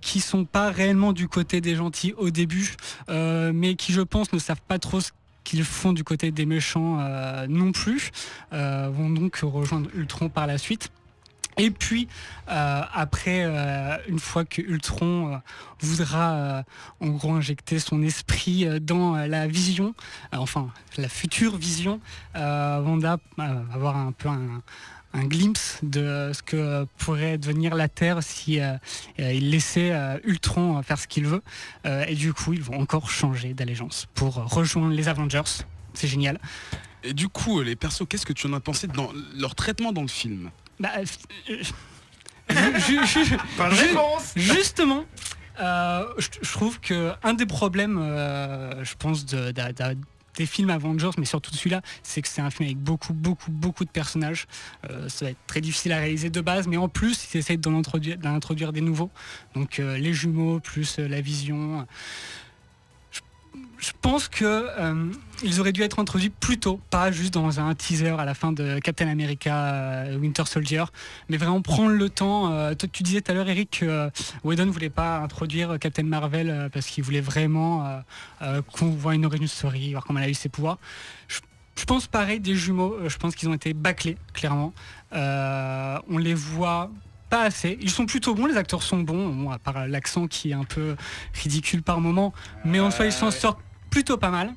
qui sont pas réellement du côté des gentils au début, mais qui, je pense, ne savent pas trop ce qu'ils font du côté des méchants non plus, vont donc rejoindre Ultron par la suite. Et puis après, une fois que Ultron voudra en gros injecter son esprit dans la vision, enfin la future vision, Wanda va avoir un peu un glimpse de ce que pourrait devenir la Terre si il laissait Ultron faire ce qu'il veut. Et du coup, ils vont encore changer d'allégeance pour rejoindre les Avengers. C'est génial. Et du coup, les persos, qu'est-ce que tu en as pensé dans leur traitement dans le film? Justement, je trouve que un des problèmes, je pense, des films Avengers, mais surtout de celui-là, c'est que c'est un film avec beaucoup de personnages. Ça va être très difficile à réaliser de base, mais en plus, ils essayent d'en introduire des nouveaux. Donc les jumeaux, plus la vision. Je pense que ils auraient dû être introduits plus tôt, pas juste dans un teaser à la fin de Captain America Winter Soldier, mais vraiment prendre le temps. Toi, tu disais tout à l'heure, Eric, que Whedon voulait pas introduire Captain Marvel parce qu'il voulait vraiment qu'on voit une origin story, voir comment elle a eu ses pouvoirs. Je pense pareil des jumeaux, je pense qu'ils ont été bâclés, clairement. On les voit pas assez. Ils sont plutôt bons, les acteurs sont bons, à part l'accent qui est un peu ridicule par moment, mais en soi ils s'en sortent plutôt pas mal.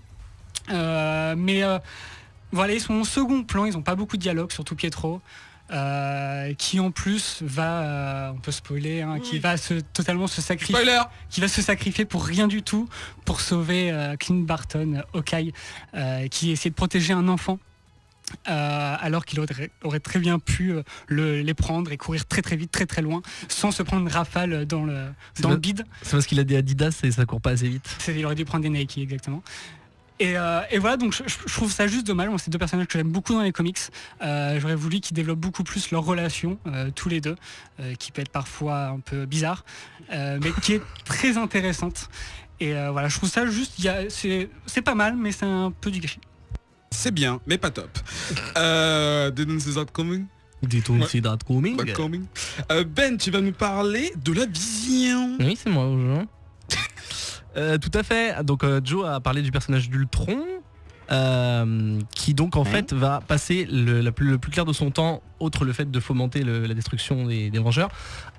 Voilà, ils sont au second plan, ils n'ont pas beaucoup de dialogue, surtout Pietro, qui en plus va, on peut spoiler, qui va totalement se sacrifier. Spoiler. Qui va se sacrifier pour rien du tout, pour sauver Clint Barton, Hawkeye, qui essaie de protéger un enfant. Alors qu'il aurait très bien pu les prendre et courir très vite, très loin, sans se prendre une rafale dans le bide. C'est parce qu'il a des Adidas et ça court pas assez vite. Il aurait dû prendre des Nike, exactement. Et voilà, donc je trouve ça juste dommage. Moi, c'est deux personnages que j'aime beaucoup dans les comics. J'aurais voulu qu'ils développent beaucoup plus leur relation, tous les deux, qui peut être parfois un peu bizarre, mais qui est très intéressante. Et voilà, je trouve ça juste, c'est pas mal, mais c'est un peu du gâchis. C'est bien, mais pas top. Didn't see that coming. Didn't see that coming. Ben, tu vas nous parler de la vision. Oui, c'est moi aujourd'hui. Tout à fait. Donc Joe a parlé du personnage d'Ultron. qui donc en fait va passer le plus clair de son temps, outre le fait de fomenter la destruction des Vengeurs,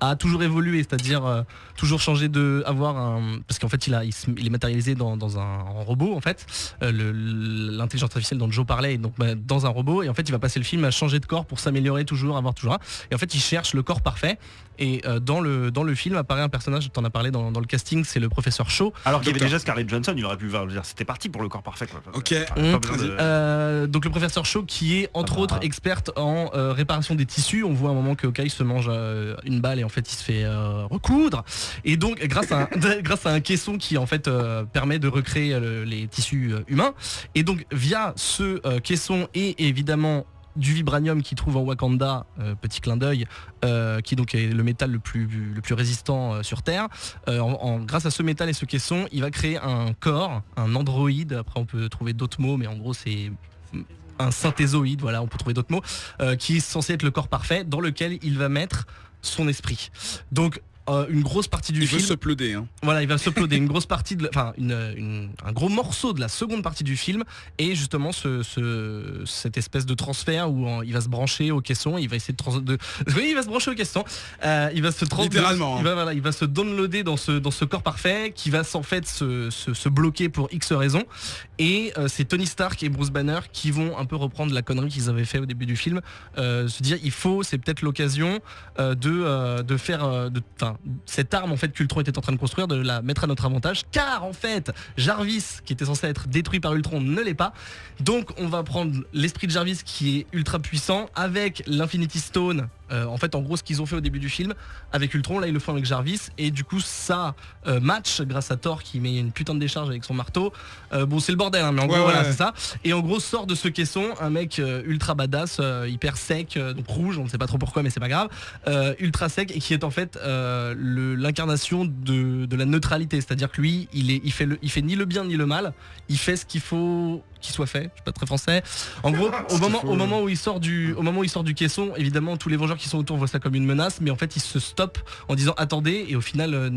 a toujours évolué, c'est-à-dire toujours changer parce qu'en fait il est matérialisé dans un robot en fait, l'intelligence artificielle dont Joe parlait, donc dans un robot, et en fait il va passer le film à changer de corps pour s'améliorer toujours, avoir toujours un, et en fait il cherche le corps parfait, et dans le film apparaît un personnage, t'en as parlé dans le casting, c'est le professeur Shaw. Alors qu'il y avait déjà Scarlett Johansson, il aurait pu dire c'était parti pour le corps parfait quoi. Ok. Donc le professeur Shaw qui est entre autres experte en réparation des tissus. On voit à un moment que Hawkeye se mange une balle et en fait il se fait recoudre, et donc grâce à un caisson qui en fait permet de recréer les tissus humains, et donc via ce caisson et évidemment du vibranium qu'il trouve en Wakanda, petit clin d'œil, qui donc est le métal le plus résistant sur Terre. Grâce à ce métal et ce caisson, il va créer un corps, un androïde. Après on peut trouver d'autres mots, mais en gros c'est un synthézoïde, voilà, on peut trouver d'autres mots, qui est censé être le corps parfait dans lequel il va mettre son esprit. Donc une grosse partie du film. Il veut s'uploader. Voilà, il va s'uploader une grosse partie un gros morceau de la seconde partie du film, et justement cette espèce de transfert où il va se brancher au caisson, il va essayer il va se brancher au caisson, il va se littéralement. Il va se downloader dans ce corps parfait qui va en fait se bloquer pour X raisons, et c'est Tony Stark et Bruce Banner qui vont un peu reprendre la connerie qu'ils avaient fait au début du film, se dire c'est peut-être l'occasion de faire cette arme en fait qu'Ultron était en train de construire, de la mettre à notre avantage, car en fait Jarvis, qui était censé être détruit par Ultron, ne l'est pas. Donc on va prendre l'esprit de Jarvis qui est ultra puissant avec l'Infinity Stone. En fait en gros ce qu'ils ont fait au début du film avec Ultron, là ils le font avec Jarvis, et du coup ça match grâce à Thor qui met une putain de décharge avec son marteau. Bon c'est le bordel mais en gros voilà c'est ça, et en gros sort de ce caisson un mec ultra badass, hyper sec, donc rouge, on ne sait pas trop pourquoi mais c'est pas grave, ultra sec, et qui est en fait l'incarnation de la neutralité, c'est-à-dire que lui il fait ni le bien ni le mal, il fait ce qu'il faut qu'il soit fait, je suis pas très français. En gros, au moment où il sort du caisson, évidemment tous les Vengeurs qui sont autour voient ça comme une menace, mais en fait ils se stoppent en disant attendez, et au final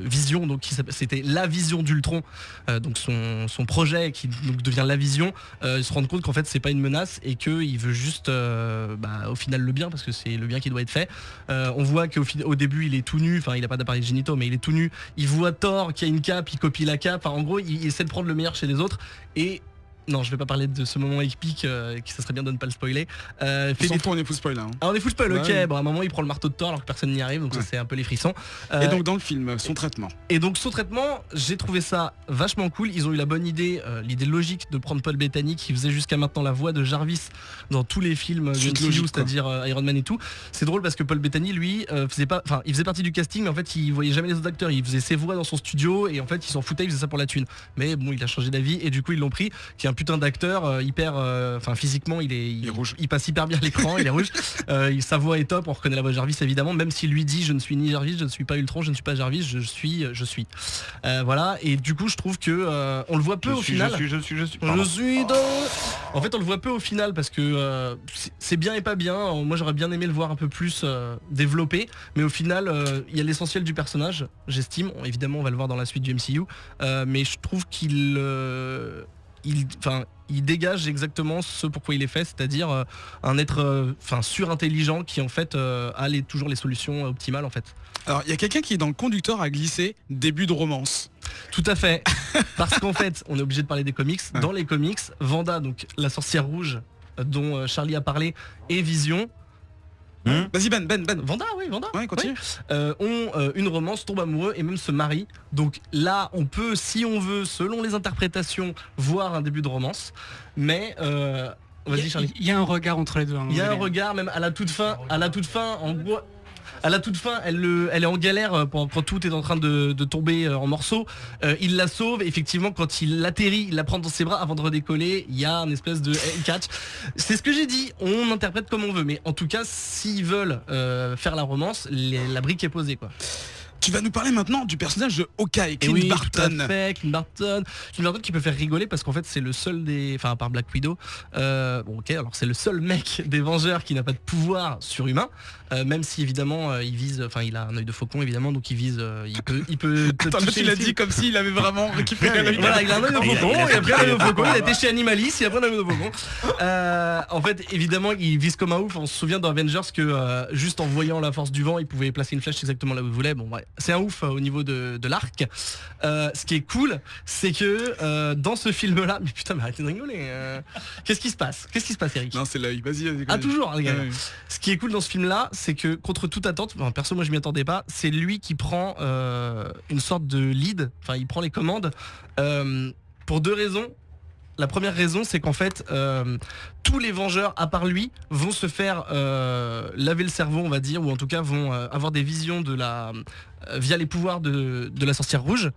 Vision, donc c'était la vision d'Ultron, donc son projet qui donc devient la vision, ils se rendent compte qu'en fait c'est pas une menace et qu'il veut juste au final le bien, parce que c'est le bien qui doit être fait. On voit qu'au début il est tout nu, enfin il a pas d'appareil génitaux mais il est tout nu, il voit Thor qui a une cape, il copie la cape, enfin en gros il essaie de prendre le meilleur chez les autres, et non, je vais pas parler de ce moment épique, qui ça serait bien de ne pas le spoiler. On est full spoil là. Ah, on est full spoil, ok. Ouais. Bon, à un moment il prend le marteau de Thor alors que personne n'y arrive, donc ça c'est un peu les frissons. Et donc dans le film, son traitement. Et donc son traitement, j'ai trouvé ça vachement cool. Ils ont eu la bonne idée, l'idée logique de prendre Paul Bettany qui faisait jusqu'à maintenant la voix de Jarvis dans tous les films du MCU, c'est-à-dire Iron Man et tout. C'est drôle parce que Paul Bettany lui il faisait partie du casting, mais en fait il voyait jamais les autres acteurs, il faisait ses voix dans son studio et en fait il s'en foutait, il faisait ça pour la thune. Mais bon, il a changé d'avis et du coup ils l'ont pris, qui est un putain d'acteur hyper, physiquement il est rouge, il passe hyper bien à l'écran, il est rouge, sa voix est top, on reconnaît la voix de Jarvis évidemment, même s'il lui dit je ne suis ni Jarvis, je ne suis pas Ultron, je ne suis pas Jarvis, je suis. Voilà, et du coup je trouve que on le voit peu au final. En fait on le voit peu au final parce que c'est bien et pas bien. Moi j'aurais bien aimé le voir un peu plus développé, mais au final il y a l'essentiel du personnage, j'estime. Évidemment on va le voir dans la suite du MCU, mais je trouve qu'il dégage exactement ce pourquoi il est fait, c'est-à-dire un être surintelligent qui en fait a toujours les solutions optimales en fait. Alors il y a quelqu'un qui est dans le conducteur à glisser début de romance. Tout à fait, parce qu'en fait on est obligé de parler des comics. Dans les comics, Wanda, donc la sorcière rouge dont Charlie a parlé, et Vision. Vas-y Ben. Vanda, oui, Vanda. Ouais, continue. Ont une romance, tombent amoureux et même se marient. Donc là, on peut, si on veut, selon les interprétations, voir un début de romance. Mais vas-y Charlie. Il y a un regard entre les deux. Il y a un regard, même à la toute fin, en gros. À la toute fin, elle est en galère quand tout est en train de tomber en morceaux. Il la sauve. Effectivement, quand il atterrit, il la prend dans ses bras avant de redécoller. Il y a une espèce de catch. C'est ce que j'ai dit. On interprète comme on veut. Mais en tout cas, s'ils veulent faire la romance, la brique est posée, quoi. Tu vas nous parler maintenant du personnage de Hawkeye, Clint Barton. Tout à fait, Clint Barton qui peut faire rigoler parce qu'en fait c'est le seul des, enfin à part Black Widow, alors c'est le seul mec des Vengeurs qui n'a pas de pouvoir surhumain, même si évidemment il vise, enfin il a un œil de faucon évidemment, donc il vise, il peut. Attends, là tu l'as dit comme s'il avait vraiment récupéré l'œil. Voilà, il a un œil de faucon, il a pris un œil de faucon, il a été chez Animalis, il a pris un œil de faucon. En fait évidemment il vise comme un ouf. On se souvient dans Avengers que juste en voyant la force du vent il pouvait placer une flèche exactement là où il voulait. Bon ouais, c'est un ouf au niveau de l'arc. Ce qui est cool, c'est que dans ce film là, mais putain mais arrêtez de rigoler, qu'est-ce qui se passe Eric? Non c'est l'œil, vas-y. Ah toujours les gars. Ouais. Ce qui est cool dans ce film là, c'est que contre toute attente, perso moi je m'y attendais pas, c'est lui qui prend une sorte de lead, enfin il prend les commandes pour deux raisons. La première raison, c'est qu'en fait, tous les Vengeurs, à part lui, vont se faire laver le cerveau, on va dire, ou en tout cas vont avoir des visions de via les pouvoirs de la sorcière rouge,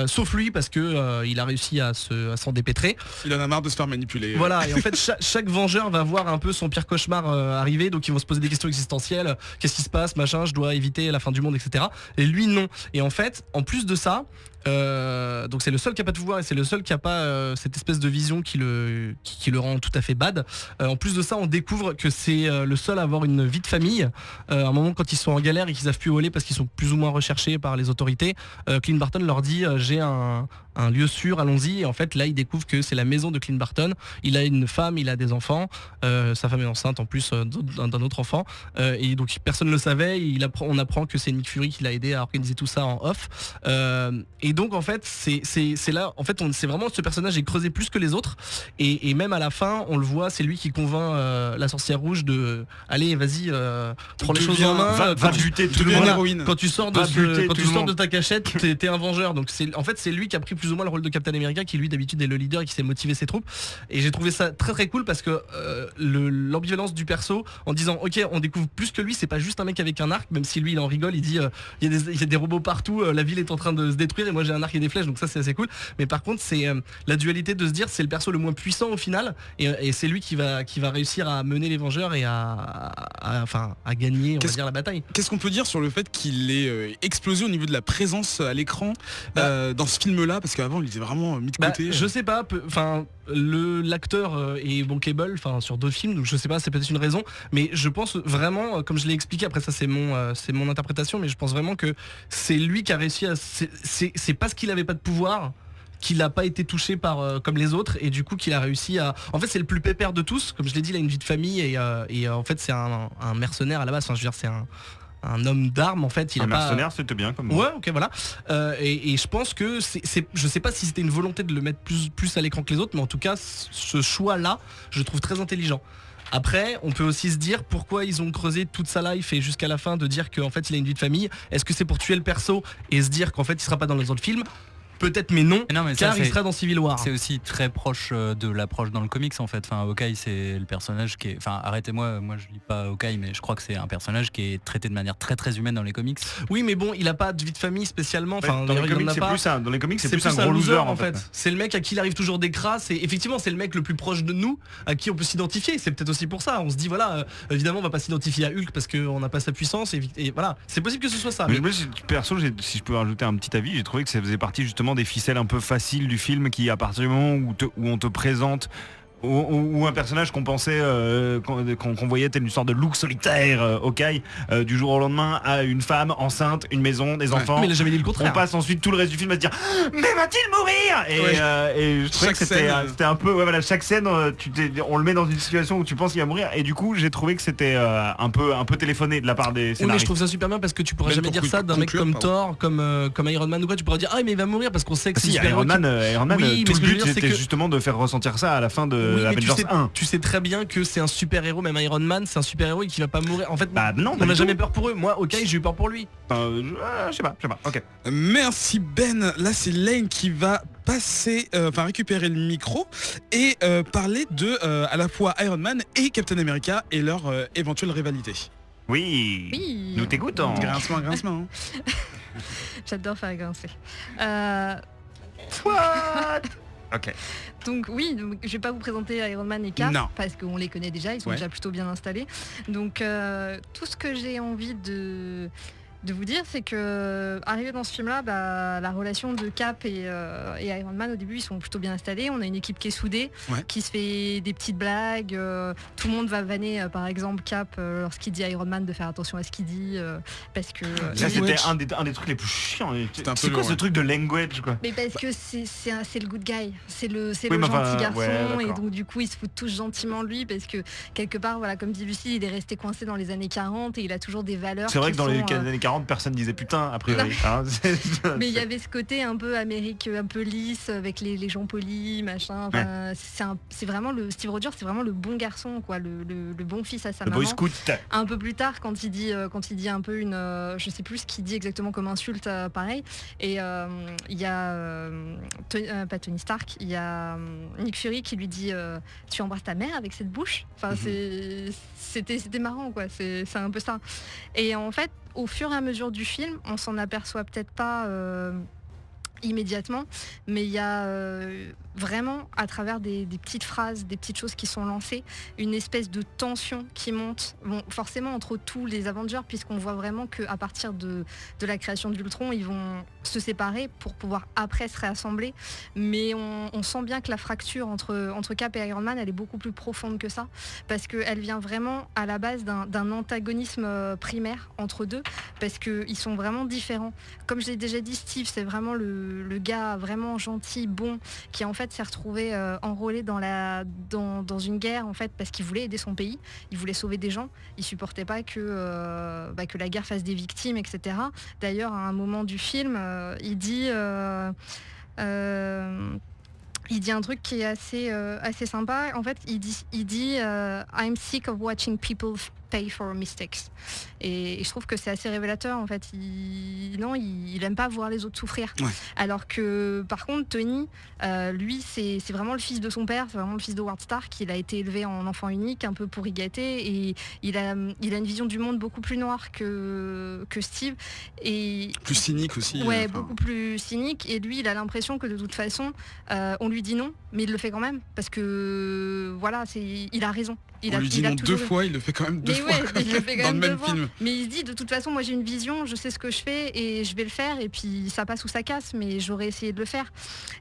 sauf lui parce que il a réussi à s'en dépêtrer. Il en a marre de se faire manipuler. Voilà, et en fait chaque Vengeur va voir un peu son pire cauchemar arriver, donc ils vont se poser des questions existentielles, qu'est-ce qui se passe, machin, je dois éviter la fin du monde, etc. Et lui non. Et en fait, en plus de ça, donc c'est le seul qui a pas de pouvoir et c'est le seul qui a pas cette espèce de vision qui le rend tout à fait bad. En plus de ça, on découvre que c'est le seul à avoir une vie de famille. À un moment quand ils sont en galère et qu'ils savent plus où aller parce qu'ils sont plus ou moins recherchés par les autorités, Clint Barton leur dit j'ai un lieu sûr, allons-y. Et en fait là ils découvrent que c'est la maison de Clint Barton. Il a une femme, il a des enfants, sa femme est enceinte en plus d'un autre enfant, et donc personne ne le savait. On apprend que c'est Nick Fury qui l'a aidé à organiser tout ça en off, et donc en fait c'est là en fait c'est vraiment ce personnage est creusé plus que les autres, et même à la fin on le voit, c'est lui qui convainc la sorcière rouge de allez vas-y prends les choses en main, va buter tout le monde. Héroïne. Quand tu sors de ta cachette, t'es un vengeur. Donc c'est lui qui a pris plus ou moins le rôle de Captain America, qui lui d'habitude est le leader et qui sait motiver ses troupes. Et j'ai trouvé ça très très cool parce que l'ambivalence du perso en disant ok on découvre plus que lui, c'est pas juste un mec avec un arc, même si lui il en rigole, il dit il y a des robots partout, la ville est en train de se détruire et moi j'ai un arc et des flèches, donc ça c'est assez cool. Mais par contre c'est la dualité de se dire c'est le perso le moins puissant au final, et c'est lui qui va réussir à mener les Vengeurs et à gagner on va dire la bataille. Qu'est-ce qu'on peut dire sur le fait qu'il ait explosé au niveau de la présence à l'écran dans ce film là, parce qu'avant il était vraiment mis de côté. Je sais pas, l'acteur est bankable sur d'autres films, donc je sais pas, c'est peut-être une raison, mais je pense vraiment, comme je l'ai expliqué, après ça c'est mon interprétation, mais je pense vraiment que c'est lui qui a réussi à c'est parce qu'il avait pas de pouvoir qu'il n'a pas été touché par comme les autres, et du coup qu'il a réussi à... En fait c'est le plus pépère de tous, comme je l'ai dit, il a une vie de famille et en fait c'est un mercenaire à la base, je veux dire c'est un homme d'armes en fait. Un mercenaire c'était bien comme ouais ok voilà, et je pense que je sais pas si c'était une volonté de le mettre plus à l'écran que les autres, mais en tout cas ce choix là je le trouve très intelligent. Après, on peut aussi se dire pourquoi ils ont creusé toute sa life et jusqu'à la fin de dire qu'en fait il a une vie de famille. Est-ce que c'est pour tuer le perso et se dire qu'en fait il sera pas dans les autres films? Peut-être, mais non, car il sera dans Civil War. C'est aussi très proche de l'approche dans le comics en fait. Enfin, Hawkeye c'est le personnage qui est... Enfin, arrêtez-moi, moi je lis pas Hawkeye, mais je crois que c'est un personnage qui est traité de manière très très humaine dans les comics. Oui, mais bon, il a pas de vie de famille spécialement. Enfin, dans les comics c'est plus un gros loser en fait. C'est le mec à qui il arrive toujours des crasses, et effectivement c'est le mec le plus proche de nous, à qui on peut s'identifier. C'est peut-être aussi pour ça. On se dit voilà, évidemment on va pas s'identifier à Hulk parce qu'on n'a pas sa puissance, et voilà, c'est possible que ce soit ça. Mais perso, si je peux rajouter un petit avis, j'ai trouvé que ça faisait partie justement des ficelles un peu facile du film, qui à partir du moment où on te présente ou un personnage qu'on pensait qu'on voyait tel une sorte de look solitaire, Hawkeye, du jour au lendemain à une femme enceinte, une maison, des enfants. Mais il a jamais dit le contraire. On passe ensuite tout le reste du film à se dire mais va-t-il mourir, et je trouvais que c'était un peu chaque scène on le met dans une situation où tu penses qu'il va mourir, et du coup j'ai trouvé que c'était un peu téléphoné de la part des scénaristes. Oui, mais je trouve ça super bien parce que tu pourras jamais dire ça d'un mec comme Thor, comme Iron Man ou quoi. Tu pourras dire ah mais il va mourir parce qu'on sait que c'est Iron Man, oui, tout le but c'était justement de faire ressentir ça à la fin de tu sais très bien que c'est un super héros, même Iron Man c'est un super héros et qui va pas mourir. En fait non, on n'a jamais peur pour eux. Moi Hawkeye j'ai eu peur pour lui. Je sais pas. Ok. Merci Ben. Là c'est Lane qui va passer, récupérer le micro et parler de à la fois Iron Man et Captain America et leur éventuelle rivalité. Oui. Nous t'écoutons. Grincement. Hein. J'adore faire grincer. What? Ok. Donc je vais pas vous présenter Iron Man et Cap parce qu'on les connaît déjà, ils sont déjà plutôt bien installés. Donc tout ce que j'ai envie de de vous dire, c'est que arrivé dans ce film-là, la relation de Cap et Iron Man au début, ils sont plutôt bien installés. On a une équipe qui est soudée, qui se fait des petites blagues. Tout le monde va vanner, par exemple, Cap lorsqu'il dit à Iron Man de faire attention à ce qu'il dit, parce que ça c'était un des trucs les plus chiants. C'est quoi ce truc de language quoi? Mais parce que c'est le good guy, c'est le gentil garçon, et donc du coup ils se foutent tous gentiment de lui parce que quelque part, voilà, comme dit Lucie, il est resté coincé dans les années 40 et il a toujours des valeurs. C'est vrai que dans les années 40, personne disait putain a priori. Mais il y avait ce côté un peu Amérique, un peu lisse, avec les gens polis, machin. Enfin, c'est vraiment Steve Rogers, c'est vraiment le bon garçon, quoi, le bon fils à sa maman. Boy Scout. Un peu plus tard, quand il dit un peu je sais plus ce qu'il dit exactement comme insulte, pareil. Et il y a pas Tony Stark, il y a Nick Fury qui lui dit tu embrasses ta mère avec cette bouche. Enfin, c'était marrant, quoi. C'est un peu ça. Et en fait, au fur et à mesure du film, on s'en aperçoit peut-être pas immédiatement, mais il y a vraiment, à travers des petites phrases, des petites choses qui sont lancées, une espèce de tension qui monte, forcément entre tous les Avengers, puisqu'on voit vraiment qu'à partir de la création d'Ultron, ils vont se séparer pour pouvoir après se réassembler, mais on sent bien que la fracture entre Cap et Iron Man, elle est beaucoup plus profonde que ça, parce qu'elle vient vraiment à la base d'un antagonisme primaire entre deux, parce qu'ils sont vraiment différents. Comme je l'ai déjà dit, Steve, c'est vraiment le gars vraiment gentil, bon, qui en fait s'est retrouvé enrôlé dans une guerre, en fait, parce qu'il voulait aider son pays, il voulait sauver des gens, il supportait pas que la guerre fasse des victimes, etc. D'ailleurs, à un moment du film, il dit un truc qui est assez sympa. En fait, il dit I'm sick of watching people pay for mistakes. Et je trouve que c'est assez révélateur, en fait. Il aime pas voir les autres souffrir. Ouais. Alors que, par contre, Tony, lui, c'est vraiment le fils de son père, c'est vraiment le fils de Howard Stark. Il a été élevé en enfant unique, un peu pourrigaté, et il a une vision du monde beaucoup plus noire que Steve. Et plus cynique aussi. Ouais, beaucoup plus cynique. Et lui, il a l'impression que de toute façon, on lui dit non, mais il le fait quand même, parce que voilà, il a raison. On lui dit non deux fois, il le fait quand même deux fois. Il le fait quand même dans le même film. Mais il se dit, de toute façon, moi j'ai une vision, je sais ce que je fais et je vais le faire, et puis ça passe ou ça casse, mais j'aurais essayé de le faire.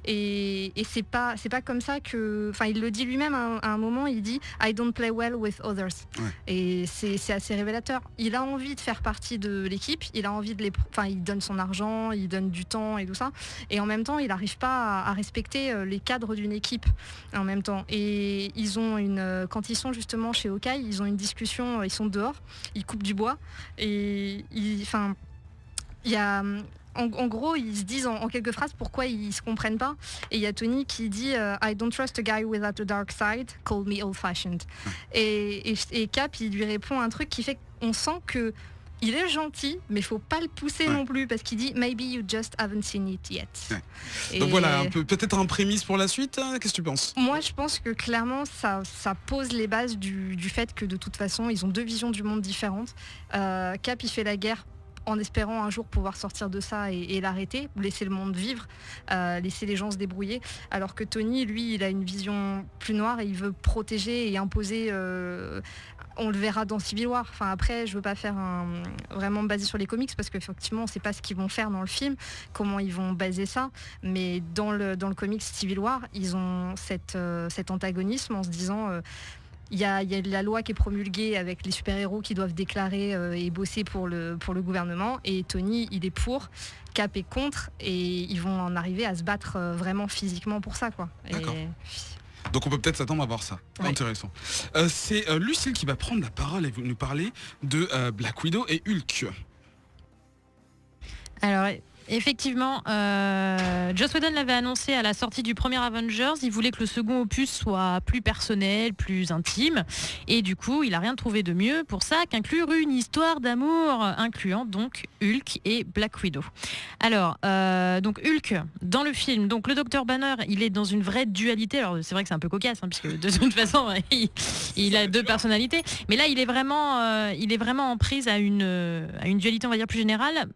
Et c'est pas comme ça que... Enfin, il le dit lui-même à un moment, il dit I don't play well with others. Ouais. Et c'est assez révélateur. Il a envie de faire partie de l'équipe, il a envie de il donne son argent, il donne du temps et tout ça, et en même temps, il n'arrive pas à respecter les cadres d'une équipe en même temps. Et ils ont quand ils sont justement chez Hawkeye, ils ont une discussion, ils sont dehors, ils coupent du bois, et en gros, ils se disent en quelques phrases pourquoi ils se comprennent pas. Et il y a Tony qui dit I don't trust a guy without a dark side, call me old-fashioned. Et Cap, il lui répond un truc qui fait qu'on sent que il est gentil, mais il faut pas le pousser non plus, parce qu'il dit maybe you just haven't seen it yet. Ouais. Donc voilà, peut-être un prémisse pour la suite. Qu'est-ce que tu penses? Moi, je pense que clairement, ça pose les bases du fait que de toute façon, ils ont deux visions du monde différentes. Cap, il fait la guerre en espérant un jour pouvoir sortir de ça et l'arrêter, laisser le monde vivre, laisser les gens se débrouiller, alors que Tony, lui, il a une vision plus noire et il veut protéger et imposer. On le verra dans Civil War. Enfin, après, je veux pas faire vraiment basé sur les comics, parce qu'effectivement, on sait pas ce qu'ils vont faire dans le film, comment ils vont baser ça, mais dans le comics Civil War, ils ont cet antagonisme en se disant... Il y a la loi qui est promulguée avec les super-héros qui doivent déclarer et bosser pour le gouvernement, et Tony, il est pour, Cap est contre, et ils vont en arriver à se battre vraiment physiquement pour ça, quoi. Donc on peut peut-être s'attendre à voir ça. Oui. Intéressant. C'est Lucille qui va prendre la parole et nous parler de Black Widow et Hulk. Alors... Effectivement, Joss Whedon l'avait annoncé à la sortie du premier Avengers. Il voulait que le second opus soit plus personnel, plus intime, et du coup il a rien trouvé de mieux pour ça qu'inclure une histoire d'amour, incluant donc Hulk et Black Widow. Alors donc Hulk dans le film, donc le Dr Banner, il est dans une vraie dualité. Alors c'est vrai que c'est un peu cocasse, puisque de toute façon il a deux personnalités, mais là il est vraiment en prise à une dualité, on va dire, plus générale.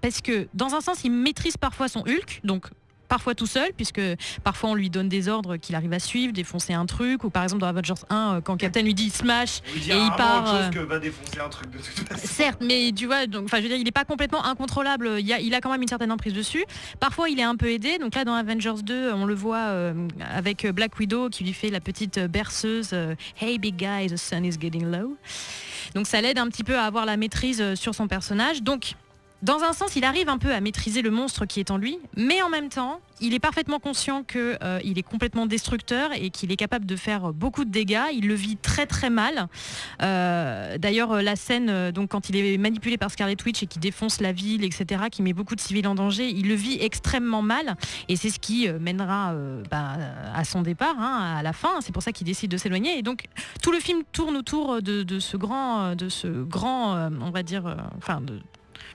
Parce que dans un sens, il maîtrise parfois son Hulk, donc parfois tout seul, puisque parfois on lui donne des ordres qu'il arrive à suivre, défoncer un truc, ou par exemple dans Avengers 1, quand Captain lui dit smash et il part. Autre chose que va défoncer un truc de toute façon. Certes, mais tu vois, donc, je veux dire, il n'est pas complètement incontrôlable. Il a quand même une certaine emprise dessus. Parfois, il est un peu aidé. Donc là, dans Avengers 2, on le voit avec Black Widow qui lui fait la petite berceuse Hey big guy, the sun is getting low. Donc ça l'aide un petit peu à avoir la maîtrise sur son personnage. Donc dans un sens, il arrive un peu à maîtriser le monstre qui est en lui, mais en même temps, il est parfaitement conscient qu'il est complètement destructeur et qu'il est capable de faire beaucoup de dégâts. Il le vit très très mal. D'ailleurs, la scène, donc quand il est manipulé par Scarlet Witch et qui défonce la ville, etc., qui met beaucoup de civils en danger, il le vit extrêmement mal. Et c'est ce qui mènera à son départ, à la fin. C'est pour ça qu'il décide de s'éloigner. Et donc, tout le film tourne autour de ce grand, on va dire,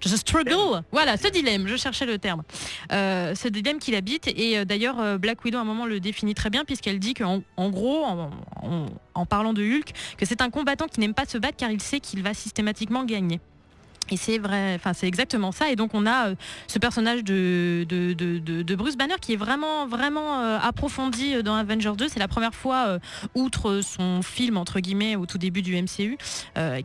ce struggle, voilà, ce dilemme, je cherchais le terme. Ce dilemme qu'il habite, et d'ailleurs Black Widow à un moment le définit très bien, puisqu'elle dit qu'en gros, en parlant de Hulk, que c'est un combattant qui n'aime pas se battre car il sait qu'il va systématiquement gagner. Et c'est vrai, enfin c'est exactement ça. Et donc on a ce personnage de Bruce Banner qui est vraiment approfondi dans Avengers 2. C'est la première fois, outre son film entre guillemets au tout début du MCU,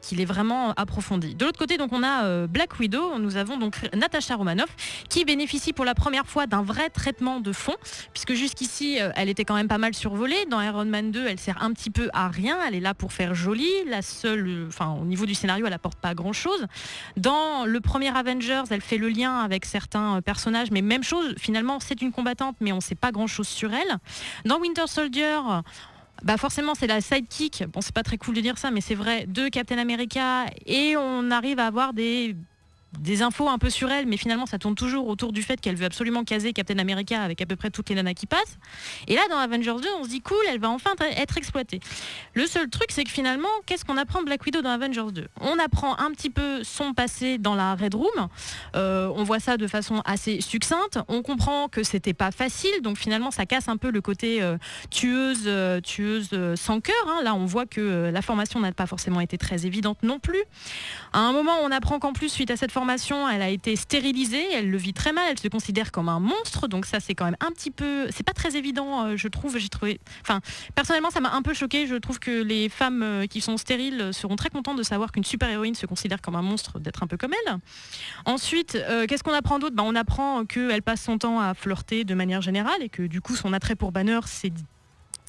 qu'il est vraiment approfondi. De l'autre côté, donc on a Black Widow. Nous avons donc Natasha Romanoff qui bénéficie pour la première fois d'un vrai traitement de fond, puisque jusqu'ici elle était quand même pas mal survolée. Dans Iron Man 2, elle sert un petit peu à rien. Elle est là pour faire joli. La seule, au niveau du scénario, elle apporte pas grand chose. Dans le premier Avengers, elle fait le lien avec certains personnages, mais même chose, finalement c'est une combattante, mais on ne sait pas grand chose sur elle. Dans Winter Soldier, forcément c'est la sidekick, bon c'est pas très cool de dire ça, mais c'est vrai, de Captain America, et on arrive à avoir des infos un peu sur elle, mais finalement ça tourne toujours autour du fait qu'elle veut absolument caser Captain America avec à peu près toutes les nanas qui passent. Et là dans Avengers 2 on se dit cool, elle va enfin être exploitée. Le seul truc c'est que finalement qu'est-ce qu'on apprend de Black Widow dans Avengers 2 ? On apprend un petit peu son passé dans la Red Room, on voit ça de façon assez succincte, on comprend que c'était pas facile, donc finalement ça casse un peu le côté tueuse sans cœur, Là on voit que la formation n'a pas forcément été très évidente non plus. À un moment on apprend qu'en plus suite à cette formation elle a été stérilisée, elle le vit très mal, elle se considère comme un monstre, donc ça c'est quand même un petit peu, c'est pas très évident je trouve, personnellement ça m'a un peu choqué, je trouve que les femmes qui sont stériles seront très contentes de savoir qu'une super-héroïne se considère comme un monstre, d'être un peu comme elle. Ensuite, qu'est-ce qu'on apprend d'autre ? On apprend qu'elle passe son temps à flirter de manière générale et que du coup son attrait pour Banner c'est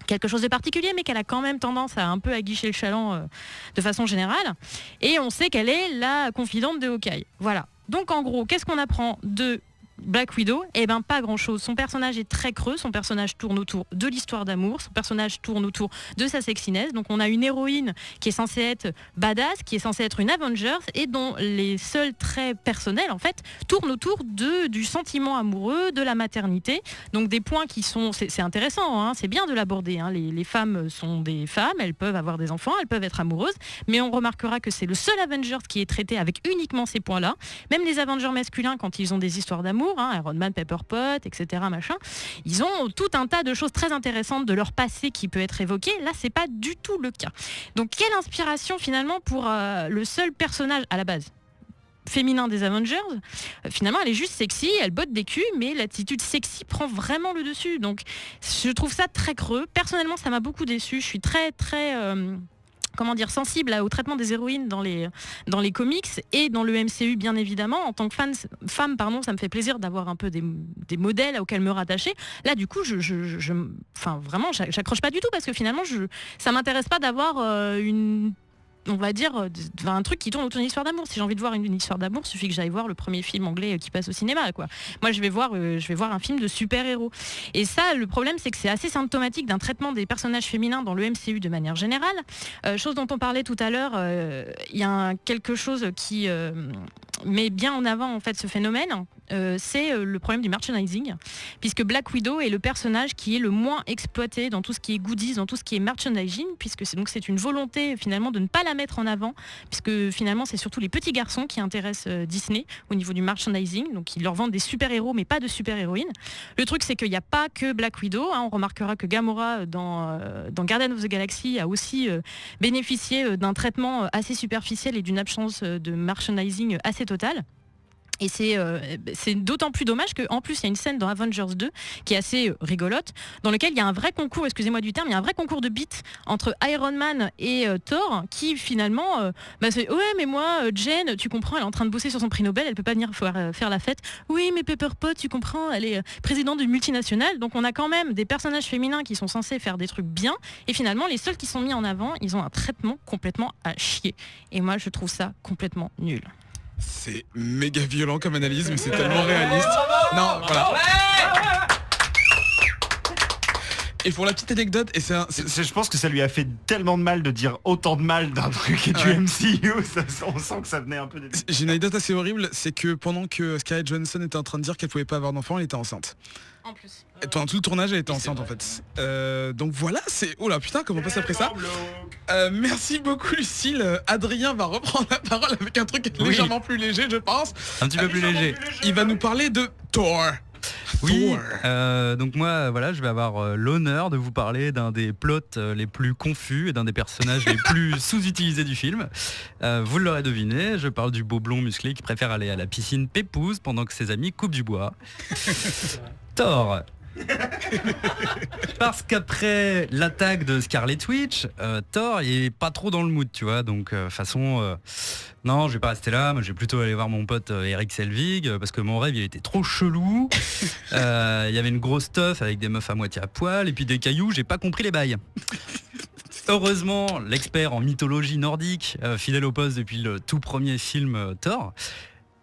quelque chose de particulier, mais qu'elle a quand même tendance à un peu aguicher le chaland de façon générale. Et on sait qu'elle est la confidente de Hawkeye. Voilà. Donc en gros, qu'est-ce qu'on apprend de Black Widow ? Pas grand chose. Son personnage est très creux, son personnage tourne autour de l'histoire d'amour, son personnage tourne autour de sa sexiness. Donc on a une héroïne qui est censée être badass, qui est censée être une Avengers et dont les seuls traits personnels en fait tournent autour du sentiment amoureux, de la maternité. Donc des points qui sont, c'est intéressant, c'est bien de l'aborder. Les femmes sont des femmes, elles peuvent avoir des enfants, elles peuvent être amoureuses, mais on remarquera que c'est le seul Avengers qui est traité avec uniquement ces points-là. Même les Avengers masculins, quand ils ont des histoires d'amour, Iron Man, Pepper Pot, etc. Ils ont tout un tas de choses très intéressantes de leur passé qui peut être évoqué. Là, c'est pas du tout le cas. Donc, quelle inspiration finalement pour le seul personnage à la base féminin des Avengers, finalement elle est juste sexy, elle botte des culs, mais l'attitude sexy prend vraiment le dessus. Donc, je trouve ça très creux. Personnellement, ça m'a beaucoup déçu. Je suis très sensible au traitement des héroïnes dans les comics et dans le MCU bien évidemment. En tant que femme, ça me fait plaisir d'avoir un peu des modèles auxquels me rattacher. Là du coup, vraiment, j'accroche pas du tout parce que finalement, ça m'intéresse pas d'avoir on va dire, un truc qui tourne autour d'une histoire d'amour. Si j'ai envie de voir une histoire d'amour, il suffit que j'aille voir le premier film anglais qui passe au cinéma, quoi. Moi, je vais voir un film de super-héros. Et ça, le problème, c'est que c'est assez symptomatique d'un traitement des personnages féminins dans le MCU de manière générale. Chose dont on parlait tout à l'heure, il y a quelque chose qui met bien en avant en fait ce phénomène. C'est le problème du merchandising, puisque Black Widow est le personnage qui est le moins exploité dans tout ce qui est goodies, dans tout ce qui est merchandising, puisque c'est une volonté finalement de ne pas la mettre en avant, puisque finalement c'est surtout les petits garçons qui intéressent Disney au niveau du merchandising, donc ils leur vendent des super-héros mais pas de super-héroïnes. Le truc c'est qu'il n'y a pas que Black Widow, on remarquera que Gamora dans Guardians of the Galaxy a aussi bénéficié d'un traitement assez superficiel et d'une absence de merchandising assez totale. Et c'est d'autant plus dommage qu'en plus il y a une scène dans Avengers 2 qui est assez rigolote, dans lequel il y a un vrai concours, excusez-moi du terme, il y a un vrai concours de beats entre Iron Man et Thor, qui finalement c'est ouais mais moi Jane, tu comprends, elle est en train de bosser sur son prix Nobel, elle peut pas venir faire la fête. Oui mais Pepper Pot, tu comprends, elle est présidente d'une multinationale. Donc on a quand même des personnages féminins qui sont censés faire des trucs bien, et finalement les seuls qui sont mis en avant, ils ont un traitement complètement à chier. Et moi je trouve ça complètement nul. C'est méga violent comme analyse, mais c'est tellement réaliste. Non, voilà. Et pour la petite anecdote, je pense que ça lui a fait tellement de mal de dire autant de mal d'un truc et du MCU, on sent que ça venait un peu des... J'ai une anecdote assez horrible, c'est que pendant que Scarlett Johansson était en train de dire qu'elle pouvait pas avoir d'enfant, elle était enceinte. En plus. Et pendant tout le tournage, elle était enceinte en fait. Donc voilà, c'est... Oh là putain, comment on passe après ça. Merci beaucoup Lucille. Adrien va reprendre la parole avec un truc légèrement plus léger, je pense. Un petit peu plus léger. Il va nous parler de Thor. Oui, donc moi voilà, je vais avoir l'honneur de vous parler d'un des plots les plus confus et d'un des personnages les plus sous-utilisés du film. Vous l'aurez deviné, je parle du beau blond musclé qui préfère aller à la piscine pépouze pendant que ses amis coupent du bois. Thor. Parce qu'après l'attaque de Scarlet Witch, Thor il est pas trop dans le mood, tu vois, donc façon non, je vais pas rester là, moi je vais plutôt aller voir mon pote Eric Selvig parce que mon rêve il était trop chelou. Il y avait une grosse teuf avec des meufs à moitié à poil et puis des cailloux, j'ai pas compris les bails. Heureusement, l'expert en mythologie nordique, fidèle au poste depuis le tout premier film Thor,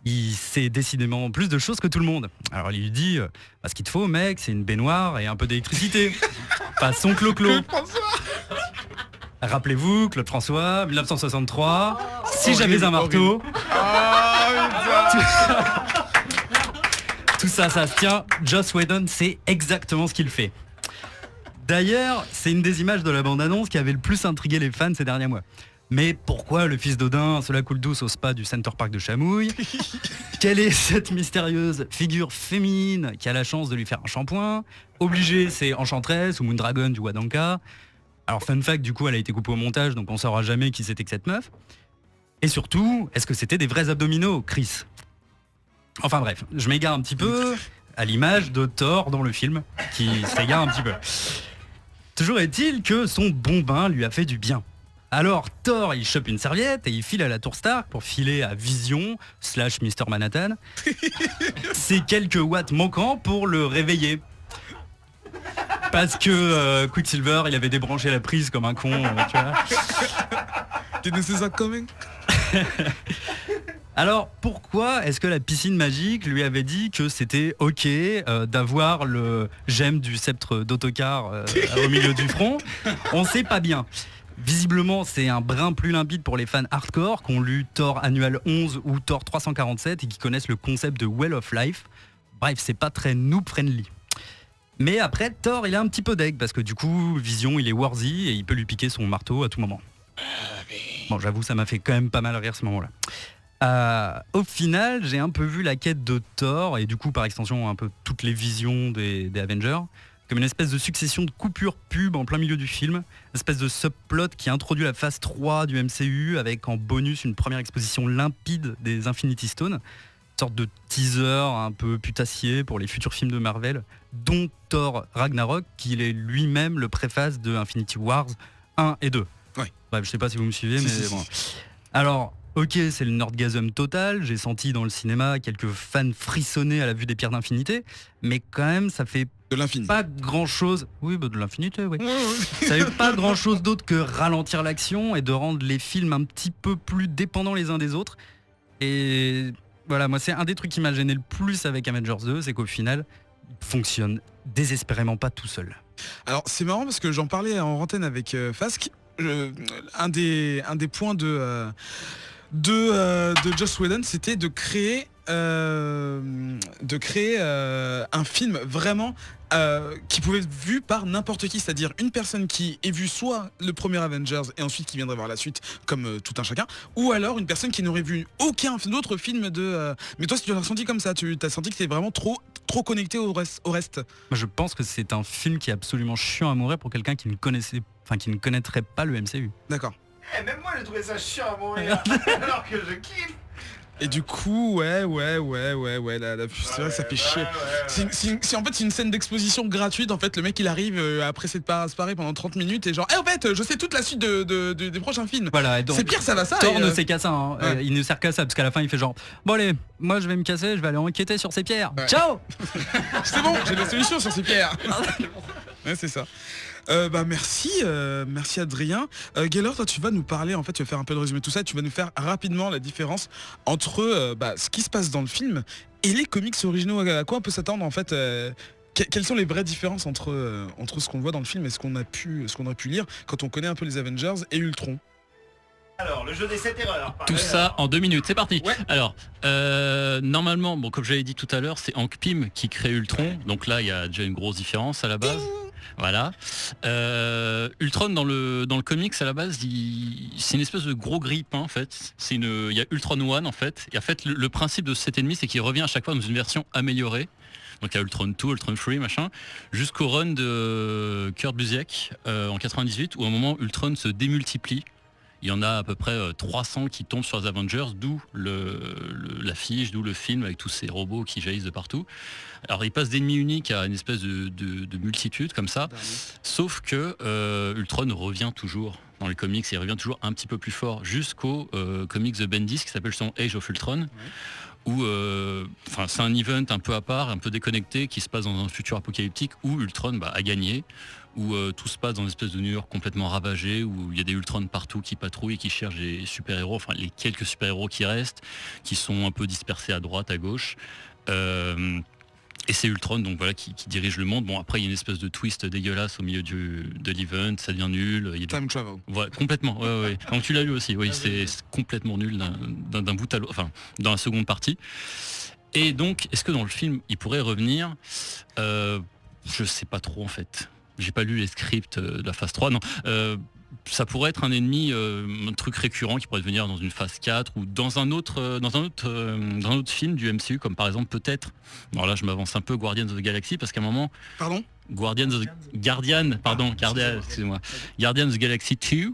il sait décidément plus de choses que tout le monde. Alors il lui dit ce qu'il te faut mec, c'est une baignoire et un peu d'électricité. Pas son Clo-Clo. Rappelez-vous, Claude François, 1963, si j'avais un marteau. Tout ça se tient. Joss Whedon, c'est exactement ce qu'il fait. D'ailleurs, c'est une des images de la bande-annonce qui avait le plus intrigué les fans ces derniers mois. Mais pourquoi le fils d'Odin cela coule douce au spa du Center Park de Chamouille? Quelle est cette mystérieuse figure féminine qui a la chance de lui faire un shampoing? Obligé, c'est Enchantress ou Moondragon du Wadanka. Alors fun fact, du coup elle a été coupée au montage, donc on saura jamais qui c'était que cette meuf. Et surtout, est-ce que c'était des vrais abdominaux, Chris? Enfin bref, je m'égare un petit peu à l'image de Thor dans le film, qui s'égare un petit peu. Toujours est-il que son bon bain lui a fait du bien. Alors Thor il chope une serviette et il file à la Tour Stark pour filer à Vision / Mr Manhattan ces quelques watts manquants pour le réveiller. Parce que Quicksilver il avait débranché la prise comme un con, tu vois. Didn't see that coming. Alors pourquoi est-ce que la piscine magique lui avait dit que c'était ok d'avoir le gemme du sceptre d'autocar au milieu du front? On sait pas bien. Visiblement, c'est un brin plus limpide pour les fans hardcore qui ont lu Thor Annual 11 ou Thor 347 et qui connaissent le concept de Well of Life. Bref, c'est pas très noob friendly. Mais après, Thor, il est un petit peu deg parce que du coup, Vision, il est worthy et il peut lui piquer son marteau à tout moment. Bon, j'avoue, ça m'a fait quand même pas mal rire ce moment-là. Au final, j'ai un peu vu la quête de Thor et du coup, par extension, un peu toutes les visions des Avengers comme une espèce de succession de coupures pub en plein milieu du film, une espèce de subplot qui introduit la phase 3 du MCU avec en bonus une première exposition limpide des Infinity Stones, une sorte de teaser un peu putassier pour les futurs films de Marvel, dont Thor Ragnarok, qui est lui-même le préface de Infinity Wars 1 et 2. Oui. Bref, je sais pas si vous me suivez, mais si. bon. Alors, ok, c'est le nerdgasm total, j'ai senti dans le cinéma quelques fans frissonner à la vue des pierres d'infinité, mais quand même, ça fait de l'infini. Pas grand chose. Oui, de l'infinité, oui. Ça fait pas grand chose d'autre que ralentir l'action et de rendre les films un petit peu plus dépendants les uns des autres. Et voilà, moi, c'est un des trucs qui m'a gêné le plus avec Avengers 2, c'est qu'au final, il fonctionne désespérément pas tout seul. Alors, c'est marrant parce que j'en parlais en antenne avec Fask. Un des points de Joss Whedon, c'était de créer un film vraiment qui pouvait être vu par n'importe qui, c'est-à-dire une personne qui ait vu soit le premier Avengers et ensuite qui viendrait voir la suite comme tout un chacun, ou alors une personne qui n'aurait vu aucun autre film de... Mais toi, si tu l'as ressenti comme ça, tu as senti que t'es vraiment trop connecté au reste. Moi, je pense que c'est un film qui est absolument chiant à mourir pour quelqu'un qui ne connaîtrait pas le MCU. D'accord. Même moi j'ai trouvé ça chiant à mourir alors que je kiffe. Et du coup, ouais, c'est vrai que ça fait chier. C'est en fait c'est une scène d'exposition gratuite. En fait, le mec il arrive après s'être paré pendant 30 minutes et genre, en fait, je sais toute la suite des prochains films. Voilà, et donc, c'est pire, ça va ça. Thor ne sait qu'à ça. Hein. Ouais. Il ne sert qu'à ça parce qu'à la fin il fait genre, bon allez, moi je vais me casser, je vais aller enquêter sur ces pierres. Ouais. Ciao. C'est bon, j'ai la solution sur ces pierres. Ouais, c'est ça. Merci Adrien. Gaylor, toi tu vas nous parler, en fait tu vas faire un peu de résumé de tout ça, tu vas nous faire rapidement la différence entre ce qui se passe dans le film et les comics originaux. À quoi on peut s'attendre en fait quelles sont les vraies différences entre ce qu'on voit dans le film et ce qu'on aurait pu lire quand on connaît un peu les Avengers et Ultron? Alors, le jeu des 7 erreurs. Tout ça en 2 minutes, c'est parti. Ouais. Alors, normalement, bon, comme j'avais dit tout à l'heure, c'est Hank Pym qui crée Ultron. Donc là, il y a déjà une grosse différence à la base. Voilà. Ultron dans le comics à la base, c'est une espèce de gros grille-pain en fait. Il y a Ultron One en fait. Et en fait, le principe de cet ennemi, c'est qu'il revient à chaque fois dans une version améliorée. Donc il y a Ultron 2, Ultron 3, machin, jusqu'au run de Kurt Busiek en 98, où à un moment Ultron se démultiplie. Il y en a à peu près 300 qui tombent sur les Avengers, d'où l'affiche, d'où le film avec tous ces robots qui jaillissent de partout. Alors il passe d'ennemi unique à une espèce de multitude comme ça, sauf que Ultron revient toujours dans les comics, il revient toujours un petit peu plus fort jusqu'au comics de Bendis qui s'appelle son Age of Ultron. Où c'est un event un peu à part, un peu déconnecté qui se passe dans un futur apocalyptique où Ultron a gagné, où tout se passe dans une espèce de New York complètement ravagé, où il y a des Ultrons partout qui patrouillent et qui cherchent des super-héros, enfin les quelques super-héros qui restent, qui sont un peu dispersés à droite, à gauche. Et c'est Ultron donc voilà qui dirige le monde. Bon après il y a une espèce de twist dégueulasse au milieu de l'event, ça devient nul. Il y a Time travel. Voilà, complètement. Ouais. Donc tu l'as lu aussi. Oui, c'est complètement nul d'un bout à l'autre. Enfin, dans la seconde partie. Et donc, est-ce que dans le film il pourrait revenir je sais pas trop en fait. J'ai pas lu les scripts de la phase 3. Non. Ça pourrait être un ennemi, un truc récurrent qui pourrait venir dans une phase 4 ou dans un autre film du MCU, comme par exemple peut-être, alors là je m'avance un peu, Guardians of the Galaxy, parce qu'à un moment... Pardon Guardians of the Galaxy 2,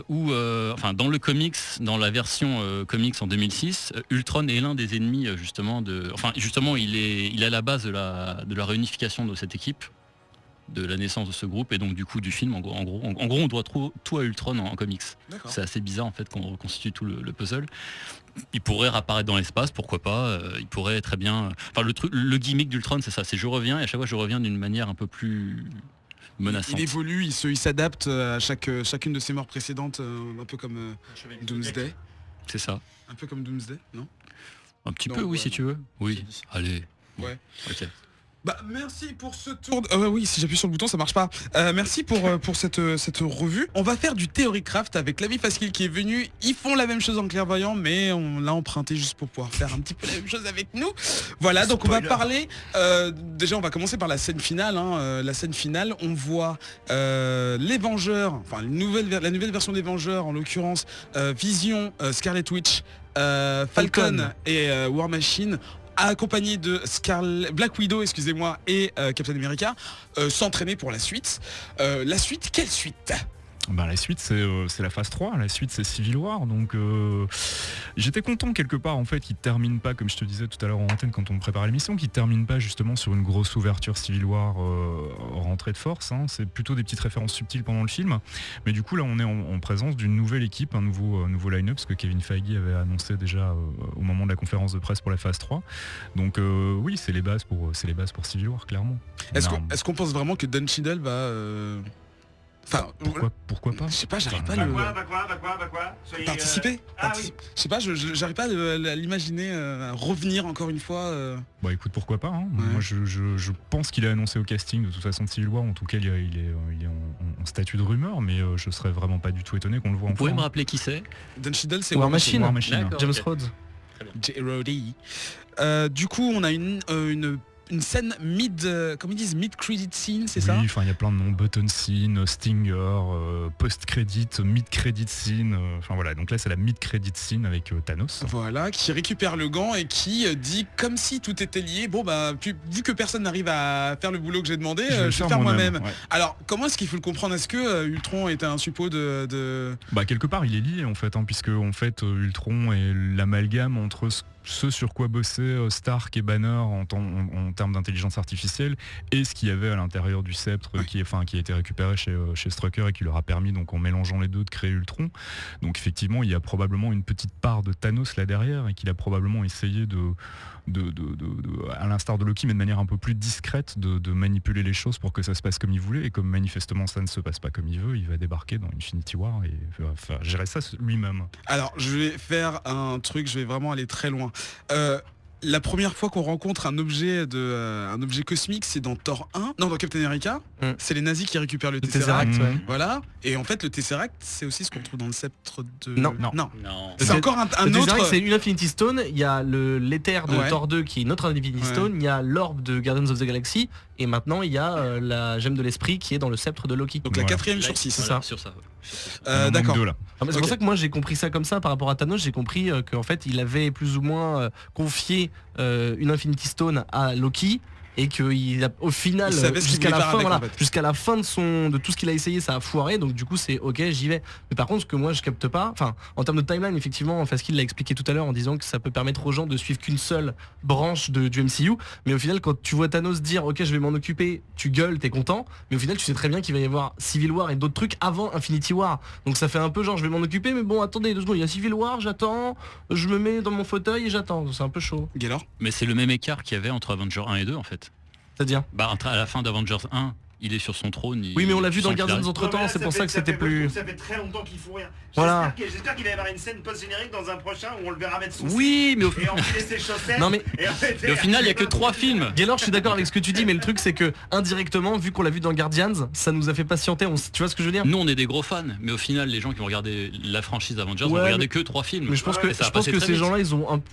où dans le comics, dans la version comics en 2006, Ultron est l'un des ennemis justement il est à la base de la réunification de cette équipe, de la naissance de ce groupe, et donc du coup du film en gros on doit tout à Ultron en comics. C'est assez bizarre en fait qu'on reconstitue tout le puzzle. Il pourrait réapparaître dans l'espace, pourquoi pas, il pourrait très bien... le gimmick d'Ultron c'est ça, c'est je reviens et à chaque fois je reviens d'une manière un peu plus menaçante. Il évolue, il s'adapte à chacune de ses morts précédentes, un peu comme Doomsday. C'est ça. Un peu comme Doomsday, non? Un petit peu, oui, si tu veux. Oui, allez. Ouais. Ok. Merci pour ce tour. Oui, si j'appuie sur le bouton, ça marche pas. Merci pour cette revue. On va faire du Theorycraft avec Lavi Faskill qui est venu. Ils font la même chose en clairvoyant, mais on l'a emprunté juste pour pouvoir faire un petit peu la même chose avec nous. Voilà, donc on va parler. Déjà, on va commencer par la scène finale. La scène finale, on voit les Vengeurs, enfin la nouvelle version des Vengeurs, en l'occurrence Vision, Scarlet Witch, Falcon et War Machine, accompagné de Black Widow, excusez-moi, et Captain America, s'entraîner pour la suite. Quelle suite? La suite c'est la phase 3, la suite c'est Civil War, donc j'étais content quelque part en fait qu'il termine pas, comme je te disais tout à l'heure en antenne quand on préparait l'émission, qu'il termine pas justement sur une grosse ouverture Civil War rentrée de force, c'est plutôt des petites références subtiles pendant le film, mais du coup là on est en présence d'une nouvelle équipe, un nouveau line-up, ce que Kevin Feige avait annoncé déjà au moment de la conférence de presse pour la phase 3, donc oui c'est les bases pour Civil War clairement. Est-ce qu'on pense vraiment que Don Cheadle va... pourquoi pas? Je sais pas, j'arrive pas à participer. Je sais pas, j'arrive pas à l'imaginer revenir encore une fois. Écoute, pourquoi pas, hein. Ouais. Moi je pense qu'il est annoncé au casting de toute façon de Civil War, en tout cas il est en statut de rumeur, mais je serais vraiment pas du tout étonné qu'on le voit en. Vous pouvez me rappeler qui c'est? Don Cheadle, c'est War Machine. James Rhodes. Du coup on a une une scène comme ils disent, mid-credit scene, c'est ça? Oui, enfin il y a plein de noms, button scene, stinger, post-credit, mid-credit scene, enfin voilà, donc là c'est la mid-credit scene avec Thanos. Voilà, qui récupère le gant et qui dit comme si tout était lié, bon bah vu que personne n'arrive à faire le boulot que j'ai demandé, je vais le faire moi-même. Ouais. Alors comment est-ce qu'il faut le comprendre? Est-ce que Ultron était un suppôt de... Bah quelque part il est lié en fait, puisque en fait Ultron est l'amalgame entre ce sur quoi bossaient Stark et Banner en termes d'intelligence artificielle et ce qu'il y avait à l'intérieur du sceptre qui a été récupéré chez Strucker et qui leur a permis, donc en mélangeant les deux, de créer Ultron. Donc effectivement il y a probablement une petite part de Thanos là derrière et qu'il a probablement essayé à l'instar de Loki, mais de manière un peu plus discrète, de manipuler les choses pour que ça se passe comme il voulait, et comme manifestement ça ne se passe pas comme il veut, il va débarquer dans Infinity War et va gérer ça lui-même. Alors je vais faire un truc, je vais vraiment aller très loin. La première fois qu'on rencontre un objet cosmique, c'est dans Thor 1, non, dans Captain America. C'est les nazis qui récupèrent le Tesseract. Voilà. Et en fait, le Tesseract, c'est aussi ce qu'on trouve dans le sceptre de... Non. C'est encore un le autre... Tesseract, c'est une Infinity Stone, il y a l'éther de Thor 2 qui est une autre Infinity Stone, il y a l'orbe de Guardians of the Galaxy, et maintenant il y a la gemme de l'esprit qui est dans le sceptre de Loki. Donc la 4ème sur 6. C'est ça. Sur ça. D'accord. C'est pour ça que moi j'ai compris ça comme ça par rapport à Thanos, j'ai compris qu'en fait il avait plus ou moins confié une Infinity Stone à Loki et qu'il a au final jusqu'à la fin de tout ce qu'il a essayé, ça a foiré, donc du coup c'est ok, j'y vais. Mais par contre ce que moi je capte pas, enfin en termes de timeline, effectivement Faskil l'a expliqué tout à l'heure en disant que ça peut permettre aux gens de suivre qu'une seule branche du MCU, mais au final quand tu vois Thanos dire ok je vais m'en occuper, tu gueules, t'es content, mais au final tu sais très bien qu'il va y avoir Civil War et d'autres trucs avant Infinity War, donc ça fait un peu genre je vais m'en occuper, mais bon attendez 2 secondes, il y a Civil War, j'attends, je me mets dans mon fauteuil et j'attends, c'est un peu chaud. Gaylor. Mais c'est le même écart qu'il y avait entre Avengers 1 et 2 en fait. C'est-à-dire à la fin d'Avengers 1, il est sur son trône. Oui, mais on l'a vu dans Guardians entre temps, c'est pour ça que c'était plus... Ça fait très longtemps qu'il faut rien. Voilà. J'espère qu'il va y avoir une scène post-générique dans un prochain où on le verra mettre son oui, mais et enfiler ses chaussettes. Non mais au final, il n'y a que 3 films. Gaylor, je suis d'accord avec ce que tu dis, mais le truc c'est que indirectement, vu qu'on l'a vu dans Guardians, ça nous a fait patienter. Tu vois ce que je veux dire? Nous, on est des gros fans, mais au final, les gens qui vont regarder la franchise Avengers vont regarder que 3 films. Mais je pense que ces gens-là,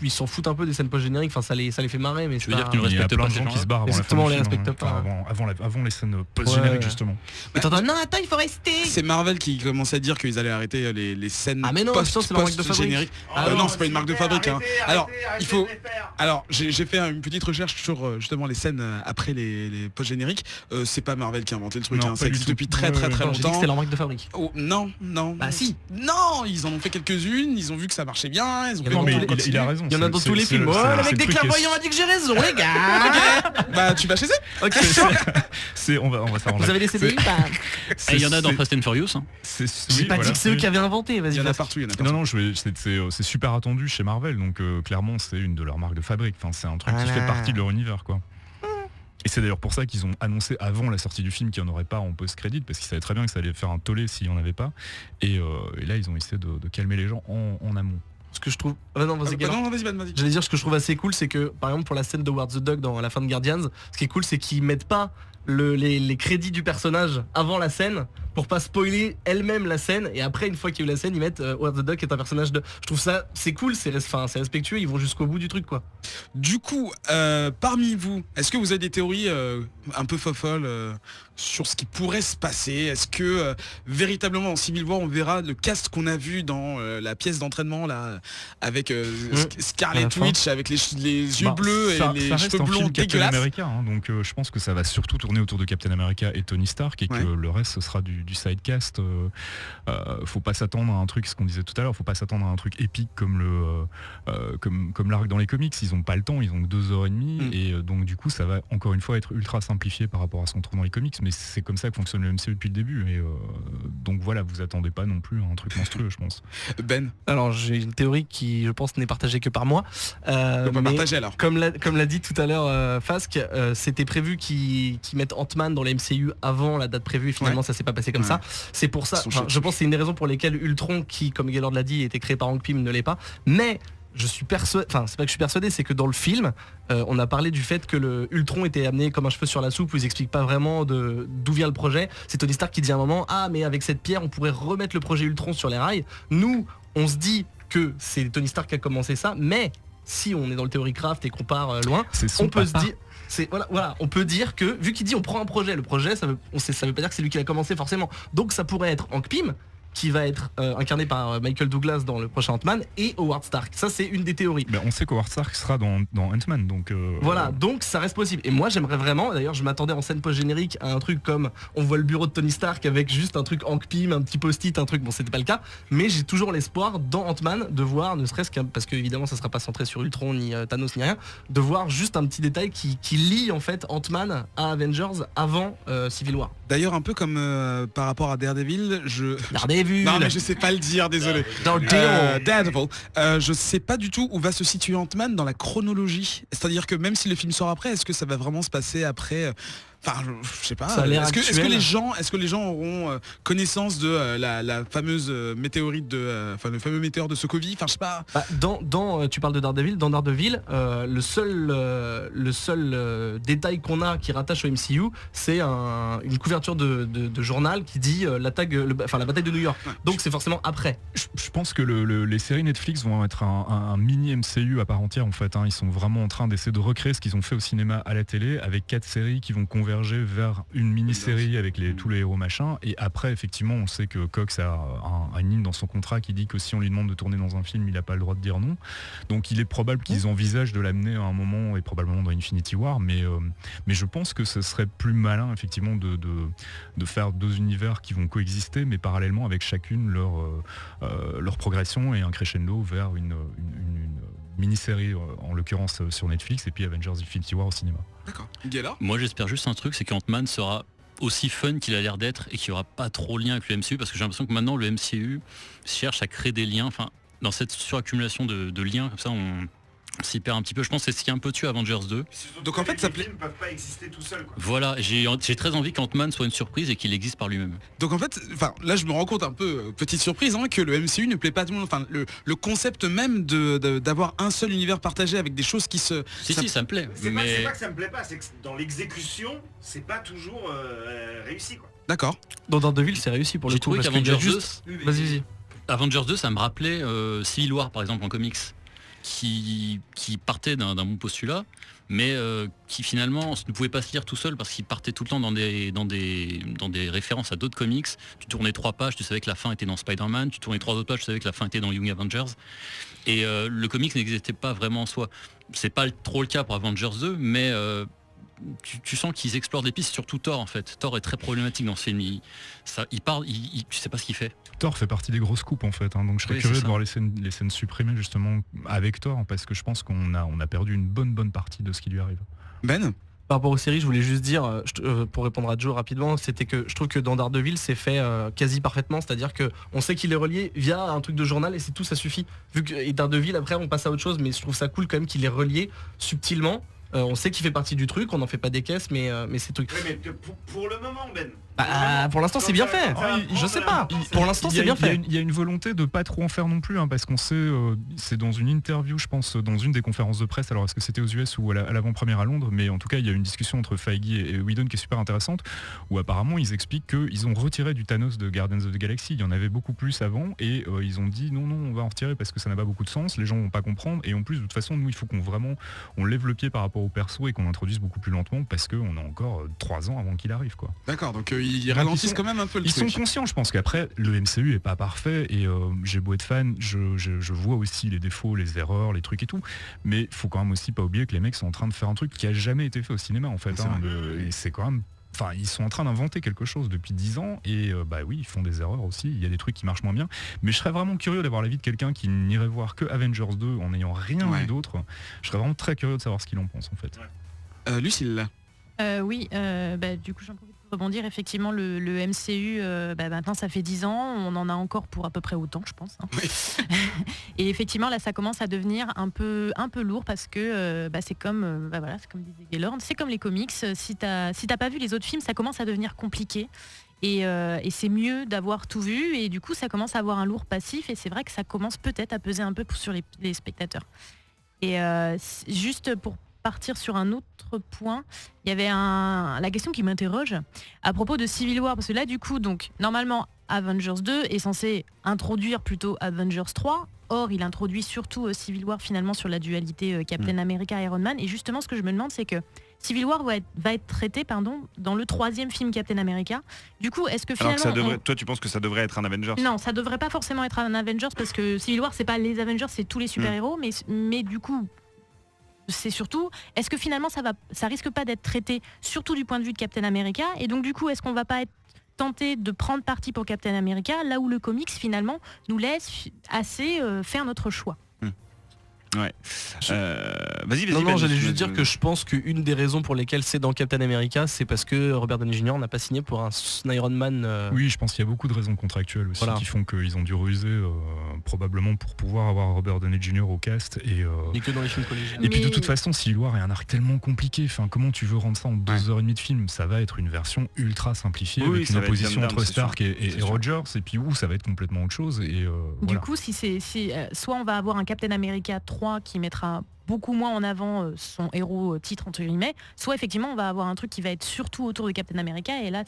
ils s'en foutent un peu des scènes post-génériques. Enfin, ça les fait marrer, mais tu veux dire qu'ils ne respectent pas ces gens qui se barrent exactement, les respectent pas. Avant les scènes post-génériques justement. Mais non, attends, il faut rester. C'est Marvel qui commençait à dire qu'ils allaient arrêter les scènes post-génériques. Non, c'est pas une marque de fabrique. Alors, il faut. Alors, j'ai fait une petite recherche sur justement les scènes après les post-génériques. C'est pas Marvel qui a inventé le truc. Ça existe depuis très longtemps. C'est leur marque de fabrique. Oh, non. Bah si. Non, ils en ont fait quelques-unes. Ils ont vu que ça marchait bien. Il a raison. Il y en a dans tous les films. Le mec des clairvoyants a dit que j'ai raison, les gars. Bah, tu vas chez eux. Ok. On va s'arranger. Vous avez les CDI? Il y en a dans Fast and Furious. J'ai pas dit que c'est eux qui avaient inventé. Vas-y. Il y en a partout. Non, c'est super attendu chez Marvel, donc clairement c'est une de leurs marques de fabrique. Enfin, c'est un truc qui fait partie de leur univers, quoi. Et c'est d'ailleurs pour ça qu'ils ont annoncé avant la sortie du film qu'il n'y en aurait pas en post-crédit, parce qu'ils savaient très bien que ça allait faire un tollé s'il n'y en avait pas. Et là, ils ont essayé de calmer les gens en amont. Ce que je trouve... vas-y. J'allais dire ce que je trouve assez cool, c'est que par exemple pour la scène de Howard the Duck dans la fin de Guardians, ce qui est cool c'est qu'ils mettent pas les crédits du personnage avant la scène pour pas spoiler elle-même la scène, et après une fois qu'il y a eu la scène ils mettent Howard the Duck est un personnage de... Je trouve ça c'est cool, c'est respectueux, ils vont jusqu'au bout du truc quoi. Du coup parmi vous, est-ce que vous avez des théories un peu folles sur ce qui pourrait se passer? Est-ce que véritablement en Civil War on verra le cast qu'on a vu dans la pièce d'entraînement là avec Scarlet Witch avec les yeux bleus et les cheveux blonds dégueulasses? Donc je pense que ça va surtout tourner autour de Captain America et Tony Stark, et que le reste ce sera du sidecast. Faut pas s'attendre à un truc, ce qu'on disait tout à l'heure, faut pas s'attendre à un truc épique comme l'arc dans les comics. Ils ont pas le temps, ils ont que 2h30 et donc du coup ça va encore une fois être ultra simplifié par rapport à ce qu'on trouve dans les comics, mais c'est comme ça que fonctionne le MCU depuis le début, et donc voilà, vous attendez pas non plus à un truc monstrueux, je pense. Ben, alors j'ai une théorie qui je pense n'est partagée que par moi, comme l'a dit tout à l'heure Fask, c'était prévu qu'ils mettent Ant-Man dans les MCU avant la date prévue, et finalement ça s'est pas passé comme ça. C'est pour ça, je pense que c'est une des raisons pour lesquelles Ultron, qui comme Gaylord l'a dit était créé par Hank Pym, ne l'est pas. Mais je suis persuadé, c'est pas que je suis persuadé, c'est que dans le film on a parlé du fait que le Ultron était amené comme un cheveu sur la soupe, où ils expliquent pas vraiment d'où vient le projet. C'est Tony Stark qui dit à un moment mais avec cette pierre on pourrait remettre le projet Ultron sur les rails. Nous on se dit que c'est Tony Stark qui a commencé ça, mais si on est dans le Theorycraft et qu'on part loin, on peut se dire voilà, on peut dire que, vu qu'il dit on prend un projet, le projet, ça veut pas dire que c'est lui qui l'a commencé forcément. Donc ça pourrait être Hank Pym, qui va être incarné par Michael Douglas dans le prochain Ant-Man, et Howard Stark. Ça, c'est une des théories. Ben, on sait qu'Howard Stark sera dans Ant-Man, donc... Voilà, donc ça reste possible. Et moi, j'aimerais vraiment, d'ailleurs, je m'attendais en scène post-générique à un truc comme, on voit le bureau de Tony Stark avec juste un truc Hank Pym, un petit post-it, un truc, bon, c'était pas le cas, mais j'ai toujours l'espoir dans Ant-Man de voir, ne serait-ce qu'un, parce que évidemment, ça sera pas centré sur Ultron, ni Thanos, ni rien, de voir juste un petit détail qui lie, en fait, Ant-Man à Avengers avant Civil War. D'ailleurs, un peu comme par rapport à Daredevil, Daredevil. Non, mais je sais pas le dire, désolé. Daredevil. Je sais pas du tout où va se situer Ant-Man dans la chronologie. C'est-à-dire que même si le film sort après, est-ce que ça va vraiment se passer après Enfin, je sais pas. Est-ce que les gens auront connaissance de la fameuse météorite le fameux météore de Sokovie. Enfin, je sais pas. Tu parles de Daredevil. Dans Daredevil, le seul détail qu'on a qui rattache au MCU, c'est une couverture de journal qui dit la bataille de New York. Donc c'est forcément après. Je pense que les séries Netflix vont être un mini MCU à part entière en fait. Ils sont vraiment en train d'essayer de recréer ce qu'ils ont fait au cinéma à la télé avec 4 séries qui vont converger vers une mini-série avec tous les héros machin. Et après, effectivement, on sait que Cox a une ligne dans son contrat qui dit que si on lui demande de tourner dans un film, il n'a pas le droit de dire non. Donc il est probable qu'ils envisagent de l'amener à un moment, et probablement dans Infinity War, mais je pense que ce serait plus malin, effectivement, de faire 2 univers qui vont coexister, mais parallèlement avec chacune leur progression et un crescendo vers une mini-série, en l'occurrence sur Netflix, et puis Avengers Infinity War au cinéma. D'accord. Moi j'espère juste un truc, c'est qu'Ant-Man sera aussi fun qu'il a l'air d'être et qu'il n'y aura pas trop de lien avec le MCU, parce que j'ai l'impression que maintenant le MCU cherche à créer des liens, enfin dans cette suraccumulation de liens comme ça on s'y perd un petit peu. Je pense que c'est ce qui a un peu tué Avengers 2. Donc en fait, les films ne peuvent pas exister tout seuls. Voilà, j'ai très envie qu'Ant-Man soit une surprise et qu'il existe par lui-même. Donc en fait, là je me rends compte un peu, petite surprise, que le MCU ne plaît pas à tout le monde. Enfin, le concept même d'avoir un seul univers partagé avec des choses qui se... Si, ça me plaît. C'est pas que ça me plaît pas, c'est que dans l'exécution, c'est pas toujours réussi, quoi. D'accord. Dans Daredevil, c'est réussi pour le coup. J'ai trouvé qu'Avengers 2... Vas-y. Avengers 2, ça me rappelait Civil War, par exemple, en comics. Qui partait d'un bon postulat, mais qui finalement ne pouvait pas se lire tout seul parce qu'il partait tout le temps dans des références à d'autres comics. Tu tournais 3 pages, tu savais que la fin était dans Spider-Man, tu tournais 3 autres pages, tu savais que la fin était dans Young Avengers. Et le comics n'existait pas vraiment en soi. C'est pas trop le cas pour Avengers 2, mais tu sens qu'ils explorent des pistes, surtout Thor en fait. Thor est très problématique dans ce film. Il parle, tu sais pas ce qu'il fait. Thor fait partie des grosses coupes en fait, donc je serais curieux de voir les scènes supprimées justement avec Thor, parce que je pense qu'on a perdu une bonne partie de ce qui lui arrive. Ben, par rapport aux séries, je voulais juste dire, pour répondre à Joe rapidement, c'était que je trouve que dans Daredevil c'est fait quasi parfaitement, c'est-à-dire que on sait qu'il est relié via un truc de journal et c'est tout, ça suffit. Vu que Daredevil après on passe à autre chose, mais je trouve ça cool quand même qu'il est relié subtilement. On sait qu'il fait partie du truc, on n'en fait pas des caisses, mais c'est truc. Oui, mais pour le moment, Ben. Pour l'instant c'est bien fait. Je sais pas. Pour l'instant c'est bien fait. Il y a une volonté de pas trop en faire non plus, parce qu'on sait, c'est dans une interview, je pense, dans une des conférences de presse. Alors est-ce que c'était aux US ou à l'avant-première à Londres, mais en tout cas il y a une discussion entre Feige et Whedon qui est super intéressante, où apparemment ils expliquent qu'ils ont retiré du Thanos de Guardians of the Galaxy. Il y en avait beaucoup plus avant, et ils ont dit non, on va en retirer parce que ça n'a pas beaucoup de sens. Les gens vont pas comprendre, et en plus de toute façon nous il faut qu'on lève le pied par rapport au perso et qu'on introduise beaucoup plus lentement parce qu'on a encore 3 ans avant qu'il arrive, quoi. D'accord, donc ils ralentissent quand même un peu le truc. Ils sont conscients, je pense qu'après le MCU est pas parfait, et j'ai beau être fan, je vois aussi les défauts, les erreurs, les trucs et tout, mais faut quand même aussi pas oublier que les mecs sont en train de faire un truc qui a jamais été fait au cinéma en fait, et c'est quand même... Enfin, ils sont en train d'inventer quelque chose depuis 10 ans, et oui, ils font des erreurs aussi, il y a des trucs qui marchent moins bien, mais je serais vraiment curieux d'avoir l'avis de quelqu'un qui n'irait voir que Avengers 2 en n'ayant rien vu d'autre. Je serais vraiment très curieux de savoir ce qu'il en pense en fait. Lucille. Oui, du coup j'en profite pour rebondir. Effectivement, le MCU, maintenant ça fait 10 ans, on en a encore pour à peu près autant, je pense. Oui. Et effectivement, là ça commence à devenir un peu lourd parce que c'est comme, c'est comme disait Gaylord, c'est comme les comics. Si t'as pas vu les autres films, ça commence à devenir compliqué. Et c'est mieux d'avoir tout vu, et du coup ça commence à avoir un lourd passif, et c'est vrai que ça commence peut-être à peser un peu sur les spectateurs. Et juste pour partir sur un autre point, il y avait la question qui m'interroge à propos de Civil War, parce que là du coup, donc normalement Avengers 2 est censé introduire plutôt Avengers 3, or il introduit surtout Civil War finalement sur la dualité Captain America Iron Man, et justement ce que je me demande c'est que Civil War va être traité dans le 3e film Captain America. Du coup, est-ce que finalement... Toi, tu penses que ça devrait être un Avengers? Non, ça devrait pas forcément être un Avengers parce que Civil War, c'est pas les Avengers, c'est tous les super-héros, mais du coup... C'est surtout, est-ce que finalement ça risque pas d'être traité surtout du point de vue de Captain America, et donc du coup est-ce qu'on va pas être tenté de prendre parti pour Captain America là où le comics finalement nous laisse assez faire notre choix. Ouais. Vas-y. Non, j'allais juste dire que je pense qu'une des raisons pour lesquelles c'est dans Captain America, c'est parce que Robert Downey Jr. n'a pas signé pour un Iron Man. Oui, je pense qu'il y a beaucoup de raisons contractuelles aussi qui font qu'ils ont dû ruser probablement pour pouvoir avoir Robert Downey Jr. au cast. Et que dans les films collégiens. Et puis de toute façon, Civil War est un arc tellement compliqué. Enfin, comment tu veux rendre ça en 2h30 de film? Ça va être une version ultra simplifiée avec une opposition entre Stark et Rogers. Et puis ça va être complètement autre chose. Du coup, soit on va avoir un Captain America 3 qui mettra beaucoup moins en avant son héros titre entre guillemets, soit effectivement on va avoir un truc qui va être surtout autour de Captain America, et là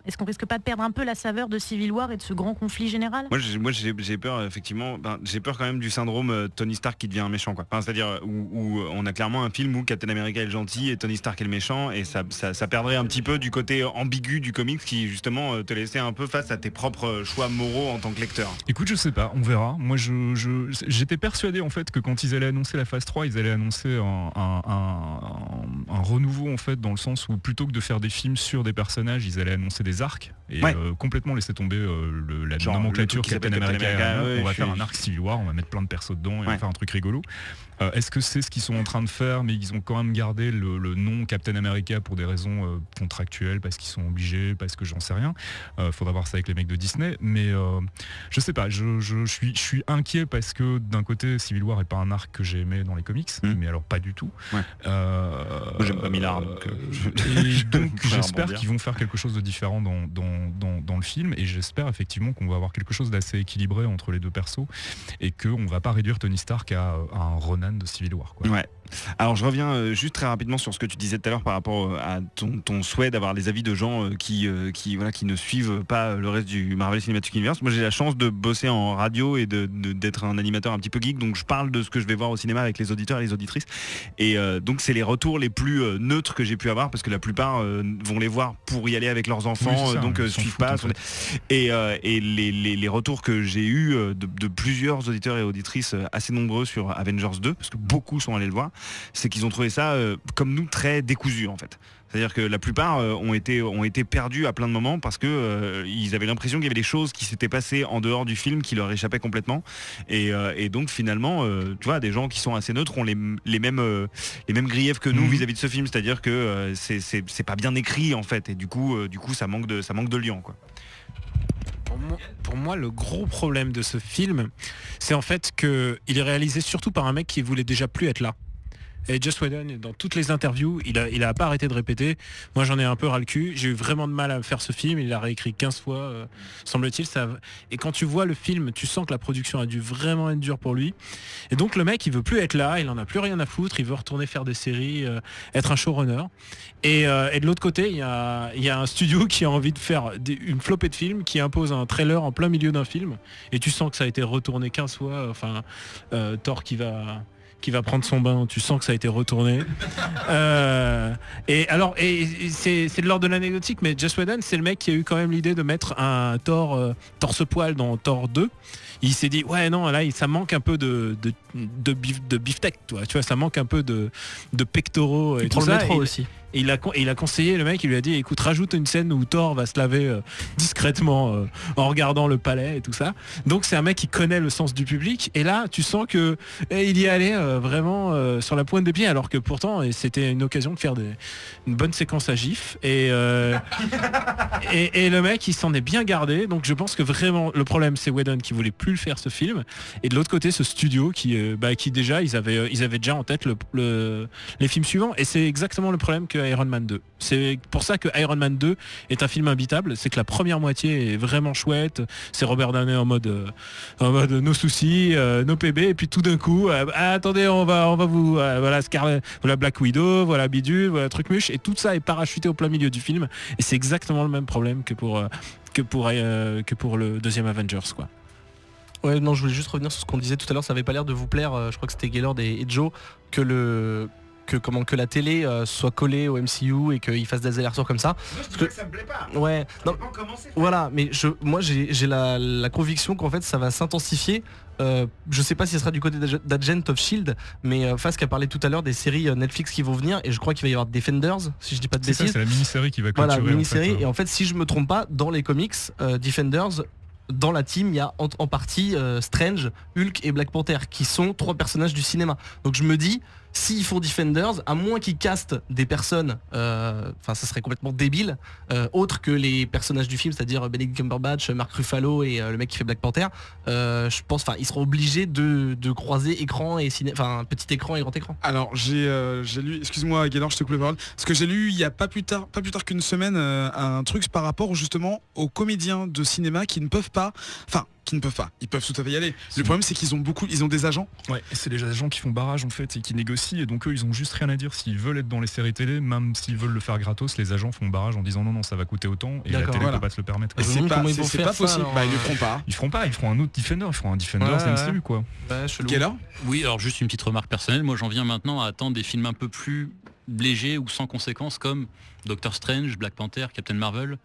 est-ce qu'on risque pas de perdre un peu la saveur de Civil War et de ce grand conflit général? Moi j'ai peur effectivement, j'ai peur quand même du syndrome Tony Stark qui devient un méchant quoi. C'est-à-dire où on a clairement un film où Captain America est le gentil et Tony Stark est le méchant, et ça perdrait un petit peu du côté ambigu du comics qui justement te laissait un peu face à tes propres choix moraux en tant que lecteur. Écoute, je sais pas, on verra. Moi j'étais persuadé en fait que quand ils allaient annoncer la phase 3, ils allaient annoncer un renouveau en fait, dans le sens où plutôt que de faire des films sur des personnages, ils allaient annoncer des arcs et complètement laisser tomber la nomenclature Captain America. On va faire un arc Civil War, on va mettre plein de persos dedans et on va faire un truc rigolo. Est-ce que c'est ce qu'ils sont en train de faire, mais ils ont quand même gardé le nom Captain America pour des raisons contractuelles, parce qu'ils sont obligés, parce que j'en sais rien. Faudra voir ça avec les mecs de Disney, mais je sais pas, je suis inquiet parce que d'un côté Civil War est pas un arc que j'ai aimé dans les comics, mais alors pas du tout. Moi j'aime pas Millard, donc et donc j'espère qu'ils vont faire quelque chose de différent dans le film, et j'espère effectivement qu'on va avoir quelque chose d'assez équilibré entre les deux persos, et qu'on va pas réduire Tony Stark à un Ronan de Civil War quoi. Ouais. Alors je reviens juste très rapidement sur ce que tu disais tout à l'heure par rapport à ton souhait d'avoir les avis de gens qui ne suivent pas le reste du Marvel Cinematic Universe. Moi j'ai la chance de bosser en radio et d'être un animateur un petit peu geek, donc je parle de ce que je vais voir au cinéma avec les auditeurs et les auditrices, et donc c'est les retours les plus neutres que j'ai pu avoir, parce que la plupart vont les voir pour y aller avec leurs enfants, donc suivent pas. Et les retours que j'ai eu de plusieurs auditeurs et auditrices assez nombreux sur Avengers 2, parce que beaucoup sont allés le voir, c'est qu'ils ont trouvé ça comme nous très décousu en fait. C'est-à-dire que la plupart ont été perdus à plein de moments parce que ils avaient l'impression qu'il y avait des choses qui s'étaient passées en dehors du film qui leur échappaient complètement, et donc finalement tu vois, des gens qui sont assez neutres ont les mêmes griefs que nous vis-à-vis de ce film, c'est-à-dire que c'est pas bien écrit en fait, et du coup ça manque de liant quoi. Pour moi, le gros problème de ce film, c'est en fait qu'il est réalisé surtout par un mec qui voulait déjà plus être là. Et Joss Whedon, dans toutes les interviews, il a pas arrêté de répéter. Moi, j'en ai un peu ras le cul. J'ai eu vraiment de mal à faire ce film. Il l'a réécrit 15 fois, semble-t-il. Et quand tu vois le film, tu sens que la production a dû vraiment être dure pour lui. Et donc, le mec, il veut plus être là. Il en a plus rien à foutre. Il veut retourner faire des séries, être un showrunner. Et de l'autre côté, il y a un studio qui a envie de faire une flopée de films, qui impose un trailer en plein milieu d'un film. Et tu sens que ça a été retourné 15 fois. Enfin, Thor qui va prendre son bain, tu sens que ça a été retourné. Et c'est de l'ordre de l'anecdotique, mais Joss Whedon, c'est le mec qui a eu quand même l'idée de mettre un Thor torse-poil dans Thor 2. Il s'est dit ouais non, là ça manque un peu de beefsteak, tu vois, ça manque un peu de pectoraux et tout ça. Le métro aussi. Et il a conseillé, le mec, il lui a dit écoute, rajoute une scène où Thor va se laver discrètement en regardant le palais et tout ça. Donc c'est un mec qui connaît le sens du public, et là tu sens que il y allait vraiment sur la pointe des pieds, alors que pourtant c'était une occasion de faire une bonne séquence à gif, et le mec il s'en est bien gardé. Donc je pense que vraiment le problème c'est Whedon qui voulait plus le faire ce film, et de l'autre côté ce studio qui déjà ils avaient déjà en tête les films suivants, et c'est exactement le problème que Iron Man 2. C'est pour ça que Iron Man 2 est un film imbitable, c'est que la première moitié est vraiment chouette, c'est Robert Downey en mode nos soucis, nos PB, et puis tout d'un coup attendez, on va vous voilà Scarlet, voilà Black Widow, voilà Bidule, voilà Trucmuche, et tout ça est parachuté au plein milieu du film, et c'est exactement le même problème que pour le deuxième Avengers quoi. Ouais, non, je voulais juste revenir sur ce qu'on disait tout à l'heure, ça avait pas l'air de vous plaire, je crois que c'était Gaylord et Joe, que que la télé soit collée au MCU et qu'il fasse des allers-retours comme ça. Ça me plaît pas. Ouais. Non, Pas commencer. voilà, mais moi j'ai la conviction qu'en fait ça va s'intensifier. Je sais pas si ce sera du côté d'Agent of Shield, mais Fask a parlé tout à l'heure des séries Netflix qui vont venir et je crois qu'il va y avoir Defenders, si je dis pas de bêtises. C'est la mini-série qui va clôturer. Voilà, mini-série. En fait, Et en fait, si je me trompe pas, dans les comics, Defenders, dans la team, il y a en partie Strange, Hulk et Black Panther, qui sont 3 personnages du cinéma. Donc je me dis, s'ils font Defenders, à moins qu'ils castent des personnes, ça serait complètement débile, autres que les personnages du film, c'est-à-dire Benedict Cumberbatch, Mark Ruffalo et le mec qui fait Black Panther, je pense, ils seront obligés de croiser écran et petit écran et grand écran. Alors j'ai lu, excuse-moi Gaylor, je te coupe la parole, parce que j'ai lu il y a pas plus tard qu'une semaine un truc par rapport justement aux comédiens de cinéma qui ne peuvent pas, ils peuvent tout à fait y aller. Le problème c'est qu'ils ont des agents. Ouais, c'est les agents qui font barrage en fait et qui négocient et donc eux ils ont juste rien à dire s'ils veulent être dans les séries télé, même s'ils veulent le faire gratos, les agents font barrage en disant non ça va coûter autant et la télé peut pas se le permettre. Et c'est pas possible. Ils le feront pas. Ils feront un autre Defender, ils feront un Defender MCU quoi. Gaylor ? Oui, alors juste une petite remarque personnelle, moi j'en viens maintenant à attendre des films un peu plus légers ou sans conséquences comme Doctor Strange, Black Panther, Captain Marvel,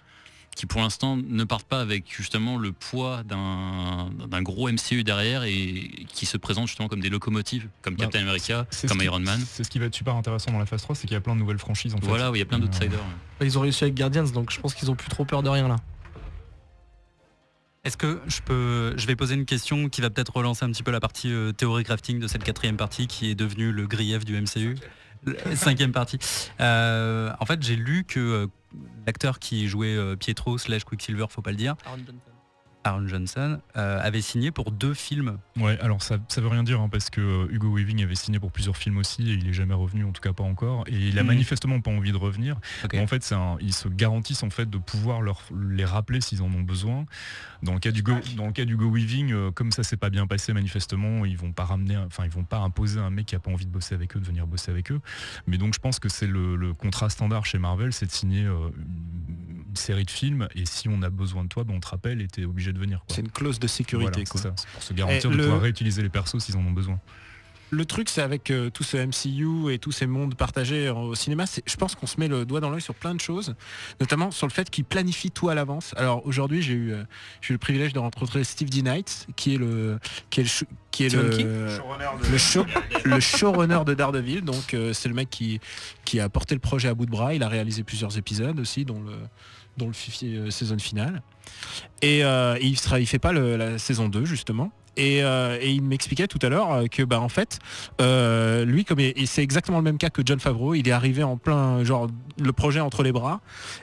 qui pour l'instant ne partent pas avec justement le poids d'un gros MCU derrière et qui se présentent justement comme des locomotives, comme Captain America, comme Iron Man. C'est ce qui va être super intéressant dans la phase 3, c'est qu'il y a plein de nouvelles franchises en fait. Voilà, il y a plein d'outsiders. Ils ont réussi avec Guardians, donc je pense qu'ils ont plus trop peur de rien là. Est-ce que je vais poser une question qui va peut-être relancer un petit peu la partie théorie crafting de cette 4e partie qui est devenue le grief du MCU. 5e partie. En fait, j'ai lu que l'acteur qui jouait Pietro / Quicksilver, faut pas le dire, Aaron Johnson, avait signé pour 2 films. Ouais, alors ça veut rien dire parce que Hugo Weaving avait signé pour plusieurs films aussi et il est jamais revenu, en tout cas pas encore, et il a manifestement pas envie de revenir. Okay. En fait, ils se garantissent en fait de pouvoir les rappeler s'ils en ont besoin. Dans le cas d'Hugo Weaving, comme ça s'est pas bien passé manifestement, ils vont pas imposer un mec qui a pas envie de bosser avec eux de venir bosser avec eux. Mais donc je pense que c'est le contrat standard chez Marvel, c'est de signer une série de films et si on a besoin de toi, on te rappelle et t'es obligé de venir. C'est une clause de sécurité. Voilà, c'est pour se garantir de pouvoir réutiliser les persos s'ils en ont besoin. Le truc, c'est avec tout ce MCU et tous ces mondes partagés au cinéma, je pense qu'on se met le doigt dans l'œil sur plein de choses, notamment sur le fait qu'ils planifient tout à l'avance. Alors aujourd'hui, j'ai eu le privilège de rencontrer Steve D. Knight, qui est le showrunner de Daredevil. Donc c'est le mec qui a porté le projet à bout de bras. Il a réalisé plusieurs épisodes aussi, dont le saison finale. Et il fait pas la saison 2 justement. Et il m'expliquait tout à l'heure que en fait lui c'est exactement le même cas que Jon Favreau, il est arrivé en plein le projet entre les bras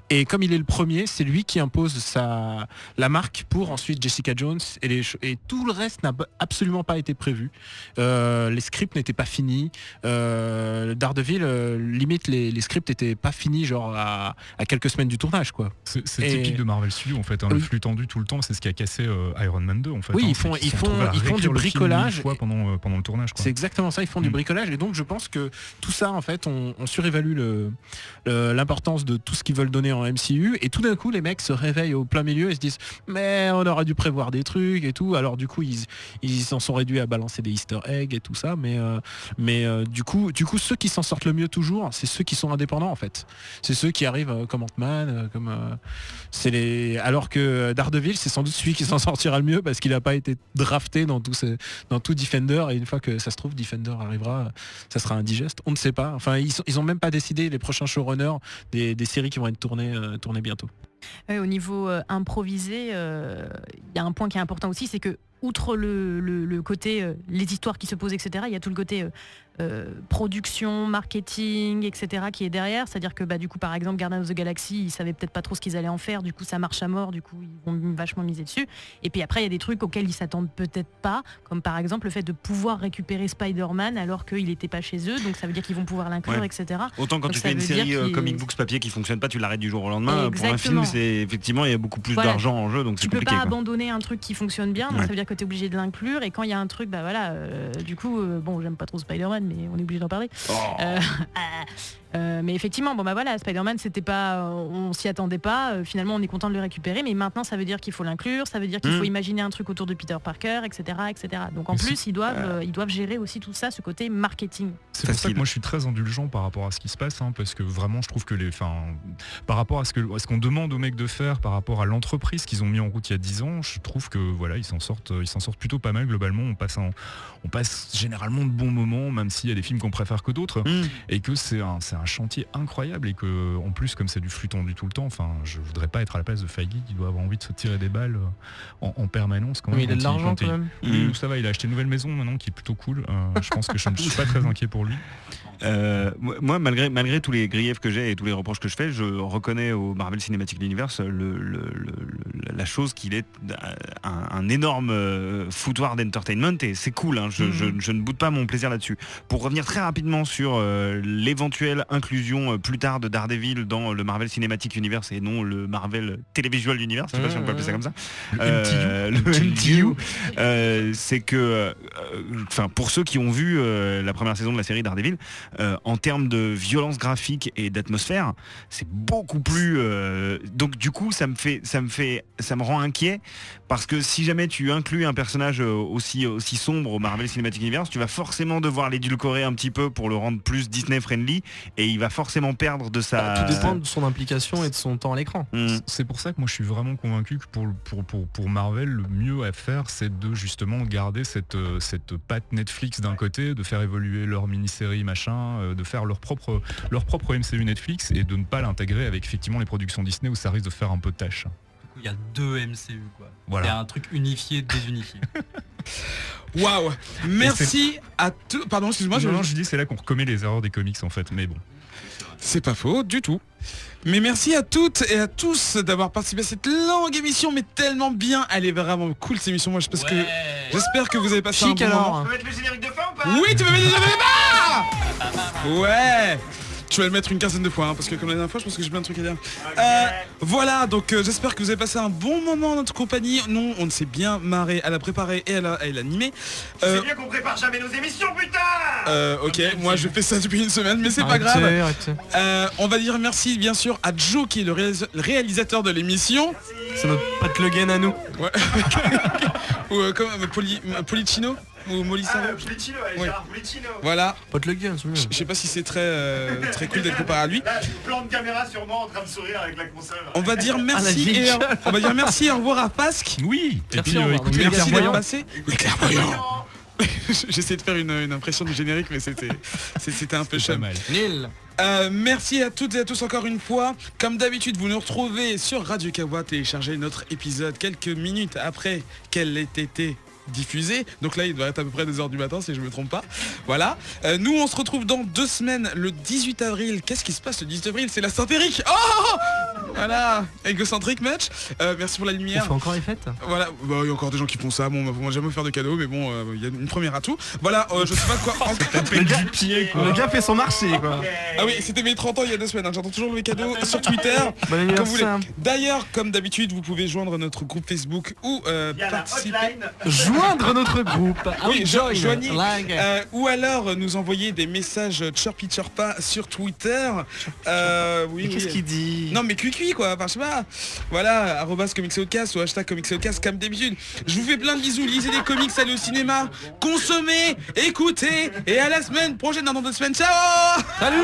et comme il est le premier, c'est lui qui impose la marque pour ensuite Jessica Jones et tout le reste n'a absolument pas été prévu. Les scripts n'étaient pas finis, Daredevil limite les scripts n'étaient pas finis à quelques semaines du tournage quoi. C'est typique de Marvel Studios en fait, le flux tendu tout le temps, c'est ce qui a cassé Iron Man 2 en fait. Oui, ils font du bricolage pendant le tournage. C'est exactement ça, ils font du bricolage et donc je pense que tout ça en fait on surévalue l'importance de tout ce qu'ils veulent donner en MCU et tout d'un coup les mecs se réveillent au plein milieu et se disent mais on aurait dû prévoir des trucs et tout, alors du coup ils s'en sont réduits à balancer des easter eggs et tout ça mais du coup ceux qui s'en sortent le mieux toujours c'est ceux qui sont indépendants en fait, c'est ceux qui arrivent comme Ant-Man alors que Daredevil c'est sans doute celui qui s'en sortira le mieux parce qu'il n'a pas été drafté dans tout Defender et une fois que ça se trouve Defender arrivera, ça sera indigeste, on ne sait pas, enfin ils ont même pas décidé les prochains showrunners des séries qui vont être tournées bientôt. Au niveau improvisé, il y a un point qui est important aussi, c'est que outre le côté les histoires qui se posent etc, il y a tout le côté production, marketing, etc. qui est derrière, c'est-à-dire que du coup par exemple Guardians of the Galaxy ils savaient peut-être pas trop ce qu'ils allaient en faire, du coup ça marche à mort, du coup ils vont vachement miser dessus, et puis après il y a des trucs auxquels ils s'attendent peut-être pas, comme par exemple le fait de pouvoir récupérer Spider-Man alors qu'il était pas chez eux, donc ça veut dire qu'ils vont pouvoir l'inclure, etc. Autant quand donc tu fais une série comic books papier qui fonctionne pas, tu l'arrêtes du jour au lendemain. Exactement. Pour un film c'est effectivement il y a beaucoup plus d'argent en jeu, donc c'est compliqué. Tu peux pas abandonner un truc qui fonctionne bien, donc ça veut dire que que tu es obligé de l'inclure, et quand il y a un truc, bah voilà, du coup, bon, j'aime pas trop Spider-Man, mais on est obligé d'en parler. Mais effectivement, bon bah voilà, Spider-Man, c'était pas, on s'y attendait pas. Finalement, on est content de le récupérer, mais maintenant, ça veut dire qu'il faut l'inclure, ça veut dire qu'il faut imaginer un truc autour de Peter Parker, etc., etc. Donc en plus, ils doivent gérer aussi tout ça, ce côté marketing. C'est pour ça que moi, je suis très indulgent par rapport à ce qui se passe, parce que vraiment, je trouve que par rapport à ce qu'on demande aux mecs de faire, par rapport à l'entreprise qu'ils ont mis en route il y a 10 ans, je trouve que voilà, ils s'en sortent plutôt pas mal globalement. On passe généralement de bons moments, même s'il y a des films qu'on préfère que d'autres, et que c'est un chantier incroyable, et que en plus, comme c'est du flux tendu tout le temps, je voudrais pas être à la place de Feige qui doit avoir envie de se tirer des balles en permanence quand même. Il a de l'argent quand même. Ça va, il a acheté une nouvelle maison maintenant qui est plutôt cool. Je pense que je ne suis pas très inquiet pour lui. Moi, malgré tous les griefs que j'ai et tous les reproches que je fais, je reconnais au Marvel Cinematic Universe la chose qu'il est un énorme foutoir d'entertainment, et c'est cool, je ne boude pas mon plaisir là-dessus. Pour revenir très rapidement sur l'éventuelle inclusion plus tard de Daredevil dans le Marvel Cinematic Universe et non le Marvel Televisual Universe, je sais pas si on peut appeler ça comme ça, le MTU, c'est que pour ceux qui ont vu la première saison de la série Daredevil, en termes de violence graphique et d'atmosphère, c'est beaucoup plus donc du coup ça me rend inquiet, parce que si jamais tu inclus un personnage aussi sombre au Marvel Cinematic Universe, tu vas forcément devoir l'édulcorer un petit peu pour le rendre plus Disney friendly, et il va forcément perdre de sa... Tout dépend de son implication et de son temps à l'écran. C'est pour ça que moi je suis vraiment convaincu que pour Marvel, le mieux à faire, c'est de justement garder cette patte Netflix d'un côté, de faire évoluer leur mini-série machin, de faire leur propre MCU Netflix, et de ne pas l'intégrer avec effectivement les productions Disney où ça risque de faire un peu tâche. Il y a 2 MCU quoi. Voilà. Il y a un truc unifié, désunifié. Waouh. Merci à tous. Pardon, excuse-moi. Je dis c'est là qu'on recommet les erreurs des comics en fait, mais bon. C'est pas faux du tout. Mais merci à toutes et à tous d'avoir participé à cette longue émission, mais tellement bien. Elle est vraiment cool cette émission. Moi, j'espère que vous avez passé un bon moment. Tu peux mettre le générique de fin ou pas? Oui, tu peux mettre le générique de fin. Ouais. Je vais le mettre une quinzaine de fois, parce que comme la dernière fois, je pense que j'ai plein de trucs à dire. Voilà, donc j'espère que vous avez passé un bon moment en notre compagnie. Nous, on s'est bien marré à la préparer et à l'animer. C'est bien qu'on prépare jamais nos émissions, putain. Ok, moi je fais ça depuis une semaine, mais c'est pas grave. On va dire merci bien sûr à Joe qui est le réalisateur de l'émission. C'est notre Pat Le Guen à nous. Ouais. Ou comme Policino ou Molisaro. Policino, Gérard Policino. Voilà. Pat Le Guen, je sais pas si c'est très cool d'être comparé à lui. Là, plan de caméra sûrement en train de sourire avec la console. On va dire merci et au revoir à Fasque. Oui. Et puis écoutez, merci d'être passé. Les clairvoyants. J'essaie de faire une impression du générique, mais c'était un peu chum. Nul. Merci à toutes et à tous encore une fois. Comme d'habitude, vous nous retrouvez sur Radio Kawa, téléchargez notre épisode quelques minutes après qu'elle ait été diffusé, donc là il doit être à peu près 2h du matin si je me trompe pas. Voilà, nous on se retrouve dans 2 semaines le 18 avril. Qu'est-ce qui se passe le 18 avril? C'est la Saint-Éric. Oh voilà, égocentrique match. Merci pour la lumière. On fait encore les fêtes. Voilà, il y a encore des gens qui font ça. Bon, on va jamais faire de cadeaux, mais bon, il y a une première à tout. Voilà, je sais pas quoi. Le gars fait son marché quoi. Ah oui, c'était mes 30 ans il y a 2 semaines. J'attends toujours les cadeaux sur Twitter. Comme vous voulez. D'ailleurs, comme d'habitude, vous pouvez joindre notre groupe Facebook ou participer. Joindre notre groupe. Oui, joignez. Ou alors nous envoyer des messages chirpy chirpa sur Twitter. Oui. Qu'est-ce qu'il dit? Non mais cuicui quoi, enfin je sais pas. Voilà, @comicsodcast ou #comicsodcast comme d'habitude. Je vous fais plein de bisous, lisez des comics, allez au cinéma, consommez, écoutez, et à la semaine prochaine dans 2 semaines. Ciao. Salut.